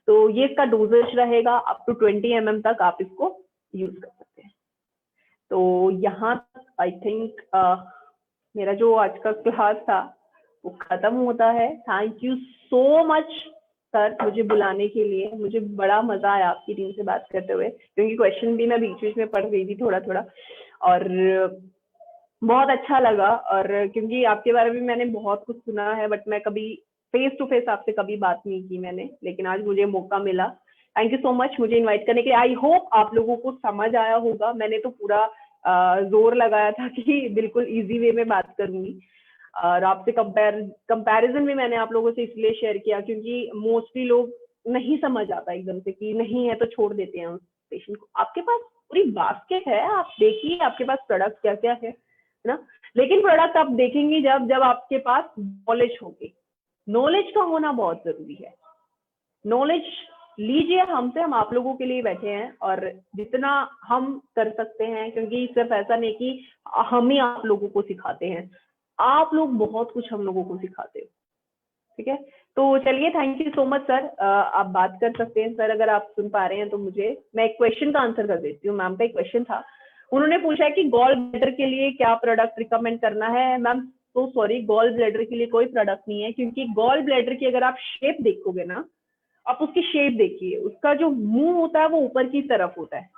तो ये इसका डोजेज रहेगा, अप टू 20 mm तक आप इसको यूज कर सकते हैं। तो यहाँ आई थिंक मेरा जो आज का क्लास था वो खत्म होता है। Thank you so much sir मुझे बुलाने के लिए। मुझे बड़ा मजा आया आपकी टीम से बात करते हुए, क्योंकि क्वेश्चन भी मैं बीच बीच में पढ़ रही थी थोड़ा थोड़ा, और बहुत अच्छा लगा। और क्योंकि आपके बारे में मैंने बहुत कुछ सुना है, बट मैं कभी फेस टू फेस आपसे कभी बात नहीं की मैंने, लेकिन आज मुझे मौका मिला। थैंक यू सो मच मुझे इनवाइट करने के लिए। आई होप आप लोगों को समझ आया होगा। मैंने तो पूरा जोर लगाया था कि बिल्कुल इजी वे में बात करूंगी, और आपसे कंपैरिजन भी मैंने आप लोगों से इसलिए शेयर किया क्योंकि मोस्टली लोग नहीं समझ आता एकदम से कि नहीं है तो छोड़ देते हैं उस पेशेंट को। आपके पास पूरी बास्केट है, आप देखिए आपके पास प्रोडक्ट क्या क्या है ना। लेकिन प्रोडक्ट आप देखेंगे जब जब आपके पास नॉलेज होगी। नॉलेज का होना बहुत जरूरी है। नॉलेज लीजिए हमसे, हम आप लोगों के लिए बैठे हैं, और जितना हम कर सकते हैं, क्योंकि सिर्फ ऐसा नहीं कि हम ही आप लोगों को सिखाते हैं, आप लोग बहुत कुछ हम लोगों को सिखाते हो, ठीक है। तो चलिए, thank you so much sir. आप बात कर सकते हैं सर, अगर आप सुन पा रहे हैं तो। मैं एक क्वेश्चन का आंसर कर देती हूँ। मैम का एक क्वेश्चन था, उन्होंने पूछा है कि गॉल ब्लैडर के लिए क्या प्रोडक्ट रिकमेंड करना है। मैम तो सॉरी, गॉल ब्लैडर के लिए कोई प्रोडक्ट नहीं है, क्योंकि गॉल ब्लैडर की अगर आप शेप देखोगे ना, आप उसकी शेप देखिए, उसका जो मुंह होता है वो ऊपर की तरफ होता है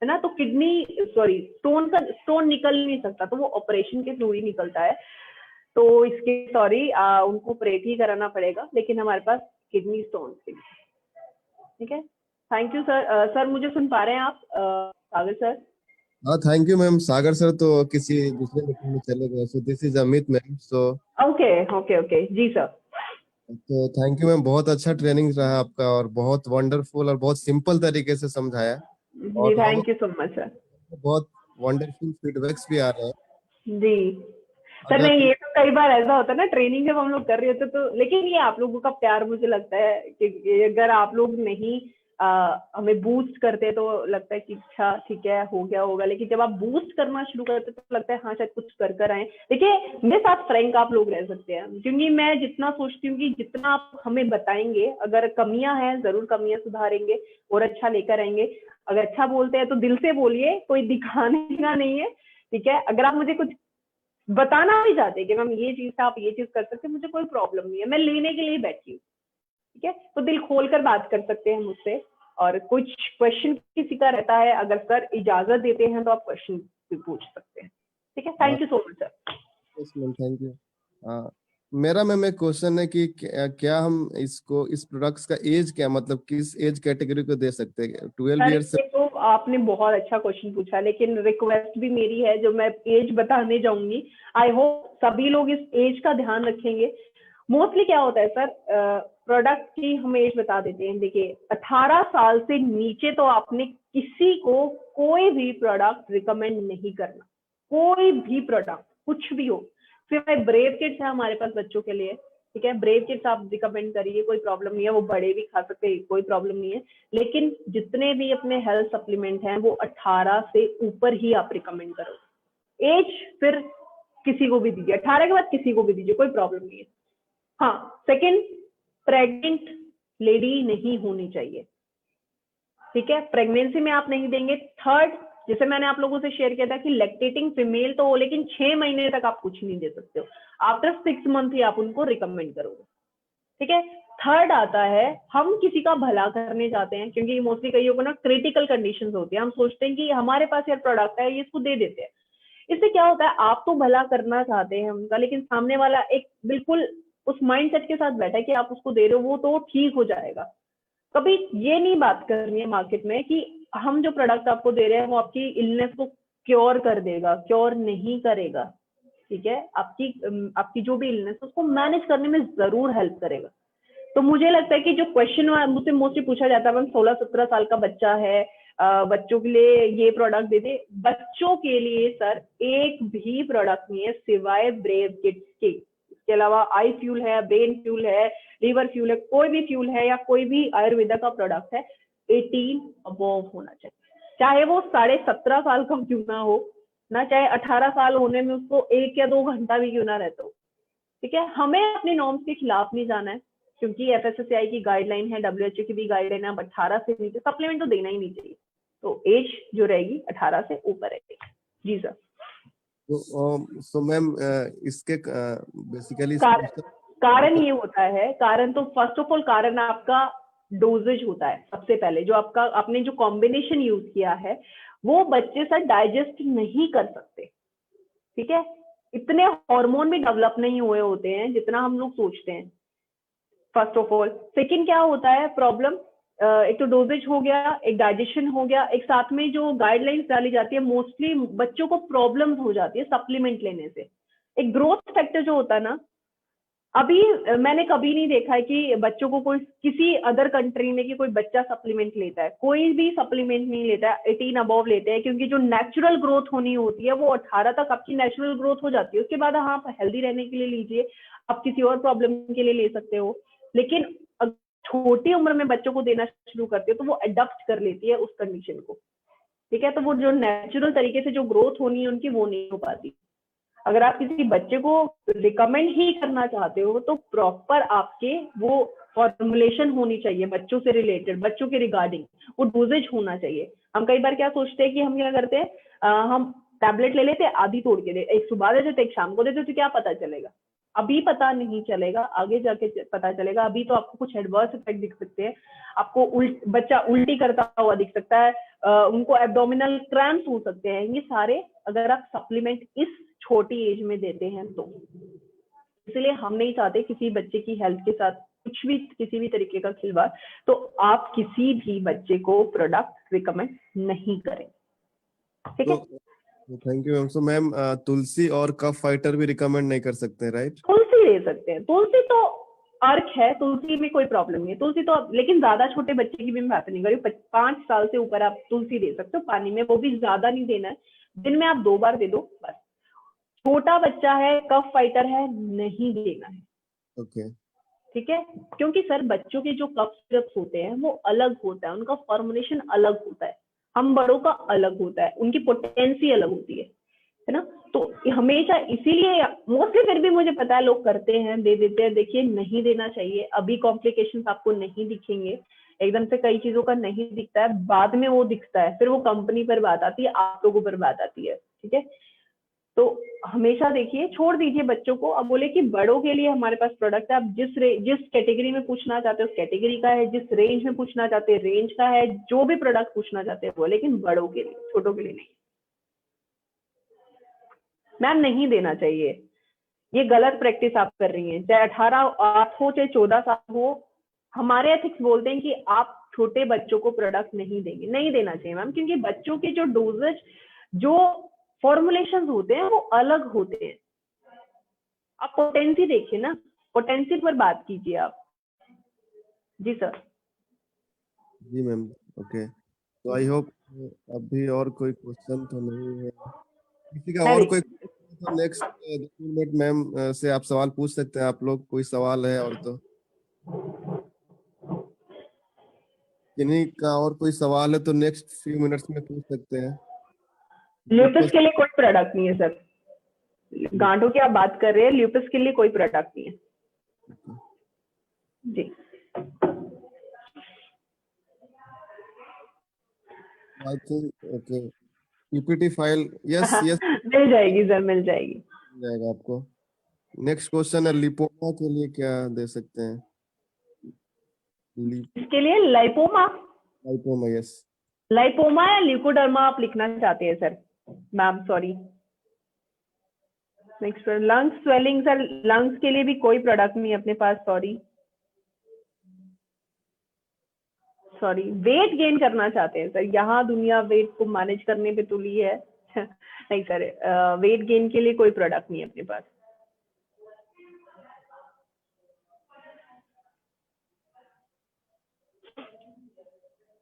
ना। तो स्टोन निकल नहीं सकता, तो वो ऑपरेशन के थ्रू ही निकलता है। तो इसके उनको ऑपरेट ही कराना पड़ेगा, लेकिन हमारे पास किडनी स्टोन के लिए, ठीक है। Thank you sir. सर मुझे सुन पा रहे हैं आप, सागर सर? हाँ, thank you ma'am. Sagar sir तो किसी दूसरे मीटिंग में चले गए, so this is Amit ma'am. So okay okay okay जी सर। तो थैंक यू मैम, बहुत अच्छा ट्रेनिंग रहा आपका, और बहुत वंडरफुल और बहुत सिंपल तरीके से समझाया। जी thank you so much sir. बहुत वंडरफुल फीडबैक्स भी आ रहे हैं जी सर। अगर नहीं, ये तो कई बार ऐसा होता है ना, ट्रेनिंग जब हम लोग कर रहे होते तो, लेकिन ये आप लोगों का प्यार मुझे लगता है कि अगर आप लोग नहीं हमें बूस्ट करते तो लगता है कि अच्छा ठीक है हो गया होगा, लेकिन जब आप बूस्ट करना शुरू करते तो लगता है हाँ शायद कुछ कर कर आए। देखिए मेरे साथ फ्रैंक आप लोग रह सकते हैं, क्योंकि मैं जितना सोचती हूँ कि जितना आप हमें बताएंगे, अगर कमियां हैं जरूर कमियां सुधारेंगे और अच्छा लेकर आएंगे। अगर अच्छा बोलते हैं तो दिल से बोलिए, कोई दिखाने का नहीं है, ठीक है। अगर आप मुझे कुछ बताना भी चाहते हैं कि मैम ये चीज आप ये चीज कर सकते हैं, मुझे कोई प्रॉब्लम नहीं है, मैं लेने के लिए बैठी हूँ, ठीक है। तो दिल खोल कर बात कर सकते हैं मुझसे, और कुछ क्वेश्चन किसी का रहता है, अगर सर इजाजत देते हैं तो आप क्वेश्चन भी पूछ सकते हैं, ठीक है। Thank you so much sir. Yes ma'am, thank you. मेरा मैम एक क्वेश्चन है कि क्या हम इसको, इस प्रोडक्ट्स का एज क्या, मतलब किस एज कैटेगरी को दे सकते हैं? 12 सर ईयर्स से? ये तो आपने बहुत अच्छा क्वेश्चन पूछा, लेकिन रिक्वेस्ट भी मेरी है, जो मैं एज बताने जाऊंगी, आई होप सभी लोग इस एज का ध्यान रखेंगे। मोस्टली क्या होता है सर, प्रोडक्ट की हम एज बता देते हैं। देखिए 18 साल से नीचे तो आपने किसी को कोई भी प्रोडक्ट रिकमेंड नहीं करना, कोई भी प्रोडक्ट, कुछ भी हो। सिर्फ ब्रेव किड्स है हमारे पास बच्चों के लिए, ठीक है, ब्रेव किड्स आप रिकमेंड करिए, कोई प्रॉब्लम नहीं है, वो बड़े भी खा सकते हैं, कोई प्रॉब्लम नहीं है। लेकिन जितने भी अपने हेल्थ सप्लीमेंट हैं वो 18 से ऊपर ही आप रिकमेंड करो। एज फिर किसी को भी दीजिए, 18 के बाद किसी को भी दीजिए, कोई प्रॉब्लम नहीं है। हाँ, सेकंड, प्रेग्नेंट लेडी नहीं होनी चाहिए, ठीक है, प्रेगनेंसी में आप नहीं देंगे। थर्ड, जैसे मैंने आप लोगों से शेयर किया था कि लैक्टेटिंग फीमेल तो हो, लेकिन 6 महीने तक आप कुछ नहीं दे सकते हो, आफ्टर 6 मंथ ही आप उनको रिकमेंड करोगे, ठीक है। थर्ड आता है, हम किसी का भला करने जाते हैं, क्योंकि मोस्टली कईयों को ना क्रिटिकल कंडीशंस होती है, हम सोचते हैं कि हमारे पास यार प्रोडक्ट है, ये इसको दे देते हैं। इससे क्या होता है, आप तो भला करना चाहते हैं उनका, लेकिन सामने वाला एक बिल्कुल उस माइंडसेट के साथ बैठा है कि आप उसको दे रहे हो, वो तो ठीक हो जाएगा। कभी ये नहीं बात करनी है मार्केट में कि हम जो प्रोडक्ट आपको दे रहे हैं वो आपकी इलनेस को क्योर कर देगा, क्योर नहीं करेगा, ठीक है। आपकी जो भी इलनेस है उसको मैनेज करने में जरूर हेल्प करेगा। तो मुझे लगता है कि जो क्वेश्चन मुझसे मोस्टली पूछा जाता है, मैम 16-17 साल का बच्चा है, बच्चों के लिए ये प्रोडक्ट दे दे। बच्चों के लिए सर एक भी प्रोडक्ट नहीं है सिवाय ब्रेव किड्स के। इसके अलावा आई फ्यूल है, ब्रेन फ्यूल है, लीवर फ्यूल है, कोई भी फ्यूल है या कोई भी आयुर्वेदा का प्रोडक्ट है, 18 अबव होना चाहिए। चाहे वो 17.5 साल का क्यों ना हो ना, चाहे 18 साल होने में उसको 1 या 2 घंटा भी क्यों ना रहता हो, ठीक है। हमें अपनी नॉर्म्स के खिलाफ नहीं जाना है, क्योंकि एफएसएसएआई की गाइडलाइन है, डब्ल्यूएचओ की भी गाइडलाइन है, 18 से नीचे सप्लीमेंट तो देना ही नहीं चाहिए। तो एज जो रहेगी 18 से ऊपर रहेगी। जी सर। तो मैम इसके बेसिकली कारण ये होता है, कारण तो फर्स्ट ऑफ ऑल कारण आपका डोजेज होता है। सबसे पहले जो आपने जो कॉम्बिनेशन यूज किया है वो बच्चे सर डाइजेस्ट नहीं कर सकते, ठीक है। इतने हार्मोन भी डेवलप नहीं हुए होते हैं जितना हम लोग सोचते हैं, फर्स्ट ऑफ ऑल। सेकंड क्या होता है प्रॉब्लम, एक तो डोजेज हो गया, एक डाइजेशन हो गया, एक साथ में जो गाइडलाइंस डाली जाती है, मोस्टली बच्चों को प्रॉब्लम्स हो जाती है सप्लीमेंट लेने से। एक ग्रोथ फैक्टर जो होता है ना, अभी मैंने कभी नहीं देखा है कि बच्चों को कोई किसी अदर कंट्री में कि कोई बच्चा सप्लीमेंट लेता है, कोई भी सप्लीमेंट नहीं लेता है, 18 अबव लेते हैं, क्योंकि जो नेचुरल ग्रोथ होनी होती है वो 18 तक आपकी नेचुरल ग्रोथ हो जाती है। उसके बाद हाँ, आप हेल्दी रहने के लिए लीजिए, आप किसी और प्रॉब्लम के लिए ले सकते हो, लेकिन छोटी उम्र में बच्चों को देना शुरू करते हो तो वो अडॉप्ट कर लेती है उस कंडीशन को, ठीक है। तो वो जो नेचुरल तरीके से जो ग्रोथ होनी है उनकी, वो नहीं हो पाती। अगर आप किसी बच्चे को रिकमेंड ही करना चाहते हो तो प्रॉपर आपके वो फॉर्मुलेशन होनी चाहिए, बच्चों से रिलेटेड, बच्चों के रिगार्डिंग वो डोजेज होना चाहिए। हम कई बार क्या सोचते हैं कि हम क्या करते हैं, हम टैबलेट ले लेते हैं, आधी तोड़ के दे, एक सुबह दे देते, एक शाम को दे देते, तो क्या पता चलेगा? अभी पता नहीं चलेगा, आगे जाके पता चलेगा। अभी तो आपको कुछ एडवर्स इफेक्ट दिख सकते हैं, आपको बच्चा उल्टी करता हुआ दिख सकता है, उनको एब्डोमिनल क्रैम्प्स हो सकते हैं, ये सारे अगर आप सप्लीमेंट इस छोटी एज में देते हैं तो। इसलिए हम नहीं चाहते किसी बच्चे की हेल्थ के साथ कुछ भी, किसी भी तरीके का खिलवाड़, तो आप किसी भी बच्चे को प्रोडक्ट रिकमेंड नहीं करें, ठीक है। Thank you ma'am. So ma'am तुलसी और कफ फाइटर भी रिकमेंड नहीं कर सकते, राइट? तुलसी ले सकते हैं, तुलसी तो अर्क है, तुलसी में कोई प्रॉब्लम नहीं है, तुलसी तो, लेकिन ज्यादा छोटे बच्चे की भी मैं बात नहीं कर रही हूँ, 5 साल से ऊपर आप तुलसी दे सकते हो पानी में, वो भी ज्यादा नहीं देना है, दिन में आप 2 बार दे दो बस। छोटा बच्चा है, कफ फाइटर है, नहीं देना है, ओके, ठीक है। क्योंकि सर बच्चों के जो कफ सिरप्स होते हैं वो अलग होता है, उनका फॉर्मुलेशन अलग होता है, हम बड़ों का अलग होता है, उनकी पोटेंसी अलग होती है ना। तो हमेशा इसीलिए मोस्टली, फिर भी मुझे पता है लोग करते हैं, दे देते हैं। देखिए नहीं देना चाहिए, अभी कॉम्प्लिकेशंस आपको नहीं दिखेंगे, एकदम से कई चीजों का नहीं दिखता है, बाद में वो दिखता है, फिर वो कंपनी पर बात आती है, आप लोगों पर बात आती है, ठीक है। तो हमेशा देखिए, छोड़ दीजिए बच्चों को। अब बोले कि बड़ों के लिए हमारे पास प्रोडक्ट है, आप जिस कैटेगरी में पूछना चाहते हो उस कैटेगरी का है, जिस रेंज में पूछना चाहते हैं रेंज का है, जो भी प्रोडक्ट पूछना चाहते हैं वो, लेकिन बड़ों के लिए, छोटों के लिए नहीं। मैम नहीं देना चाहिए, ये गलत प्रैक्टिस आप कर रही हैं। चाहे 18 आप हो, चाहे 14 साल हो, हमारे एथिक्स बोलते हैं कि आप छोटे बच्चों को प्रोडक्ट नहीं देंगे, नहीं देना चाहिए मैम, क्योंकि बच्चों के जो डोजेज, जो फॉर्मुलेशन होते हैं वो अलग होते हैं। आप पोटेंसी देखिए ना, पोटेंसी पर बात कीजिए आप। जी सर। जी मैम, ओके। तो आई होप अभी और कोई क्वेश्चन तो नहीं है किसी का, और कोई तो नेक्स्ट 2 मिनट मैम से आप सवाल पूछ सकते हैं। आप लोग कोई सवाल है और तो किन्हीं का और कोई सवाल है तो नेक्स्ट फ्यू मिनट्स में पूछ सकते हैं। ल्यूपस के लिए कोई प्रोडक्ट नहीं है सर, गांठों की आप बात कर रहे हैं, ल्यूपस के लिए कोई प्रोडक्ट नहीं है जी। I think okay, PPT file, yes yes, मिल जाएगी सर, मिल जाएगी। मिल जाएगा आपको। नेक्स्ट क्वेश्चन है, लिपोमा के लिए क्या दे सकते हैं? इसके लिए लाइपोमा, लाइपोमा, यस। लाइपोमा या ल्यूकोडर्मा आप लिखना चाहते हैं sir? Ma'am sorry. Next lungs swelling sir, lungs के लिए भी कोई प्रोडक्ट नहीं है अपने पास, सॉरी सॉरी। वेट गेन करना चाहते हैं सर, यहाँ दुनिया वेट को मैनेज करने पे तुली है नहीं सर, वेट गेन के लिए कोई प्रोडक्ट नहीं है अपने पास।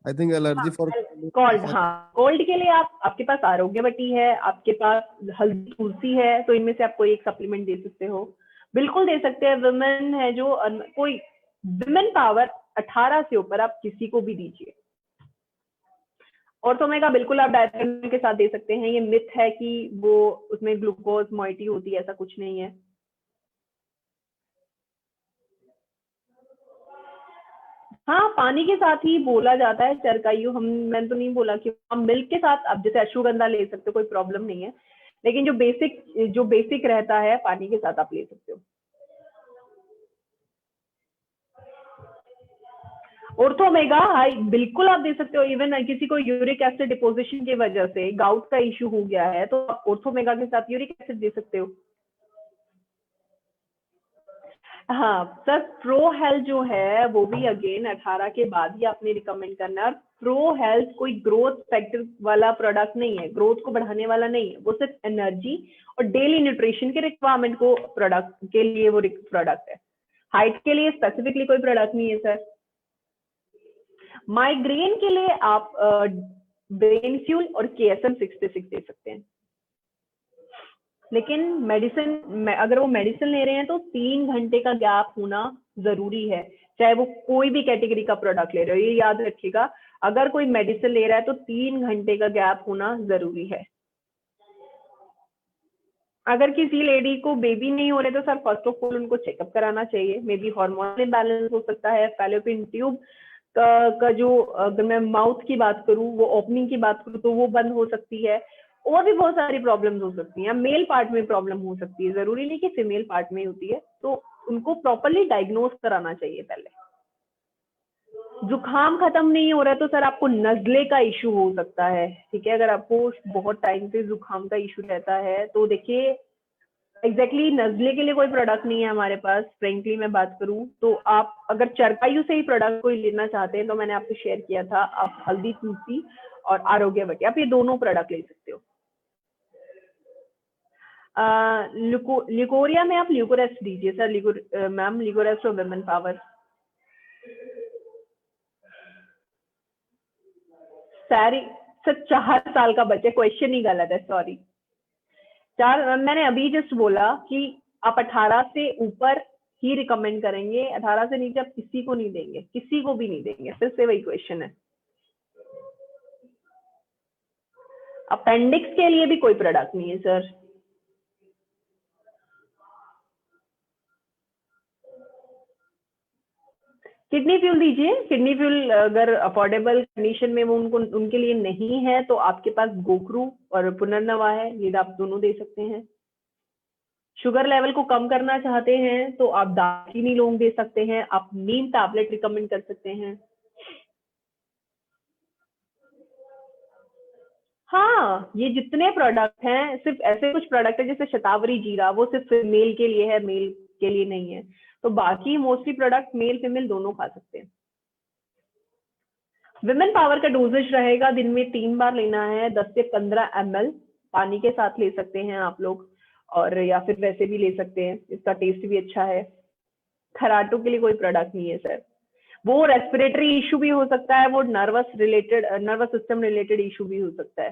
I think allergy for cold, हाँ कोल्ड के लिए आपके पास आरोग्यवटी है, आपके पास हल्दी तुलसी है, तो इनमें से आप कोई एक सप्लीमेंट दे सकते हो, बिल्कुल दे सकते हैं। वुमेन है जो कोई वुमेन पावर 18 से ऊपर आप किसी को भी दीजिए। ऑर्थोमेगा बिल्कुल आप डायथेरम के साथ दे सकते हैं। ये मिथ है कि वो उसमें ग्लूकोज मोइटी होती है, ऐसा कुछ नहीं है। हाँ पानी के साथ ही बोला जाता है चरकाइयो, मैंने तो नहीं बोला कि हम मिल्क के साथ, आप जैसे अश्वगंधा ले सकते हो, कोई प्रॉब्लम नहीं है, लेकिन जो बेसिक रहता है पानी के साथ आप ले सकते हो। ऑर्थोमेगा हाई बिल्कुल आप दे सकते हो। इवन किसी को यूरिक एसिड डिपोजिशन की वजह से गाउट का इश्यू हो गया है तो आप ऑर्थोमेगा के साथ यूरिक एसिड दे सकते हो। हाँ सर, प्रो हेल्थ जो है वो भी अगेन 18 के बाद ही आपने रिकमेंड करना है। और प्रो हेल्थ कोई ग्रोथ फैक्टर वाला प्रोडक्ट नहीं है, ग्रोथ को बढ़ाने वाला नहीं है, वो सिर्फ एनर्जी और डेली न्यूट्रिशन के रिक्वायरमेंट को प्रोडक्ट के लिए वो प्रोडक्ट है। हाइट के लिए स्पेसिफिकली कोई प्रोडक्ट नहीं है सर। माइग्रेन के लिए आप ब्रेन फ्यूल और KSM 66 दे सकते हैं, लेकिन मेडिसिन अगर वो मेडिसिन ले रहे हैं तो 3 घंटे का गैप होना जरूरी है, चाहे वो कोई भी कैटेगरी का प्रोडक्ट ले रहे हो। ये याद रखिएगा, अगर कोई मेडिसिन ले रहा है तो 3 घंटे का गैप होना जरूरी है। अगर किसी लेडी को बेबी नहीं हो रहे तो सर फर्स्ट ऑफ ऑल उनको चेकअप कराना चाहिए। मे बी हार्मोनल इम्बैलेंस हो सकता है, फैलोपियन ट्यूब का जो, अगर मैं माउथ की बात करूं, वो ओपनिंग की बात करूं तो वो बंद हो सकती है, और भी बहुत सारी प्रॉब्लम्स हो सकती हैं। मेल पार्ट में प्रॉब्लम हो सकती है, जरूरी नहीं कि फीमेल पार्ट में होती है, तो उनको प्रॉपरली डायग्नोज कराना चाहिए पहले। जुकाम खत्म नहीं हो रहा है तो सर आपको नजले का इशू हो सकता है, ठीक है। अगर आपको बहुत टाइम से जुकाम का इशू रहता है तो देखिए एग्जैक्टली नजले के लिए कोई प्रोडक्ट नहीं है हमारे पास। फ्रेंकली मैं बात करूं तो आप अगर चरकायु से ही प्रोडक्ट कोई लेना चाहते हैं तो मैंने आपसे शेयर किया था, आप हल्दी तुलसी और आरोग्यवती, आप ये दोनों प्रोडक्ट ले सकते हो। ल्यूकोरिया में आप ल्यूकोरेस्ट दीजिए सर, मैम ल्यूकोरेस्ट और वुमेन पावर। सारी सर 4 साल का बच्चे, क्वेश्चन ही गलत है, सॉरी। मैंने अभी जस्ट बोला कि आप 18 से ऊपर ही रिकमेंड करेंगे, 18 से नीचे आप किसी को नहीं देंगे, किसी को भी नहीं देंगे। फिर से वही क्वेश्चन है। अपेंडिक्स के लिए भी कोई प्रोडक्ट नहीं है सर। किडनी फ्यूल दीजिए, किडनी फ्यूल अगर अफोर्डेबल कंडीशन में वो उनके लिए नहीं है तो आपके पास गोखरू और पुनर्नवा है, ये आप दोनों दे सकते हैं। शुगर लेवल को कम करना चाहते हैं तो आप दालचीनी लौंग दे सकते हैं, आप नीम टैबलेट रिकमेंड कर सकते हैं। हाँ, ये जितने प्रोडक्ट हैं सिर्फ ऐसे कुछ प्रोडक्ट है जैसे शतावरी जीरा, वो सिर्फ मेल के लिए है, मेल के लिए नहीं है। तो बाकी मोस्टली प्रोडक्ट मेल फीमेल दोनों खा सकते हैं। विमेन पावर का डोजेज रहेगा, दिन में 3 बार लेना है, 10 से 15 ml पानी के साथ ले सकते हैं आप लोग, और या फिर वैसे भी ले सकते हैं, इसका टेस्ट भी अच्छा है। खराटों के लिए कोई प्रोडक्ट नहीं है सर, वो रेस्पिरेटरी इशू भी हो सकता है, वो नर्वस सिस्टम रिलेटेड इशू भी हो सकता है।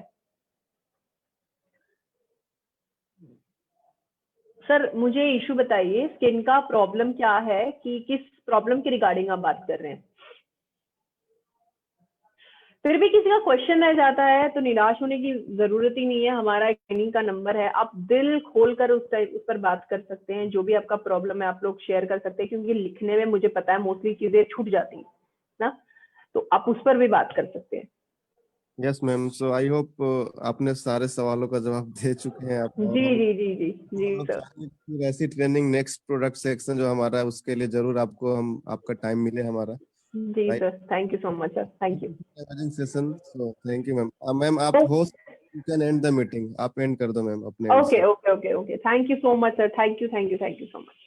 सर मुझे इशू बताइए, स्किन का प्रॉब्लम क्या है, कि किस प्रॉब्लम के रिगार्डिंग आप बात कर रहे हैं? फिर भी किसी का क्वेश्चन रह जाता है तो निराश होने की जरूरत ही नहीं है, हमारा ट्रेनिंग का नंबर है, आप दिल खोल कर उस पर बात कर सकते हैं, जो भी आपका प्रॉब्लम है आप लोग शेयर कर सकते हैं, क्योंकि लिखने में मुझे पता है मोस्टली चीजें छूट जाती है ना, तो आप उस पर भी बात कर सकते हैं। Yes ma'am, so I hope आपने सारे सवालों का जवाब दे चुके हैं आप, और जी हम जी जी जी जी लोग सर। चाहेंगे कि फिर ऐसी ट्रेनिंग नेक्स्ट प्रोडक्ट सेक्शन जो हमारा है उसके लिए जरूर आपका टाइम मिले हमारा, जी right? Sir, thank you so much sir, thank you. Session, so thank you ma'am. Ma'am आप host, you can end the meeting, आप एंड कर दो मैम अपने end ओके से। Okay okay okay, thank you so much sir, thank you so much.